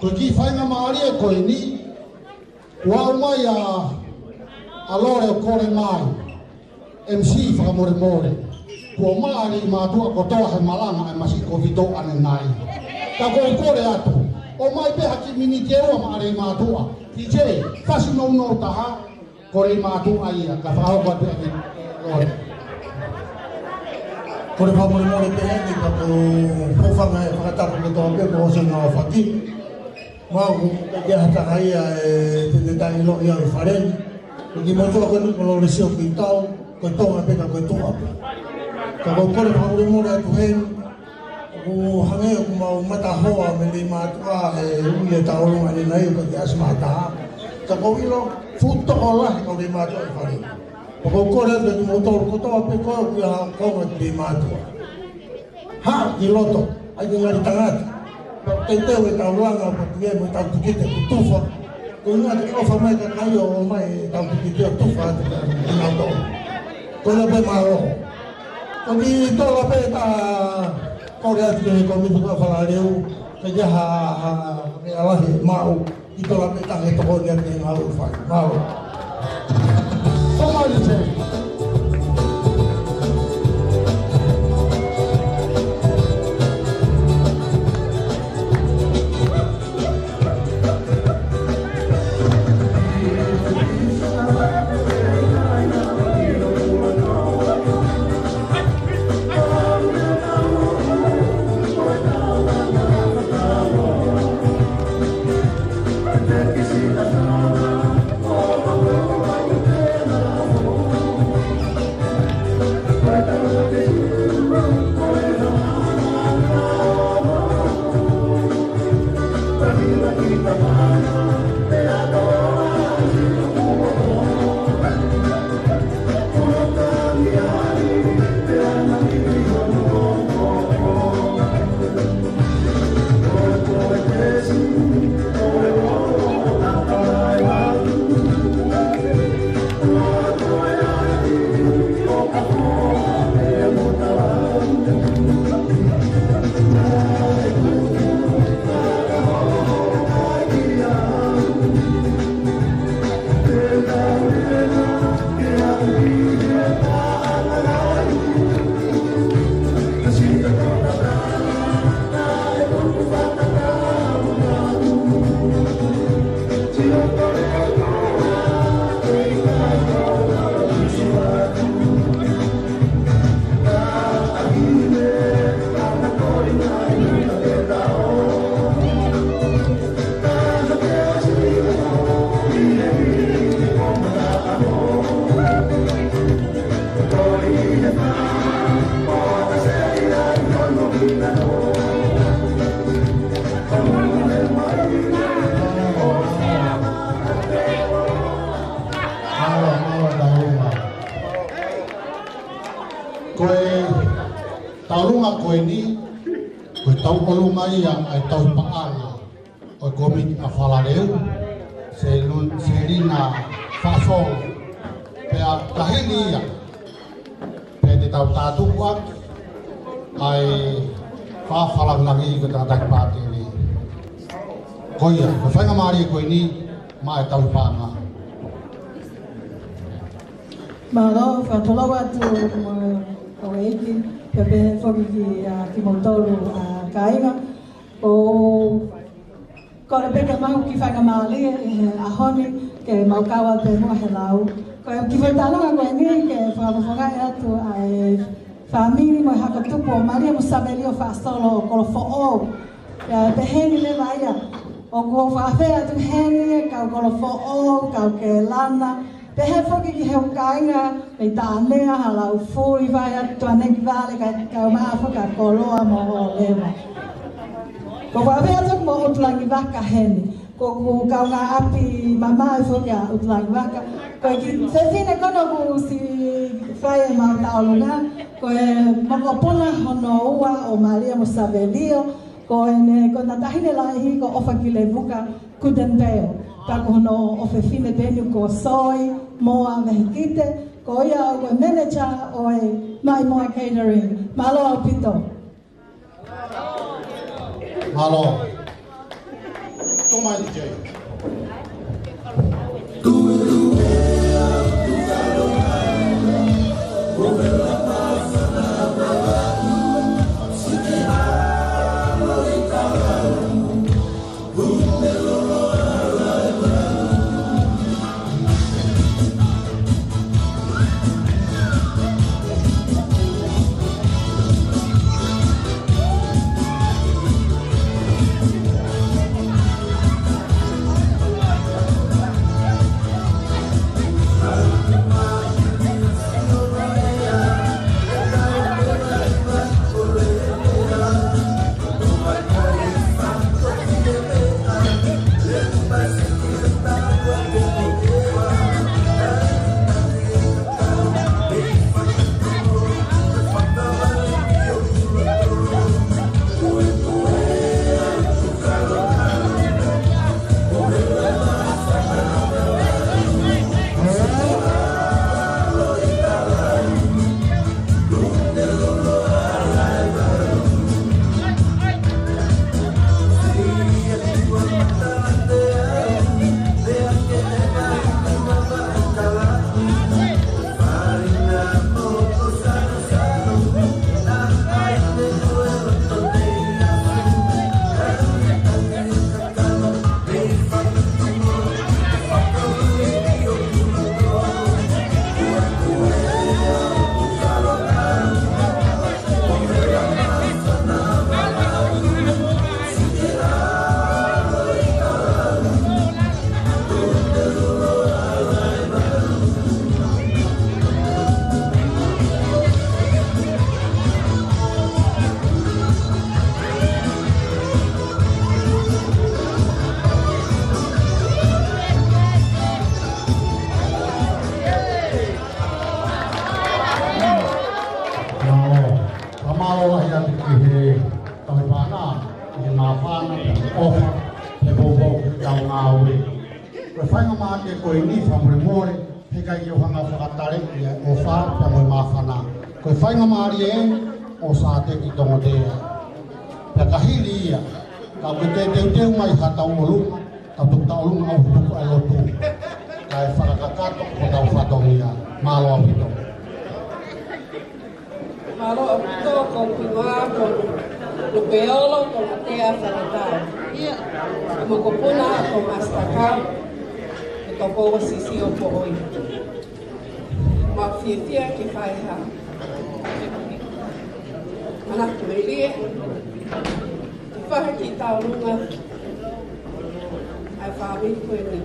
Koki fainga maari e koe ni, wau mai a lore o kore mai, MC whakamore more, kua maari mātua kotoa he malanga e masi kovito ane nai. Ta koe kore atu, o mai pe haki miniti eua maari mātua, TJ, whasi nou nou taha, kore mātua ia, ka whahau atu ake lore. Kore whamore more pe hengi, kato hofanga e whakatapu ke toa pe ko hose ngā whaki. Mau ke hata ia te tangi lo ia fareni ki mo to ko no le sio ki tau ko tonga pe ka ko tonga ka ko ko le mo le tu hen o hange ko mau mata hoa me le matua le tau lo ani nai ko ya smata ka ko ilo futo ola ko le matua fareni ko le mo to ko to pe ko ya ko le matua ha ki loto ai ngari tangata tenteu e tau langa o patuia mo tau tukite ki tufa ko nga te ofa mai ka kai o mai tau tukite o tufa te na to ko le pe malo ko ni to la pe ta ko le ati ko mi ko fala leu ka ja ha me ala he mau i to la pe ta he to ko ni ati mau fa mau o mai te lunga koe ni, koe tau o lunga ia ai tau paanga. O komiti a whalareu, se rina whaasolo. Pea kahini ia, pea te tau tātuku atu, ai whawhalangangi i ko tātai pāti ni. Koia, ko whainga maari koe ni, mai tau paanga. Malo, whātolawa atu o eiki, pia pehe whoki ki Moutoro Kainga. O kore peka mahu ki whainga maali a honi, ke maukawa te mua he lau. Ko ki whaitalonga koe ni, ke whakawhongai atu ai whamiri mo haka tupu o Maria Musabeli o whaasolo o kolo fo'o. Pe heni le laia, o ko whaafea atu heni, kau kolo fo'o, kau ke lana. Pe he whoki ki heu kainga, me tānea halau fui vai atu aneki vale, kau maa whaka koloa mo o lewa. Ko whaafea atu mo utulangi waka heni. Ko kau ngā api mamai whoki a utulangi waka. Ko ki te whine kono ku si whae mau taolunga, ko e makopuna hono ua o Maria Musabelio, ko na tahine lahi ko ofa ki le vuka Kudenpeo. Tako hono ofe fine benu ko soi, moa mehikite, ko ia o koe manager o e Mai Moa Catering. Malo au pito. Malo. Toma DJ. Koe whainga maari e, o sa te ki tongo tea. Pea kahiri ia, ka koe te teu mai hata umolunga, ka tuk ta olunga au hutuku ai lotu. Ka e whakakato ko tau whatongia, malo au hito. Malo au hito ko pingoa ko lupeolo ko matea whanatau. Mo ko puna ko mastakau, e ka poa sisi o po oi. Ma fiefia ki whai ha. Mana kuelie, ki whaha ki taurunga, ai whaami koe ni.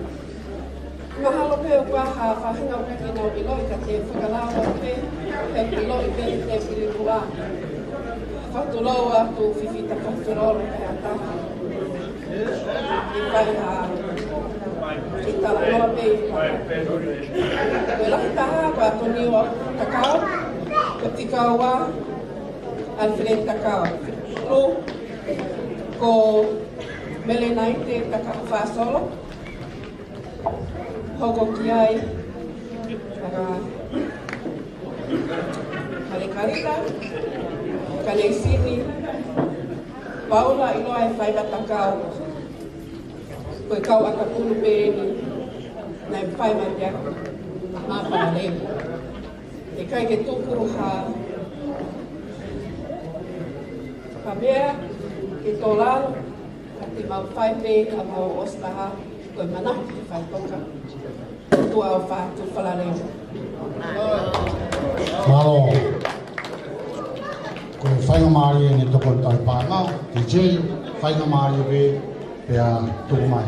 Mahalo peo paha whahinga o kaki nau iloi ka te whakalawa pe, pe iloi pe te pilipua. Whatuloa tu whiwhita whaturolo pe ataha. Ki whaiha, ki taurunga pe i whaka. Koe lahi taha, koe atoni o kakao, ko tika wā, Alfred Takao. Lu ko Melenaite Takao Fasolo. Hogo Kiai para Marikarita, Kanesini, Paula Iloai Faiba Takao. Koe kau akapulu peni na pai maria mapa le e kai ke tukuru ha pabea ke tolal ati mau pai pe ka mau ostaha koe mana fai toka tu au fa tu fala le Malo koe whainga maari ni toko tai pāna DJ whainga maari ve pea tuku mai.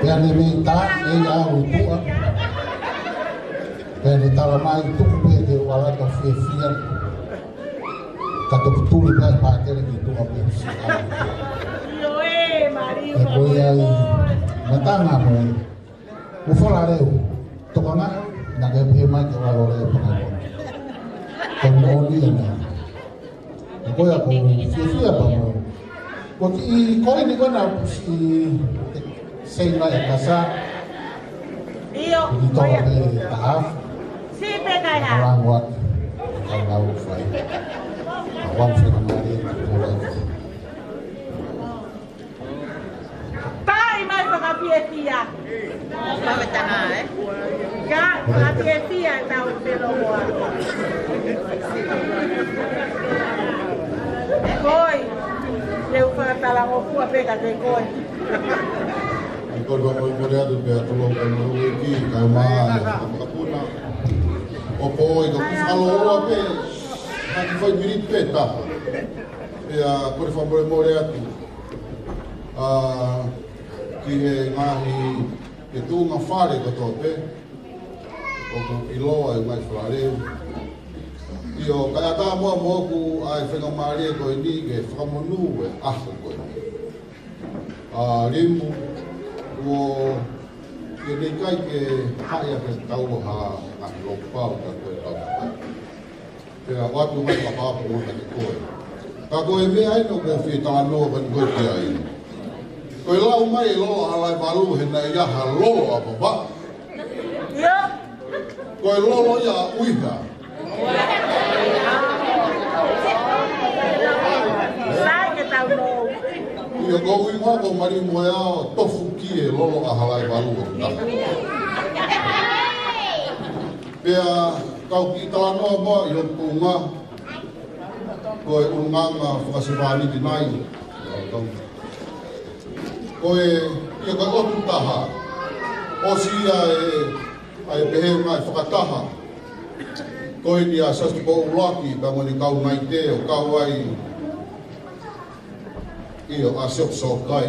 Pea ni minta e au tua. Pea ni tala mai tuku pe te wala to fia. Kata betul pea pakai di tua pe. E poi ai matanga mo. O fala reu. Tokanga na ke pe mai ke wala reu pa. Kono ni na. Ko ya ko fia pa mo. Ko ini kona si sei mai a casa. Iyo. Dito pe tahap. Si pe kaya. Orang wat. Kalau fai. Awam fai mari. Tai mai pa pietia. Pa betanga Ga pa pietia tau pelo wa. Koi. Leu fa tala o fu pega de koi. Kau dua kali melihat dia tolong kamu lagi kamu kapuna. Opoi kamu kalau apa? Nanti fai mirit peta. Ya, por favor melihat. Kihe ngahi itu ngafare kau tope. Kau iloa mai flare. Iyo kaya tamu aku ai fenga mari ko ini ke famonu ko. Rimu o ele kai ke haya ke tau ha lo pau ka ko tau. Pea watu mai ka pa ko ka ko. Ka ko me ai no ko fi ta no ban ko ki ai. Ko lau mai lo ala balu he na ya ha lo apa ba. Ya. Ko lo ya uiha. Sai que tau no. Ia ko uiha ko mari moya tofu ki e lolo a halai balu. Pea kau ki talano ba yo punga. Ko unanga fakasivani dinai. Ko ia ka otu taha. O sia ai pehe mai fakataha. Ko ni asas ko ulaki ba mo ni kau nai te o kau ai iyo asok sokai.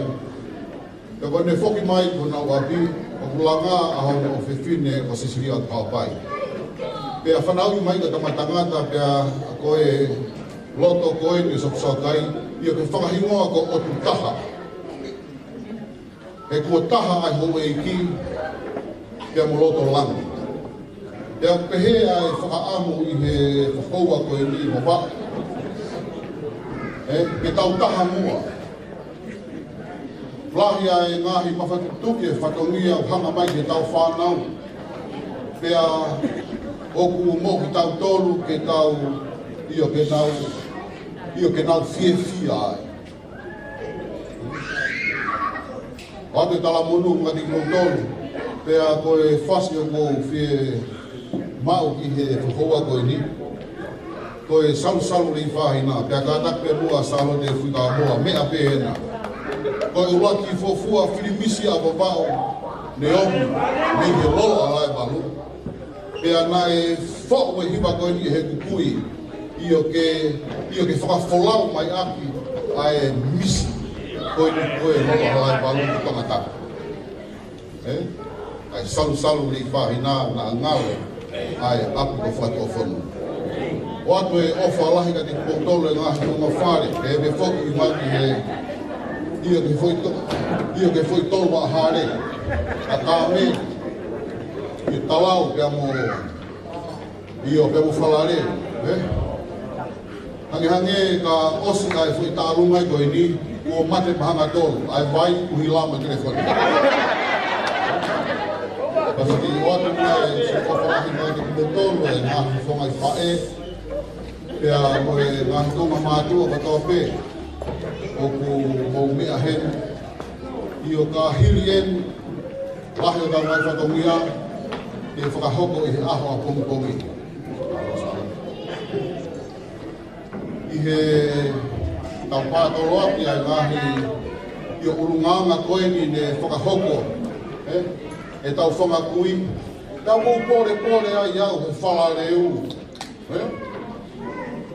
Ko ne foki mai ko na wabi o ulanga a ho o fefine o sisiria ka pai. Pe a fanau mai ka tamatanga pe ko loto ko ni sok sokai iyo ke whakahingoa ko o tu taha. E ko taha ai ho e ki pe mo loto langi. Pea pehe ai whakaamu i he whakaua ko e ni mo ba. Ke tau taha mua. Flahi ai ngahi mawhatutuki e whatongia o hanga mai ke tau whanau. Pea oku mo ki tau tolu ke tau iyo ke nau fie ai. Wate tala monu ngati mo tolu. Pea koe whasi o mo fie mau ki he whakoa koe ni. Koe salu ri whahina, pia kātak pe mua salo te whika mua, mea pēna. Koe ulaki fofua whirimisi a wapao, ne omu, ne he lolo alai balu. Pia nā e whao e hiwa koe ni he kukui, io ke whakafolau mai aki, a e misi, koe ni koe lolo alai balu ki tangataka. Ai salu ri whahina na ngawe, ai apu ko whatu o whanu. O atu e ofa alahi ka te kōtolo e ngahi o ngā whare, e me whoki i maki he iyo ke whoi tolu wa hare, a tā me, i talau pia mo whalare, hange ka osi ai whoi tālungai koe ni, o mate mahanga tolu, ai vai uhi lama telefoni. Pasaki o atu mai e se whalahi mai te kōtolo e ngahi whongai whae, pea mo e ngahi tonga mātua katoa pē, o ku mou mea hen, i o ka hiri en, lahi o ka mai whatongia, e whakahoko i he aho a pongi. I he tau pātolo api ai ngahi, i o urunganga koe ni ne whakahoko, e tau whanga kui, tau mou pore ai au he whalareu.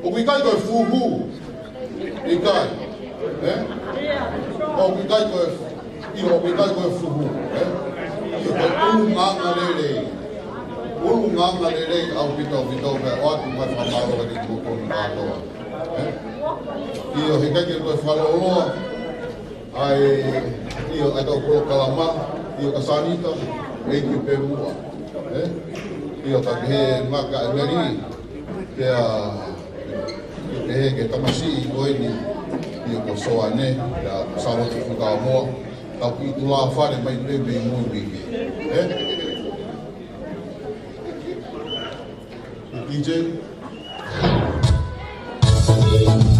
O kui kai koe fuhu, i kai. O kui kai koe fuhu. Ulu nganga lele au pito pe o atu mai whamaro di kuko na loa. Io he kai ko whaloa ai io ai tau ko kalama io ka sanita e ki pe mua. Io ka he maka meri ke ke tamasi ko ini io ko soane ya sawo ki ka mo ka pi tu la fare mai pe be mu bi. DJ Thank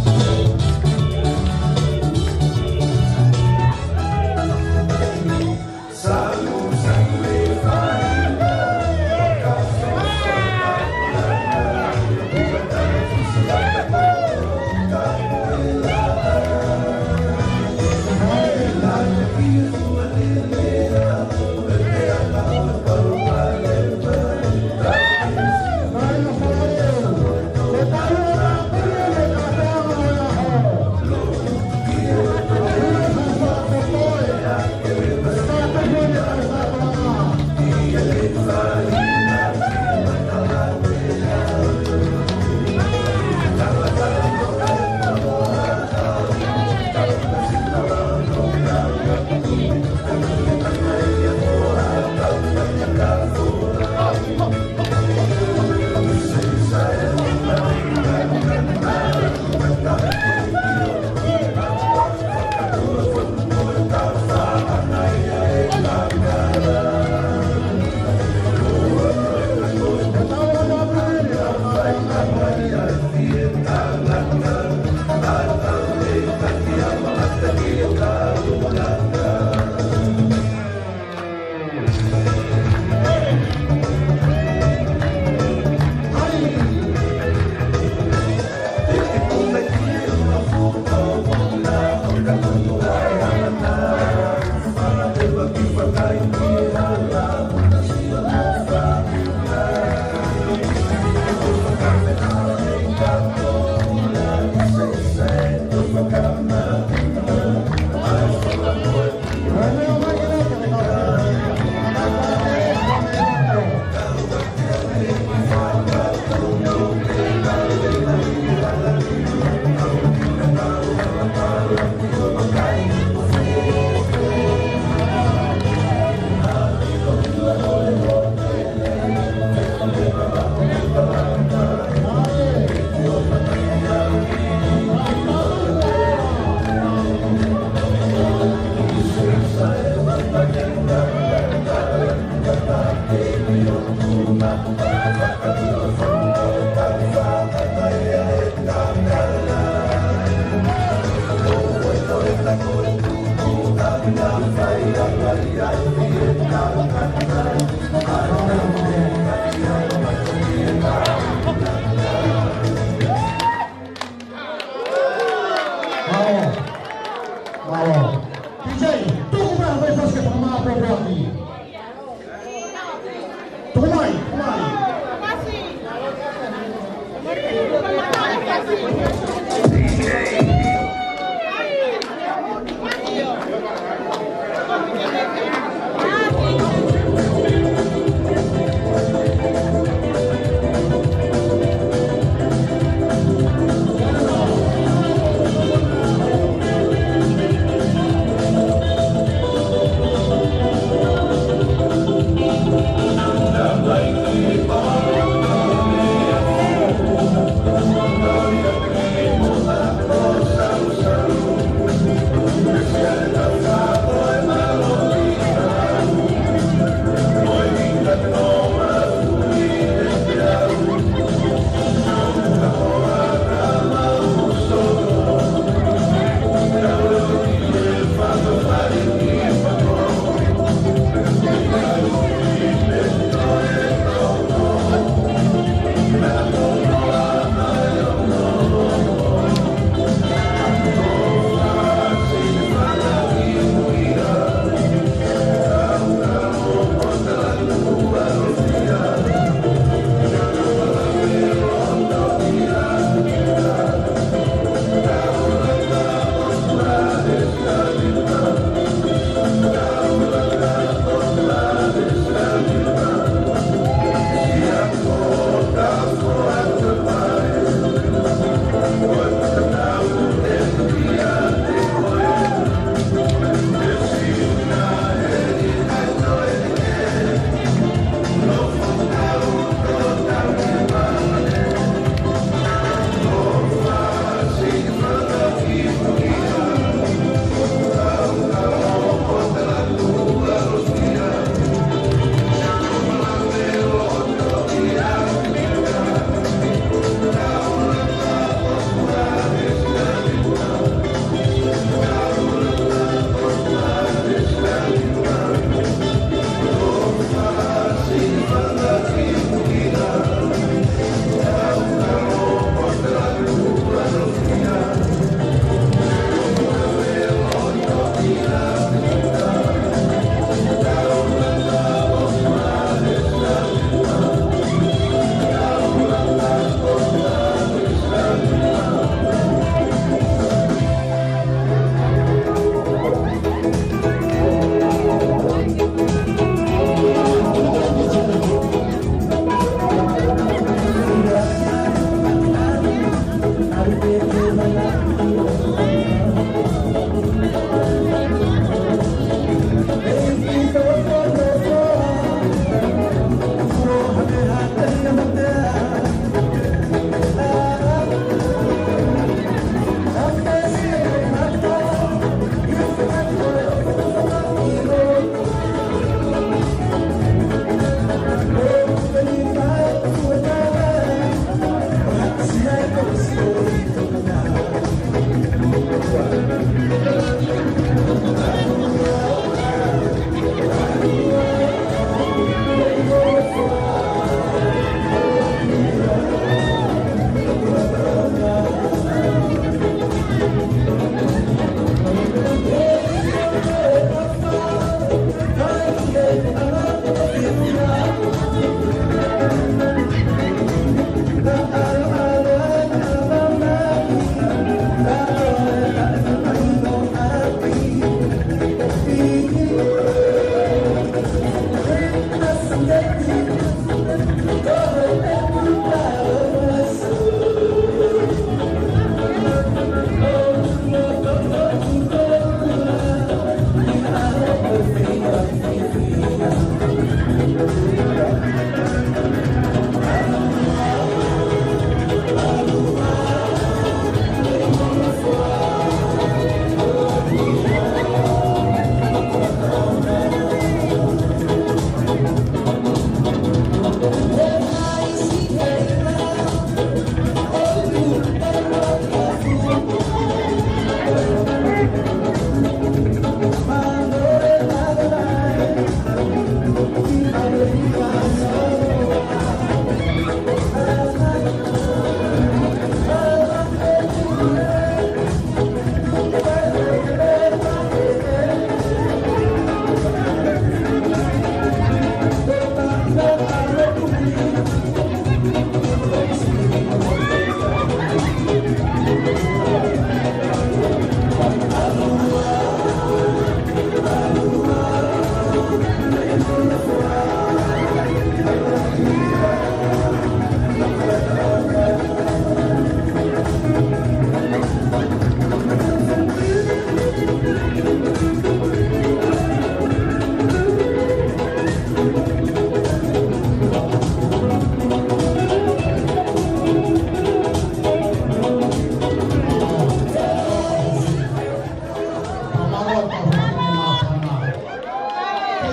you.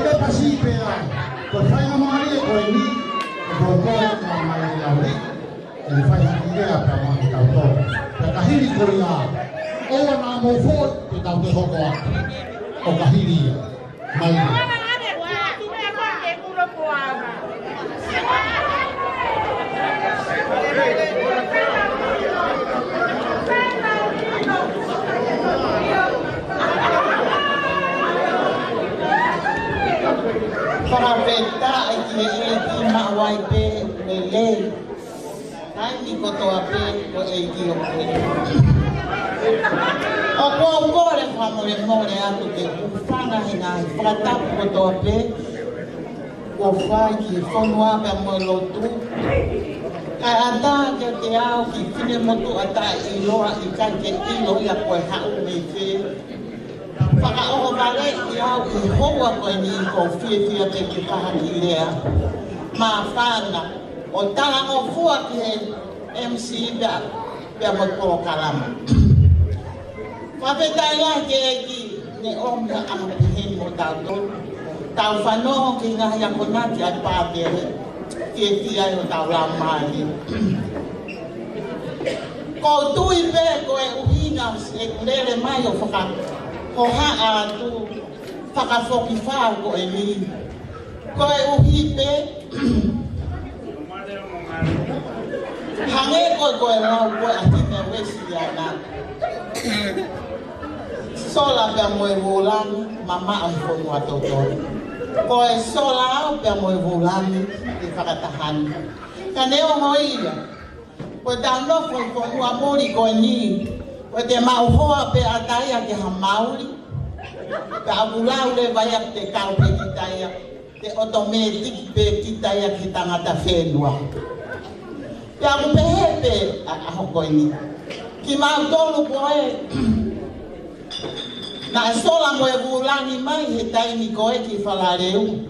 le pasipe ai. Ko fai na mari ko ni ko ko na mai la ri. Ele fai ide a pa ma ta to. Ta kahiri ko ya. O na mo fo te ta te ho ko. O kahiri. Mai. Para peta ai ki mawai pe lele. Ai ni ko to ape ko ai ki o pe. O ko le mo le atu ke fanga hina fata ko to ape. Ko fai ki fonwa pe mo lotu. Kai ata ke au ki fine mo tu ata I loa I kai ke I lo ya ko ha u me fe. Paka o vale I au I hoa ko ni ko fie pe ki ka ha ki lea. Ma fana o tala o fua ki MC pe mo ko kalama. Fa pe ya ke ki ne om na am hin mo ta to. Tau whanau ki ngā hea konati ai pātere, ki e tia o tau la mai. Ko tui pē ko e uhina e kurere mai o whakahoha atu, whakawhoki whao ko e mi. Ko e uhi pē, hange ko e rau ko e atine wesi ana. Sola pe mo e volani, mama am fono atotoni. Ko e sola au pe mo e volani I whakatahani. Ka neo moia, ko tano fono amori ko e ni, ko te mauhoa pe ataia ke ha mauri, ka abulau le vai ap te kau pe kitaia, te otometik pe kitaia ki tangata whenua. Pe aku pehepe a hoko ni. Ki mautolu ko e, na sola mo e vulani mai he taini ko e ki whalareu.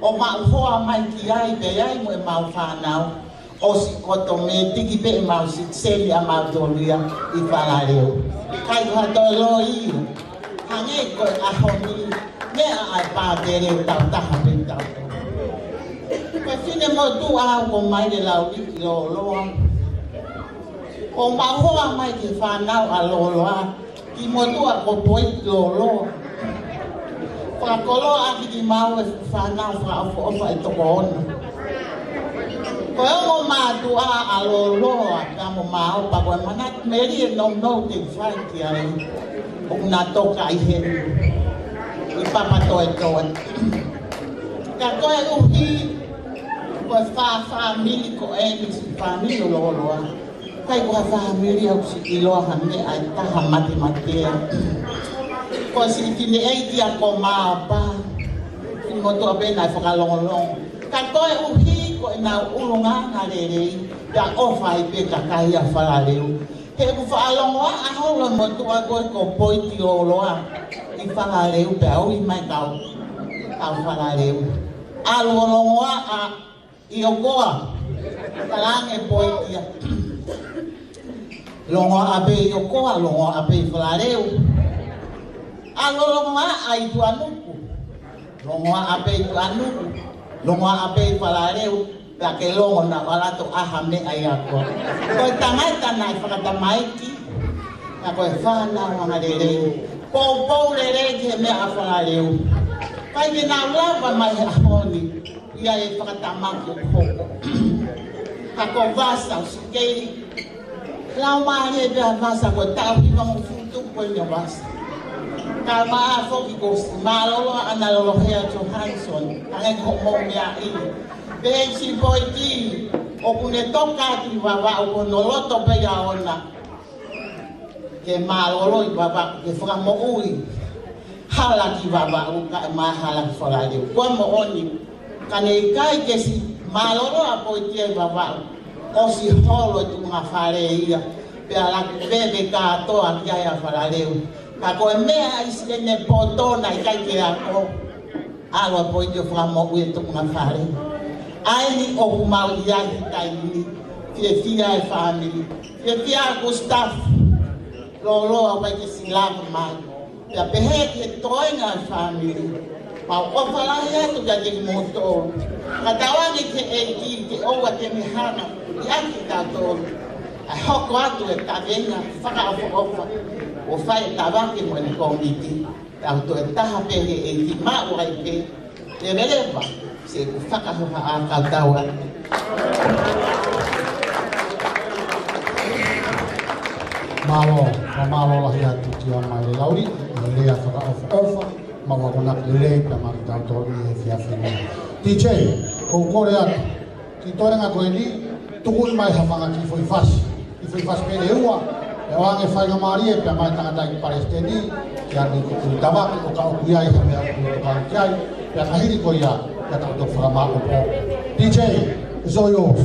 O mauhoa mai ki ai pe ai mo e mau whanau. O si koto me tiki pe e mau si seli a mau tolia I whalareu. Kai hato lo I. Hange ko e ahoni. Me a ai pātere tau taha pe tau. Koe whine mo tu au ko mai le lau iki lo loa. O mauhoa mai ki whanau a lo loa. Ki motua ko poi lolo. Whakolo aki ki mau e whanau whaofa I toko ono. Ko e o mātua a lolo a kamo mau pa koe manat meri e no te whai ki ai. O na toka I henu. I papato e toi. Ka koe uhi koe wha-mili ko e nisi wha-mili lolo a. Kai ko family au si ilo hame ai taha matematea. Ko si tine ai dia ko ma pa. Ki mo to be na whakalongolong. Ka koe uhi ko na ulunga na lere. Ya ofa I pe ka kai a whalaleu. He ku whaalongoa a holo mo to a koe ko poiti o loa. I whalaleu pe au I mai kau. Kau whalaleu. A lolongoa a I okoa. Kalange poitia. Longo abe yokoa, longo abe whalareu. A longo ai tuanuku. Longo abe tuanuku. Longo abe whalareu. Pea ke longo na walato aha me ai ako. Koe tangaita nai whakatamaiki. Na koe whanau anga rereu. Pou rereu ke me a whalareu. Kai ke nā lawa mai a honi. Ia e whakatamaki o koko. Ka ko vasa o sikeri. Lau mahi e pia vasa ko tau I wangu futu ko I vasa. Ka maa foki ko malolo ana lolo hea Johansson. Ange ko mo mea I. Behe si boi ki o kune toka ki wawa o ko noloto pe ya ona. Ke malolo I wawa ke whaka mo ui. Hala ki wawa o ka maa hala ki whalareu. Kua mo oni. Ka ne kai ke si malolo a boi ki e wawa o si holo tu nga whare ia. Pea la bebe ka atoa ki ai a whalareu. Ka koe mea I sene potona I kai ke ako. Awa po I te whamo ue tu nga whare. Ai ni o kumau I ai kai ni. Fia e family. Fia ko staff. Lolo a wai ke silavu mai. Pea pehe ke toi nga family. mau ofa la ya tu jadi motor katawangi ke eki ke owa ke mihana ya kita to hok watu e tagenga faka ofa o fai tabangi mo ni komiti auto etaha pe eki ma o ai pe te releva se faka ho a katawa malo lah ya tu kia mai lauri le ya faka ofa mawa kona le pa ma ta to ni fia fina DJ ko korea ki tore nga ko ni tukul mai ha manga ki foi fas pe le ua e wange fai nga mari e pa mai tanga dai palestini ya ni ko tama ko ka ku ya ha me ko ka kai ya ka hiri ko ya ta to fra ma ko DJ is all yours.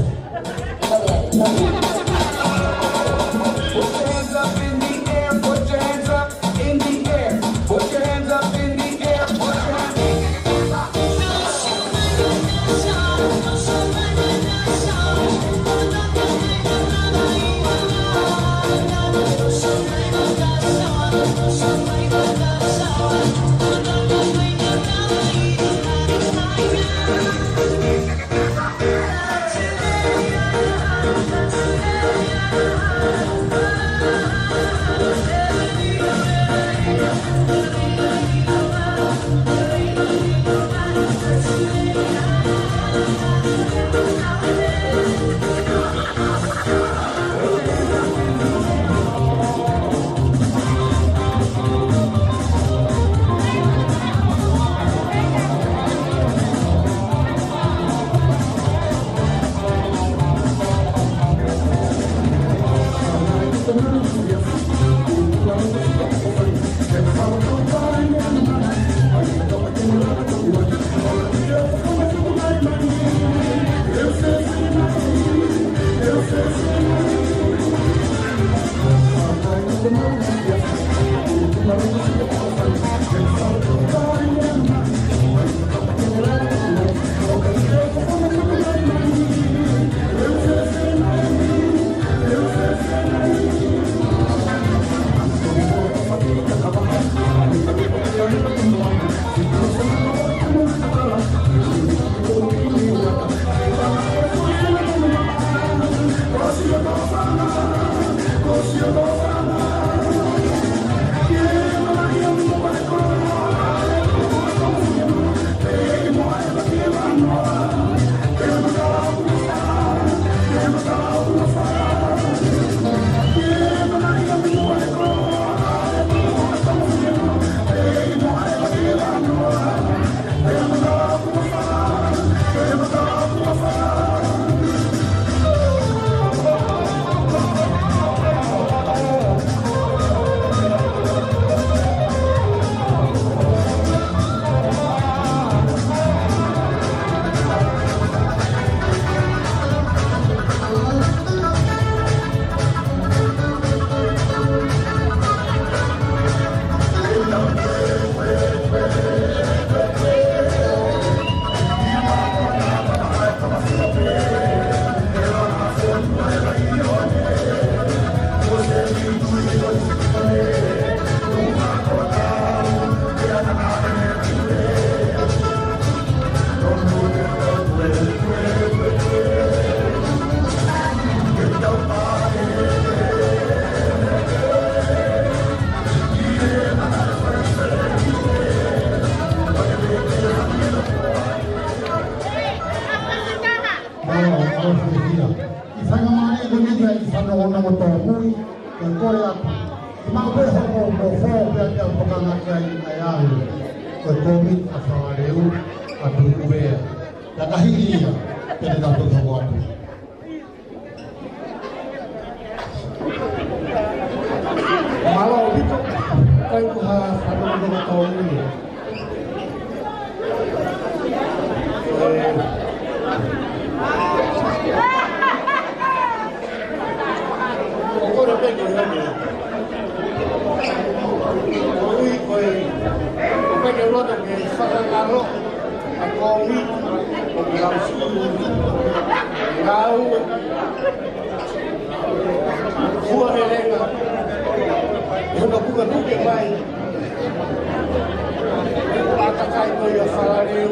kai ko ia whalareu.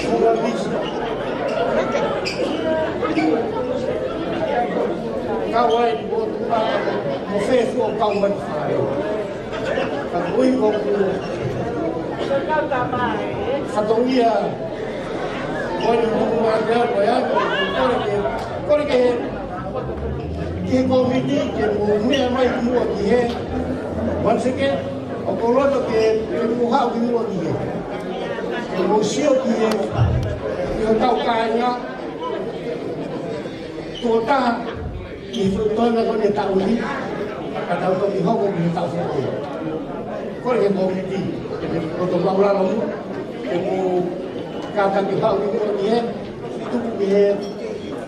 Kura misi. Kawai ni mo tupa mo fefu o kauman whalareu. Kakui ko ku Fatongia Koi mga girl ko yan Koi ke Ki komiti ke muna may kumuha kihe once again o kolono ke kumuha kumuha kihe ke musio kihe yung tau kanya tuta kifutoy na ko ni tao ni katao ko iho ko ni tao sa ko Koi ke komiti Untuk maulah lalu, yang kata kita ini dia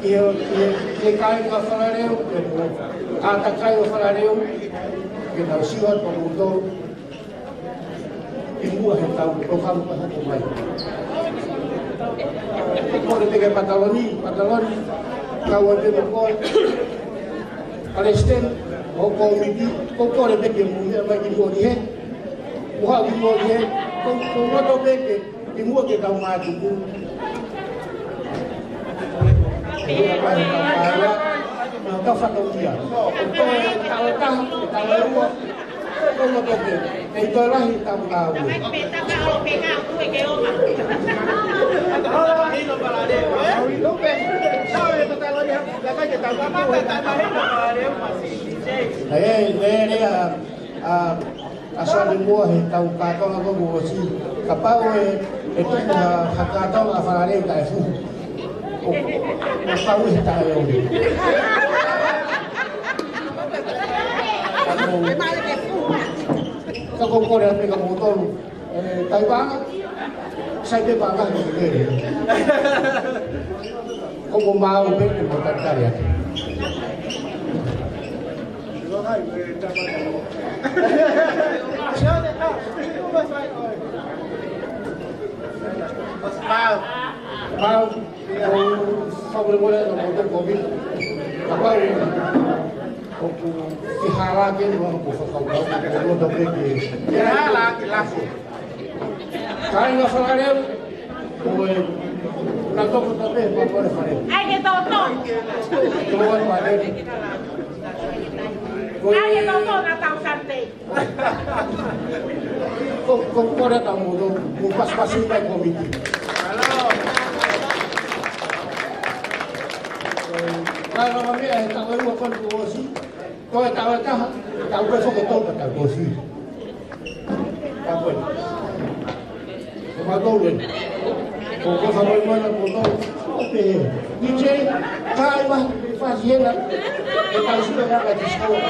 itu dia kaya kafalareu, kata kaya kafalareu, kita sihat pemuda, ibu yang tahu program pemain. Kalau dia pataloni, kawan dia berkor, Palestin, komiti, kau dia dia bagi dia. Wah, ibu dia, kau tahu beke, ibu kita maju tu. Kau fatau dia, kau tahu luar, kau tahu beke, itu lah hitam tahu. Asal dibuat tahu kata apa buat si kapau itu kata apa farare tak fu tahu tak yang kalau kau dah pegang motor Taiwan saya dia bangga ni kau mau beli motor karya Mau sobre boleh motor kopi apa aku dihalang ke orang bukan kau dobre ke dihalang langsung kalau nggak salah dia boleh nanti aku tapi apa boleh farid ayo tonton keluar farid ayo tonton atau santai kau ada tamu tu pas-pasin baik komiti kalau kami tak boleh makan kursi, kau tak boleh sok betul tak kursi. Tak boleh. Kau tahu kan? Kau sampai mana kau tahu? Oke. DJ, kau mah fasih lah. Kita sudah nak di sekolah.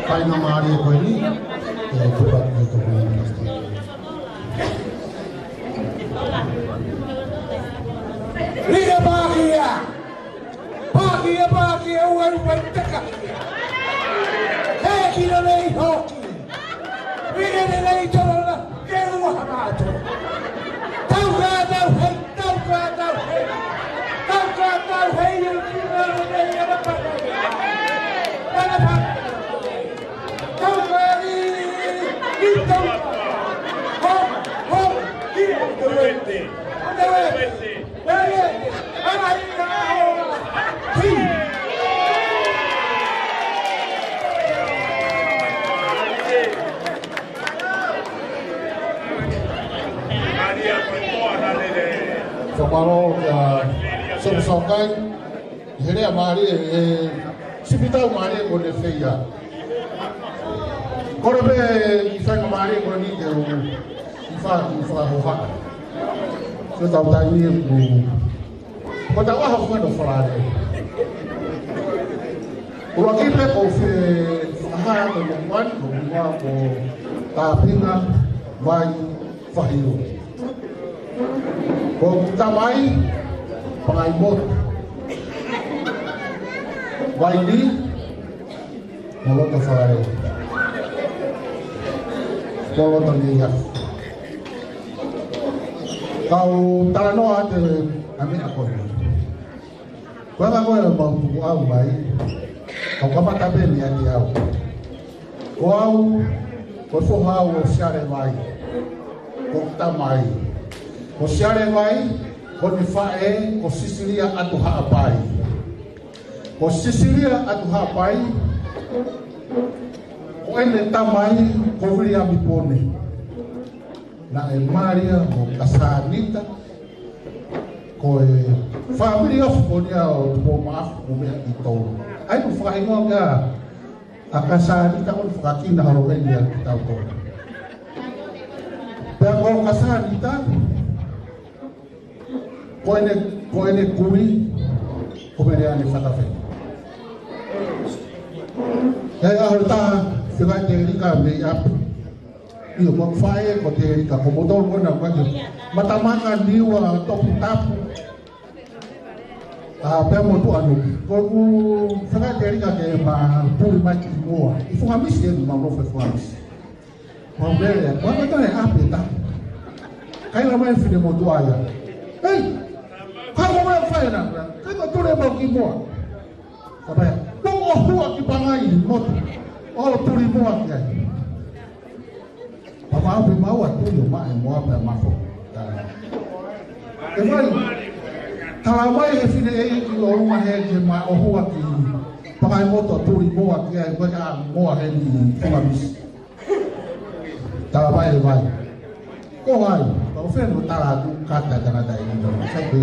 Paling mari ko ini, cepat itu pasti. Liga bahagia, uang bertekad. Kita lagi hoki, kita lagi jalan ke rumah maju. Tahu hei yang kita lagi ada pada. Kepala sebesarkan Herea mari sipitau mari ko de feia. Kore be ifai mari ko ni ke ifa hoha. So tau tai ni ku. Ko ta wa ho do farade. Ko ki pe ko fe aha ko wan ko wa ko ta pinga vai fahiu. Ko tamai pangai bot. Vai ni malo to farade. Kalau terlihat kau tano ate amin ako wala ko yung bangku au bay kau kapatabe ni ati au ko fo hao share bay ko tamai ko share bay ko ni fae ko sisilia atu ha bay ko sisilia atu ha bay ko ene tamai ko vria bipone na e Maria mo kasanita ko e family of ponia o mo maaf mo me ito ai mo fa ingo ga akasanita ko fakina harogen ya kita ko pero kasanita ko ene kumi ko me ani fatafe ya ahorita sila terika me ap iyo magfae ko terika ko motor ko na ko matamakan diwa top tapu pe mo tu anu ko sila terika ke ma puri mati moa ifu hamis ye ma mo fe flamis mo bele ko to ne apeta kai la mai fide mo tu aya hey ka mo mai fae na ka ko tu le mo ki moa sabe ko o hua ki pangai mo o puri moa ki Papa abu mau tu yo ma mo apa mafo. Emai kalau mai e fine e ki o ma he ke ma o hua ki pakai moto turi moa ki ai ko ka moa he ni kuma bis. Kalau mai vai. Ko vai, o fe no tala tu kata kana dai no sai be.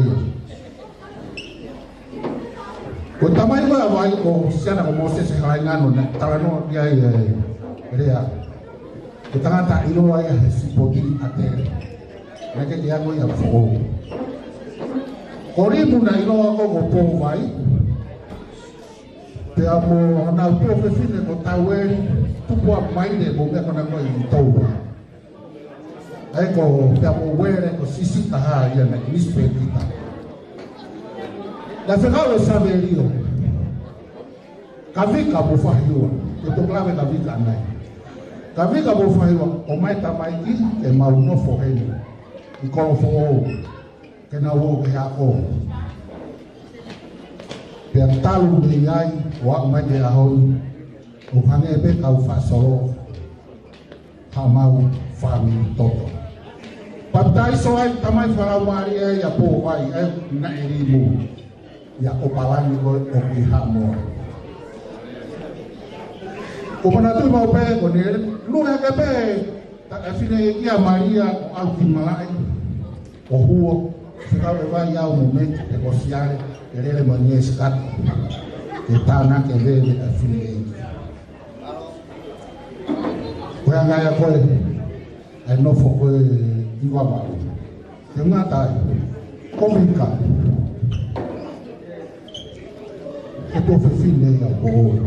Ko tamai vai ko siana ko Moses se hai ngano na tala no dia rea. Kita kan tak ilo ya si bodi ate. Mereka dia go ya fo. Kori muna ilo ko go po vai. Te amo na po fe fine ko tawe tu po mai de bo me ko na ko i to. Ai ko te amo were ko sisi ta ha ya na nispe kita. Da fe ka sabe rio. Kavika bo fa hiwa. To klave kavika nai. Kami ka bo faiwa o mai tamai ki e mau no fo heni I ko fo ke na wo ke ako pe talu ni ai wa mai de ahon o hange be ka fa solo ha mau fa mi toto patai so ai tamai fara mari ya po ai na erimu ya o palani ko o ki ha mo o mana tu mau pe ko ne lu ha ke pe ta fine ia Maria au ki malai o huo se ka vai ya o momento de negociar ele manie skat ke tana ke ve de fine ko nga ya ko ai no fo ko iwa ma ke ngata ko minka ke to fine ya ko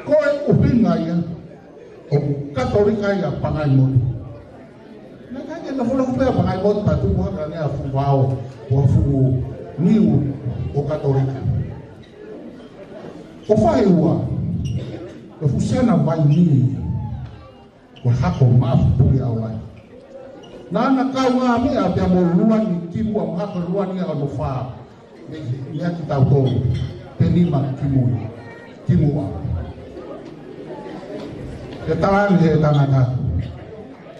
koe upinga ia o katolika ia pangai mo na kaya na fula kupea pangai mo patu mo kane afu wao o afu niu o katolika o fai ua o fusiana vai ni o hako mafu puri au lai na ana kau ngā mea pia mo luan ni timu am hako luan ni au no faa mea ki tau tō penima timu a ke talan he tanaka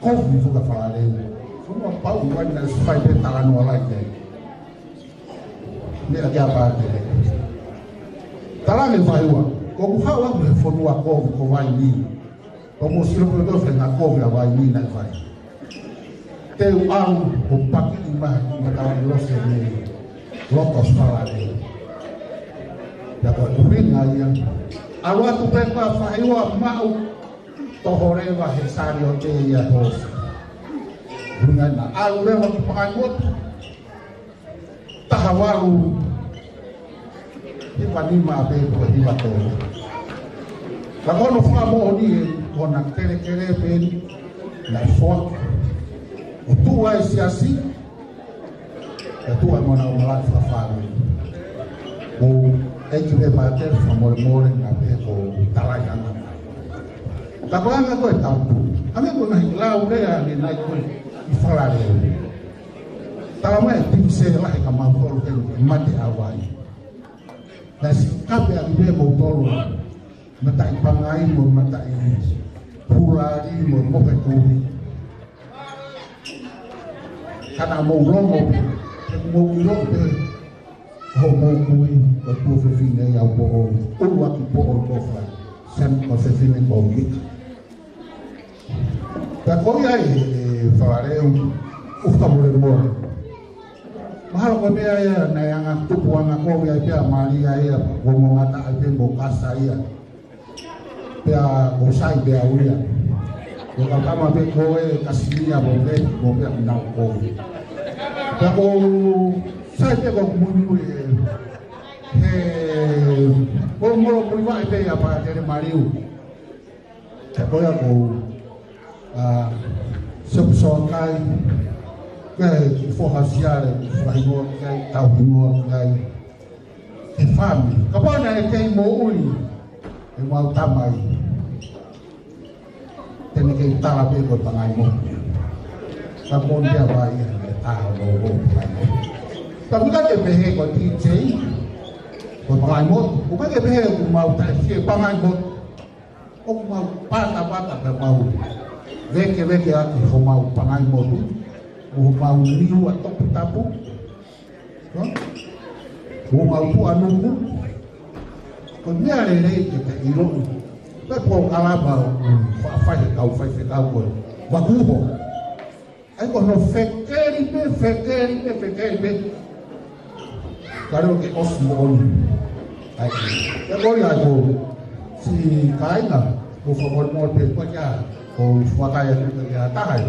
ko vi fuka fale semua pau wan na spai pe talan wala ke ni aja pa ke talan e vai wa ko ku ha wa me fonu wa ko vai ni ko mo silo ko do fe na ko vai ni na vai te au o paki ma talan lo se ni lo ko fale Ya ko kuhinga ia. Awa tu pepa fahiwa mau tohoreva hesario te ia hos. Bunga na aure wa pangot. Tahawaru. Di panima be ko di bato. La kono fa mo ni ona kere ben la fo. O tu ai si assim. E tu ai mona o la fa. O eki be bater fa mo na be ko talaya na. Ta banga ko ta. Ame ko na laure ani na ko ifala le. Ta ma ti se la ka ma ko ke mate awai. Nasi kape ang be mo tolo. Mata ipangai mo mata ini. Purari mo mo ke ko. Kana mo romo mo romo ho mo kui ko tu fe fine ya bo o wa ki bo o ko fa sem ko fe fine ko mi ta ko ya fare o fa mo mahal ko be ya na yang tu buang ako ya pia maria ya ko mo ata ate mo kasa ya pia ko sai be aulia ko kama be ko kasilia mo be na ko ko sai pe ko mulu ko mo ko va pe ya pa de mariu ta ko ya ko so kai ke fo hasiare vai mo kai tau mo kai ke fami ka bona ke mo ui e mau tamai tene ke tala pe ko tangai mo ka mon dia vai ta lo tapi kan dia behe ko DJ ko pangaimot ko ba behe ko mau ta si pangaimot o mau pata ka mau veke aki ko mau pangaimot o mau liu atau tapu no o mau tu anu ko nia le ke te iro pe ko ala ba fa kau ko wa ku ai ko no fekeri be karo ke osmol ai ya ko ya ko si kai na ko favor mo pe ko ya ko wakaya ko ya tahay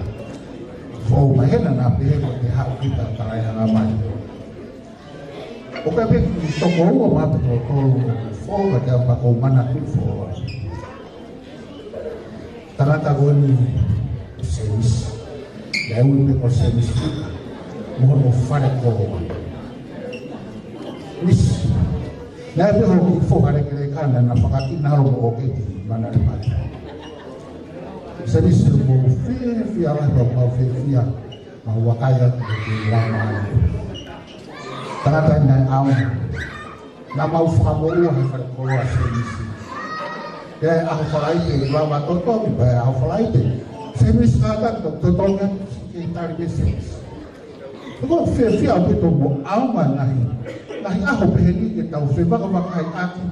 fo mahena na pe ko te ha kita taray na mai o ka pe to ko ma pe to fo ka ya pa ko mana ku fo tarata ko ni seis ya un pe ko seis mo no fare ko wis na pe ho fo hare ke kana na pakati na ro ko ke mana ni mari seis mo fi ala ko fi ma wakaya ke lama tarata na au na mau fa mo ha fare ko wa seis ya aku falai ke lama to ba aku falai ke seis kata to kan kita di seis ko fi au to mo au mana nahi aho peheni ke tau whewaka wakai aki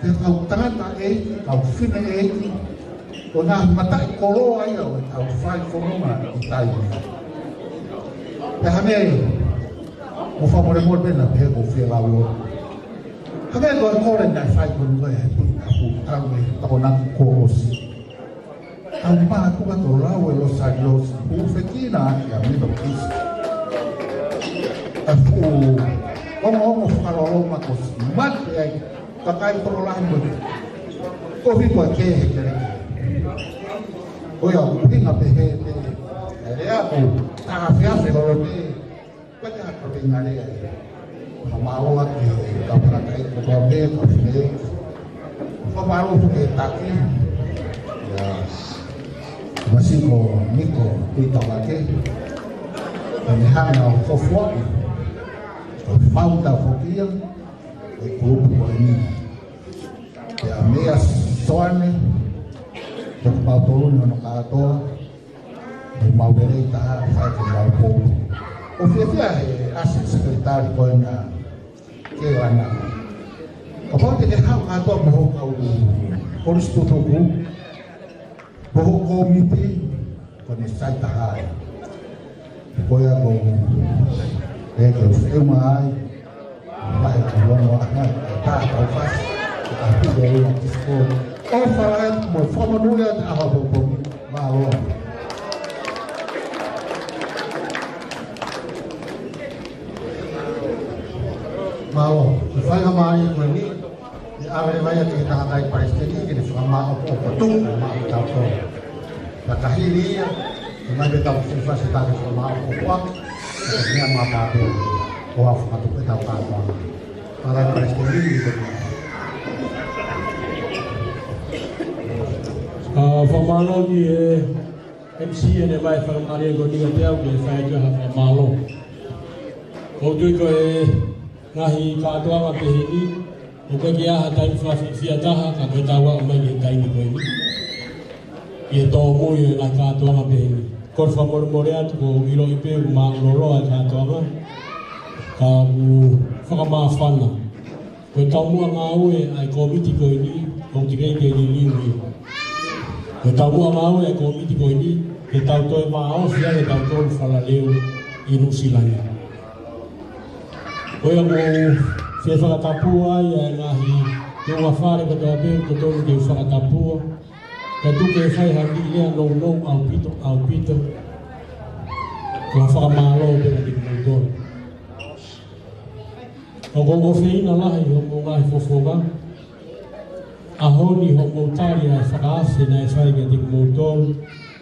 ke tau tangata tau whina o nā matai koroa ia o tau whai whonoma i tai pe hame mo whamore mo pena pehe ko whialau o hame ko e kore nai whai koni koe he pui kapu tau e tako naki korosi tau maa kuka to rau e lo sariosi u whekina aki a mido kisi a fu Ongo kalau mako mat ya kakai perolahan begitu. Kau hidup aja kira. Oh ya, mungkin apa he? Ya aku tak kalau ni banyak perbincangan ya. Mau lagi kapan kai berbagai kafe. Kemaru pakai taki. Ya masih niko kita lagi. Dan hanya fofuak. Falta fokia e grupo ini ya meia soane do pautolo no kato do maubereta fai que mau po o fia assim secretário coina que ana kapag te ha kato mo ko por isto to ko komite con sai tahai ko ya ko que eu mais vai com o taufas tapi dari disco overhead mau formulir apa pun mau fai ngamai ko ni ave vai kita kai palestina que fama o tu ma ta ko la kahili ma de ta fa se ta ko ma o kwa ni ma pa pe o afa tu ta pa pa para palestina famalo di MC ne vai fare mare go di teo ke fai jo famalo ko tu ko ngahi ka doa pe ni o ko dia ha tai fa fia taha ka ko tawa o mai tai ni ko ni e to mo ye na ka doa pe ni ko fa mor moreat ko ilo ipe ma lolo ka doa ka u fa ma fana ko tamu nga we ai ko miti ko ni ko ti ke ni ni ko tamu nga we ko miti ko ni ke tau to ma o fia ke tau to fa la leu inu silanya Oya mo fia whakatapua ia ngahi te ua whare ka te apeo te tonu te whakatapua ka tuke e whai haki lea nou au pito ka whakamalo pera te kumutore o kongo whina lahi ho mo ngahi fofonga a honi ho mo tari ai whakaafe na e whai ka te kumutore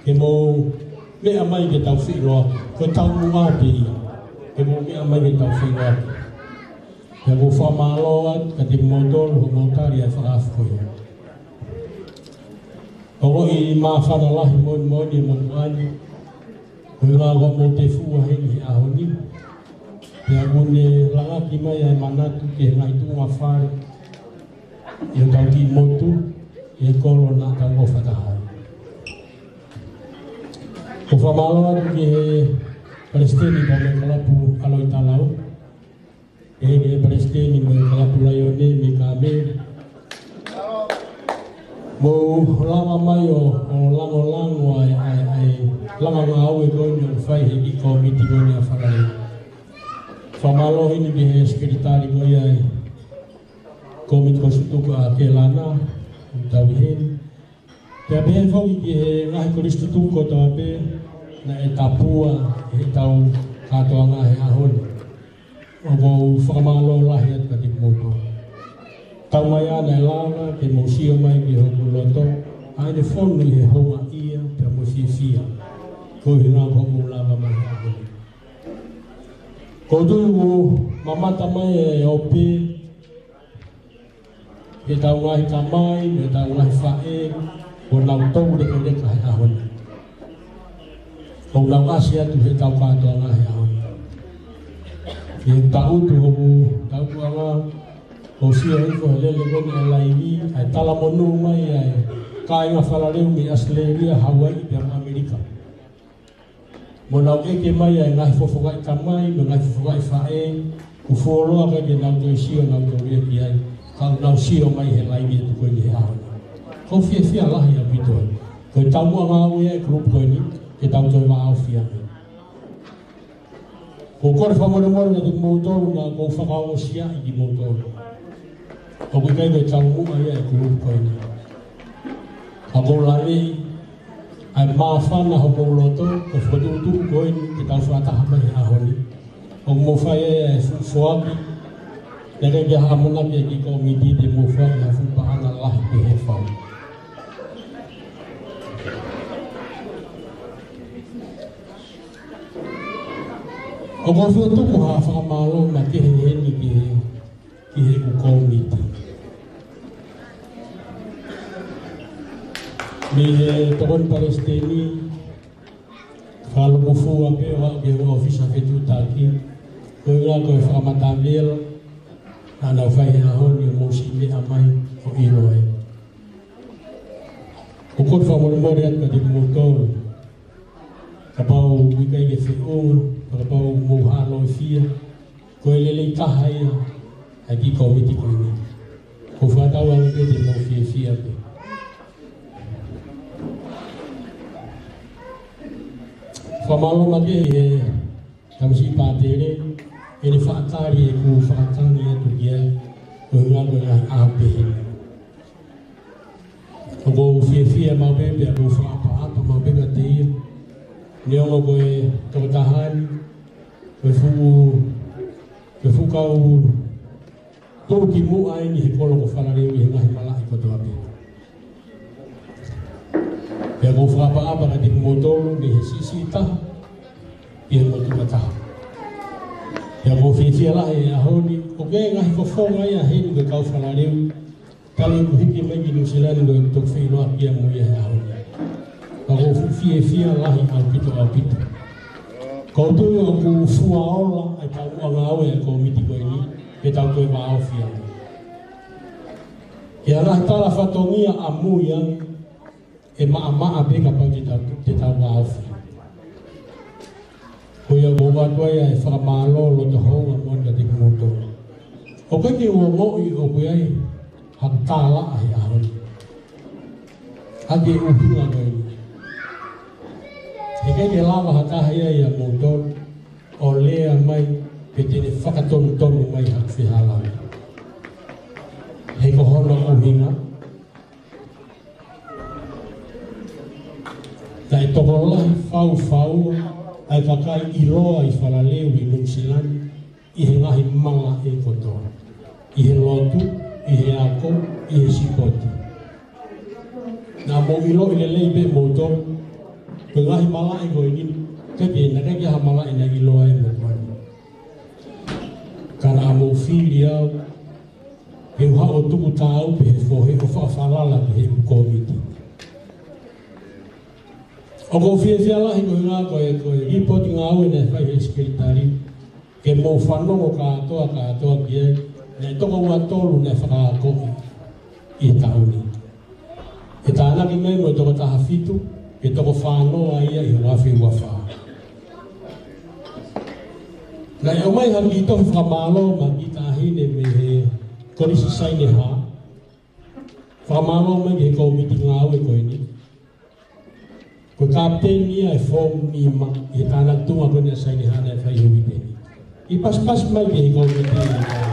ke mo mea mai ke tau whiroa ko tau mua pe ia ke mo mea mai ke tau whiroa ya go fa malo ka te motor ho montari ai fa afko o i ma fa la hi mo ni mo ani ko la go mo te fu ai ni a honi ya go ne la ki mai ai manatu ke ngai tu ma fa e ta ki motu e ko lo na ka go fa ta hai ko fa malo ke Palestina ko me kala pu alo italau Ini Palestina me kala pulayone me kame mo lama mayo o lango ai lama ngau e gonyo fai hi komiti gonyo afalai famalo ini be sekretari goya komiti konsultu ka kelana tawihin te be fongi ke ngai konsultu ko tabe na etapua e tau katoanga e ahon o whakamalo lahi at katik moto. Tau mai ana e lana ke mo sio mai ki hoku loto, aine whonu he honga ia pe mo fia. Ko hina hoku lava mai hako. Ko tui mo mamata mai e ope, ke tau ngahi tamai, ke tau ngahi whae, ko nau tau reka reka he ahoni. Ko nau asi atu he tau katoa ngahi ahoni. Yang tahu tu kamu tahu tu apa? Kau siapa itu lele kau ni lagi. Ay tala monu mai ay kaya ngafalariu mi Australia, Hawaii dan Amerika. Monau eke mai ay ngai fofokai kamai, ngai fofokai fae. Kufolo apa je nau tu sio nau tu dia kiai. Kau nau sio mai he lagi tu kau ni hao. Kau fia lah ya betul. Kau tahu apa ya grup kau ni? Kita tahu apa fia. Ko kore whamoremore na te motoru na ko whakao sia i ki motoru. Ko kai koe tau mua ia e kuru koe ni. Ka ko lale ai mawhana ho ko loto ko whatutu koe ni ke tau whataha mai ahoni. Ko mo whae e fuapi na ke kia hamonaki e ki komiti te mo whae a whupahana lahi pe he whau. O ko fio tuku ha whakamalo na ke he heni ki he komiti. Me he tokon Palestini whalo mufua pe wa ke ho ofisa fetu taki ko ila ko whakamatamil na nau whai ha honi mo si me amai o iloe. O ko whamoremore at ka te motoru kapau wikai ke whiunga kapau mouhalo e fia ko e lele taha ia ai ki komiti ko ni ko whatau au pe te mo fia pe whamalo make e kamisi pātere e ne whaatari e ku whakatani atu ki ai nga ape ko fia mau bebe ko fa apa mau bebe te ne o ko to tahan ko fu kau to ki mu ai ni ko lo fa le ni nga mala ko to ape ya ko fa apa di motor di sisita ya mo tu mata ya ko fia la ya honi o ke nga ko fo nga ya he ni ka fa le kalau hiki lagi New Zealand untuk film apa yang mau ya honi kalau fia lah al pito kau tu aku fuaola ai tau ngawe ko miti ko ini kita ko mau fia ya lah tala fatongia amu yang ema abe kapag kita mau fia ko ya boba to ya fa malo lo to ho mon ka ti moto o ka ki wo mo I o ko ai hantala ai ahon agi ubinga ko Ika dia lava hata haya ya motor oleh mai petene fakaton ton mai hak fi halal. Heko hono ubinga. Dai tokola fau ai kakai iroa I falaleu I New Zealand I ngahi manga e koto. I lotu I ako I sipoti. Na mo ilo ile lebe motor pengahi malai ko ini kaya nak kaya malai nak iloai macam karena amo filia eu ha o tu tau pe foi o fa fala pe covid o go fia la ko nga ko I pot ngau ne fa secretary ke mo fano o ka to ke ne to ko wa tolu ne fa ko I tauni e tana ki me mo to ta hafitu e toko whānoa ia I wafi wafa. Na e mai hangi tohi whamalo ma ki tāhine me he korisi saine hā. Whamalo mai he kou miti ngāu e koe ni. Ko kapteni ia e whom nima I tāna tunga koe nea saine hā na e whai hui teni. I pas mai he kou miti ngāu.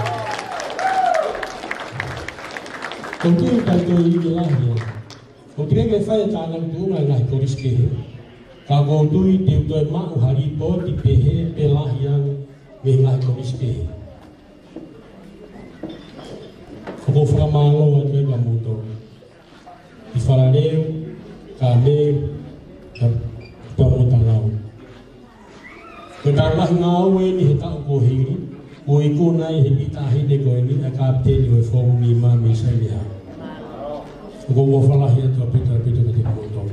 Ko tui tai toi I lahia. O tira ke fai tāna tunga ngai koris ke he. Ka go tui te utoi mau hari poti pe he pe lahiang me ngai koris ke he. Ko whamalo atu e ka moto. I wharareo, ka me, ka tamota ngau. Ko tāmahi ngau e ni he tau ko hiri. O I kōnai he ki tāhine ko e ni a ka apteni o e whomu ni mā me saini hau. Ko mo falahi atu apita ka te moto.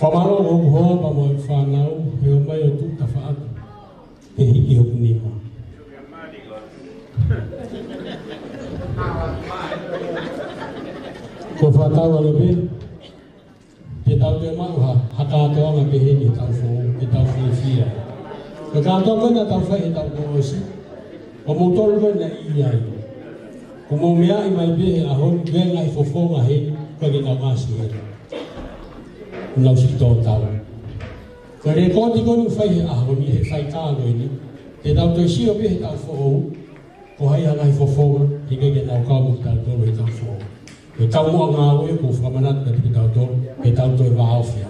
Whamaro o hoa pa mo whanau he o mai o tuta whaatu. Te hiki hoku nima. Ko whatau alepe, te tau te mauha, haka atoanga pe heni tau whou, te tau whiwhia. Ko kātoa kona tau whai e tau kōsi, o motoru kona iai. Ko mo mea I mai behe a hon venga I fofonga he koe ke tau ngasi he. Unau si tō tau. Ko re kōti konu whai he a honi he whai kāgo ini. Te tau toi sio behe tau whoou. Ko hai hanga I fofonga he ke nau kāmu tau tōru he tau whoou. Ko tau mua ngā ue ko whamanat ka tiki tau tōru he tau toi wāo whia.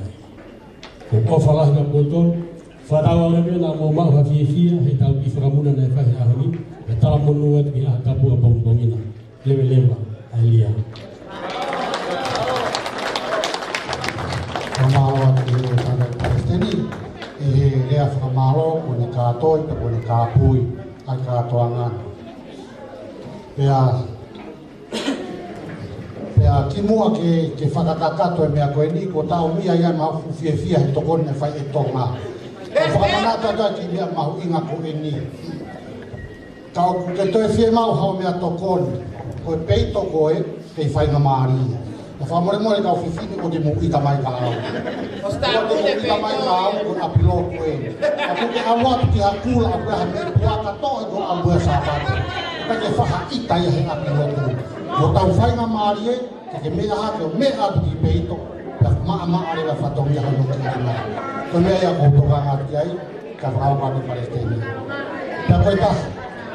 Ko kōwhalahi ka pōtōru. Whatau alebe na mo mau hawhiwhia he tau ki whakamuna nei whai a honi. He tala monua ki a tapu a bongbongina. Lewa, alia. Whamalo atu e tāna Palestini, e he rea whamalo o ne kātoi, o ne kāpui, ai kātoa ngana. Pea ki mua ke whakatakato e mea koe ni, ko tau mia ia mahu whiwhia he tokone whai e tonga. Ko whakamanato ata ki mea mahu inga koe ni. Kau ke toi whie mau hao mea tokone. Ko peito koe te whainga maari. Na whamore more kau whiwhini ko te muita mai ka au. Ko te muita mai ka au ko apilo koe. A ko te awatu ki hakula a koe me puaka toi ko a mue sāpate. Ka ke whaha ita ia he apilo koe. Ko tau whainga maari e, ke mea hake o mea atu ki peito. Ka maa are wa whatongia hano ki mai. Ko mea ia koutoka ngati ai, ka whakawaka ni Palestini. Ka koe taha.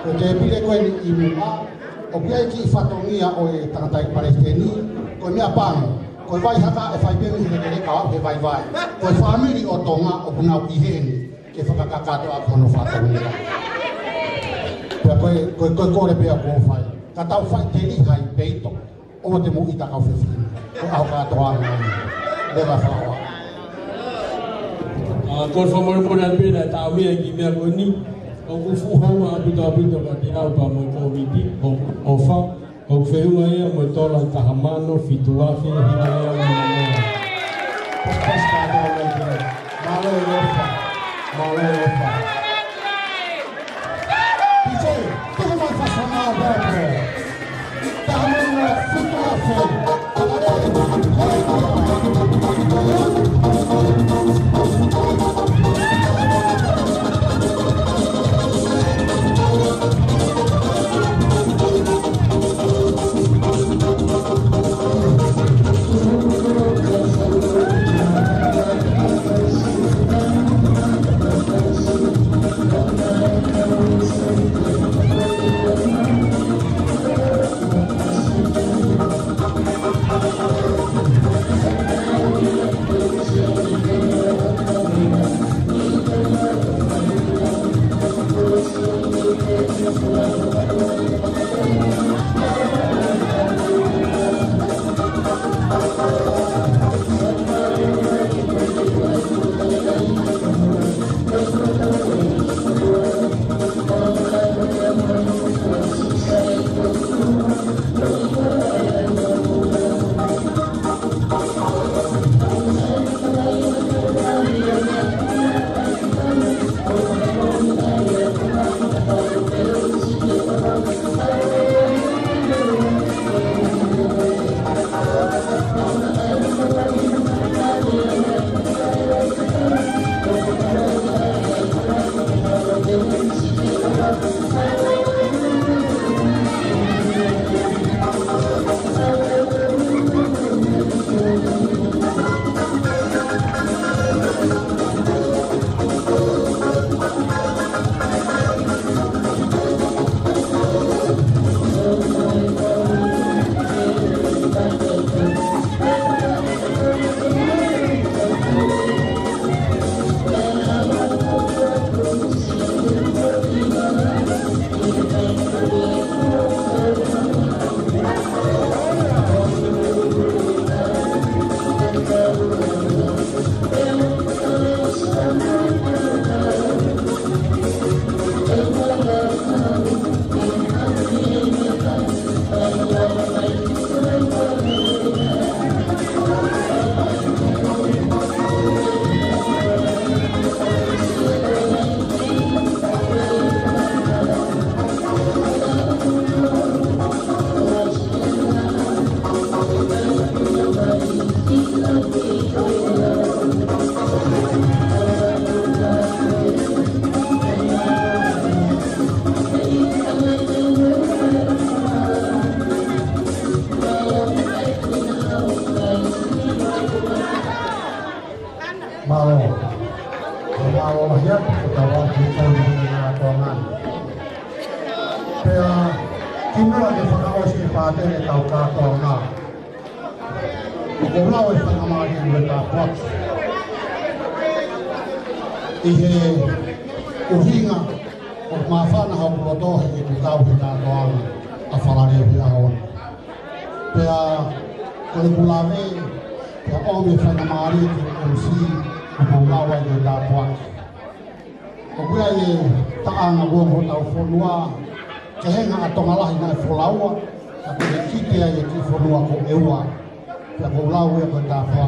Ko te pile koe ni imu a, o kia ki whatongia o e tangatai Palestini, ko mea pāngo, ko vai haka e whai pēmi he kere kawa he vai vai. Ko e whamiri o tonga o punau i heni, ke whakakakato a kono whatongia. Pea koe kore pea kō whai, ka tau whai te lihai peito, o te mu i takau whiwhini, ko au katoa ngani, lewa whaua. Kor whamorepona pēna tā mea ki mea koe ni, o kufu haua apita ka te au pa mo komiti, o wha, o whehunga ea mo tola tahamano, fituafi, hina ea mo mea. Pasta tō mea kere, malo e ofa, malo e ofa. DJ, tuhu mai whasana o bēpē, tahamano, fituafi, ihe uhinga o mafana ha proto he ku tau he ta toanga a falare he aon pea ko kulave pea o me fana mari ko si ko lawa de da kwa ko bua ye ta anga bo ho tau fonua ke henga atonga lahi na folaua ka ko kite ye ki fonua ko ewa pea ko lawa ko da kwa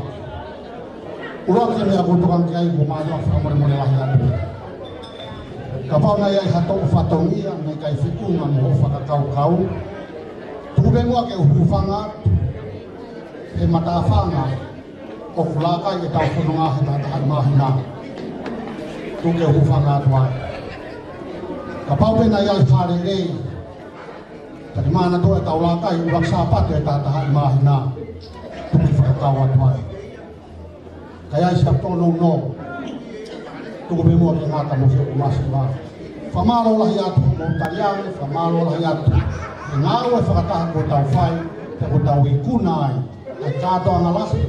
Ulang yang aku tukang kiai bumayo sama dengan lahiran. Kapal naya hato fatongi yang naik kai fikun ngamu faka kau. Tuben wa ke ufanga he mata fanga o fulaka ye tau fununga he mata mahina. Tu ke ufanga tuai. Kapal ben naya hari re. Dari mana tu tau laka ye ulang sapat ye tata mahina. Tu faka kau tuai. Kaya siap tolong no, tu bemo ke ngata mo siap masih bah, Whamaro lahi atu mo tariawe, whamaro lahi atu. E ngāu e whakataha ko tau whai, te ko tau i kunai, e kātoanga lahi,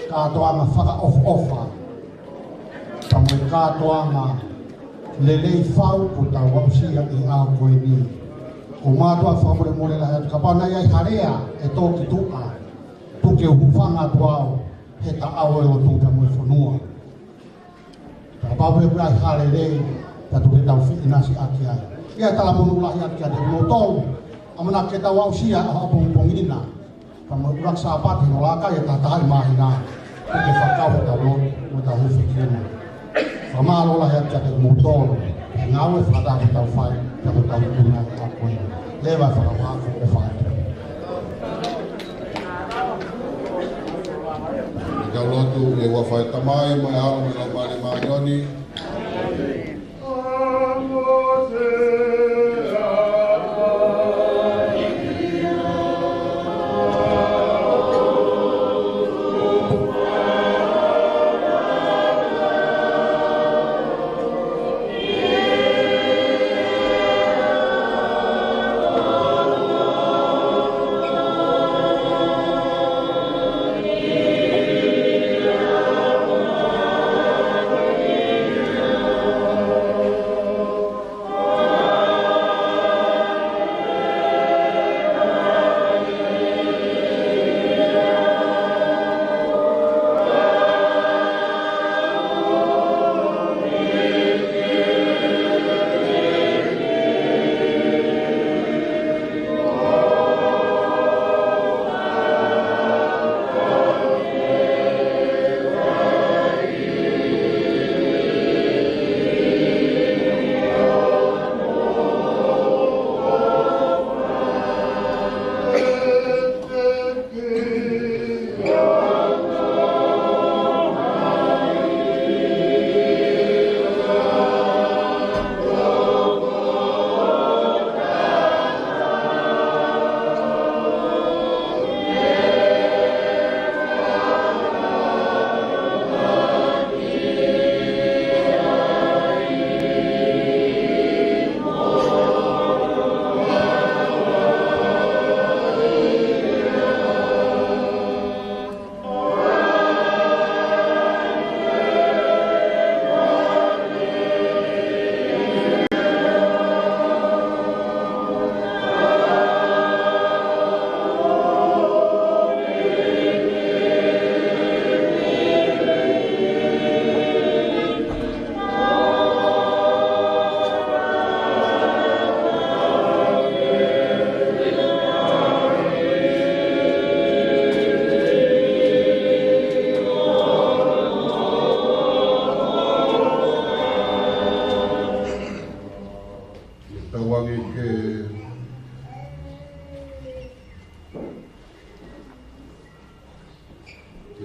kātoanga whaka-off-offa. Tau e kātoanga lelei whau ko tau wapsia i au koe ni. Ko mātua whamore lahi atu, ka pāna iai harea e tōki tuka, tuke uhufanga tuau, he ta awe o tūta mui whanua. Ka pāpere prai hare rei, ta tuke tau whiti nasi aki ai. Ia tala monu lahi aki ate uno tolu, amana ke tau au sia a pongina. Ka mo raksa apati no laka ia ta tahari mahina, tuke whakau e tau lori, mo tau huwhi kina. Whamaro lahi aki ate uno tolu, e ngawe whakataha tau whai, ta ko tau kuna i a koe. Lewa whakawako o whai. Kau lotu e wafai tamai mai haro me la mare marioni.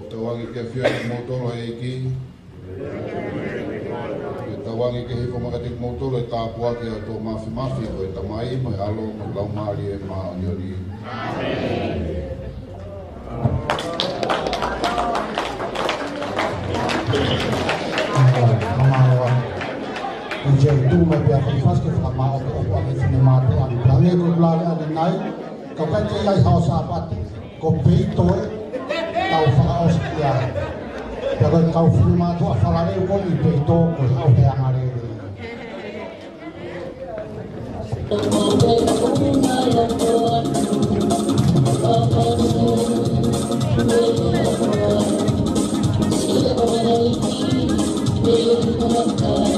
Tawangi ke fiat motor iki. Tawangi ke hifo makatik motor e tapua ke ato mafi ko e tamai mo halo mo lau mari e ma yori. Jadi tu mai pia fas ke fama o ko ani cinema to ani plange ko blare ani nai ko ka ke ai hausa pat ko peito tau fa ostia ya ko tau filma to falare ko ni peito ko au te angare Thank you.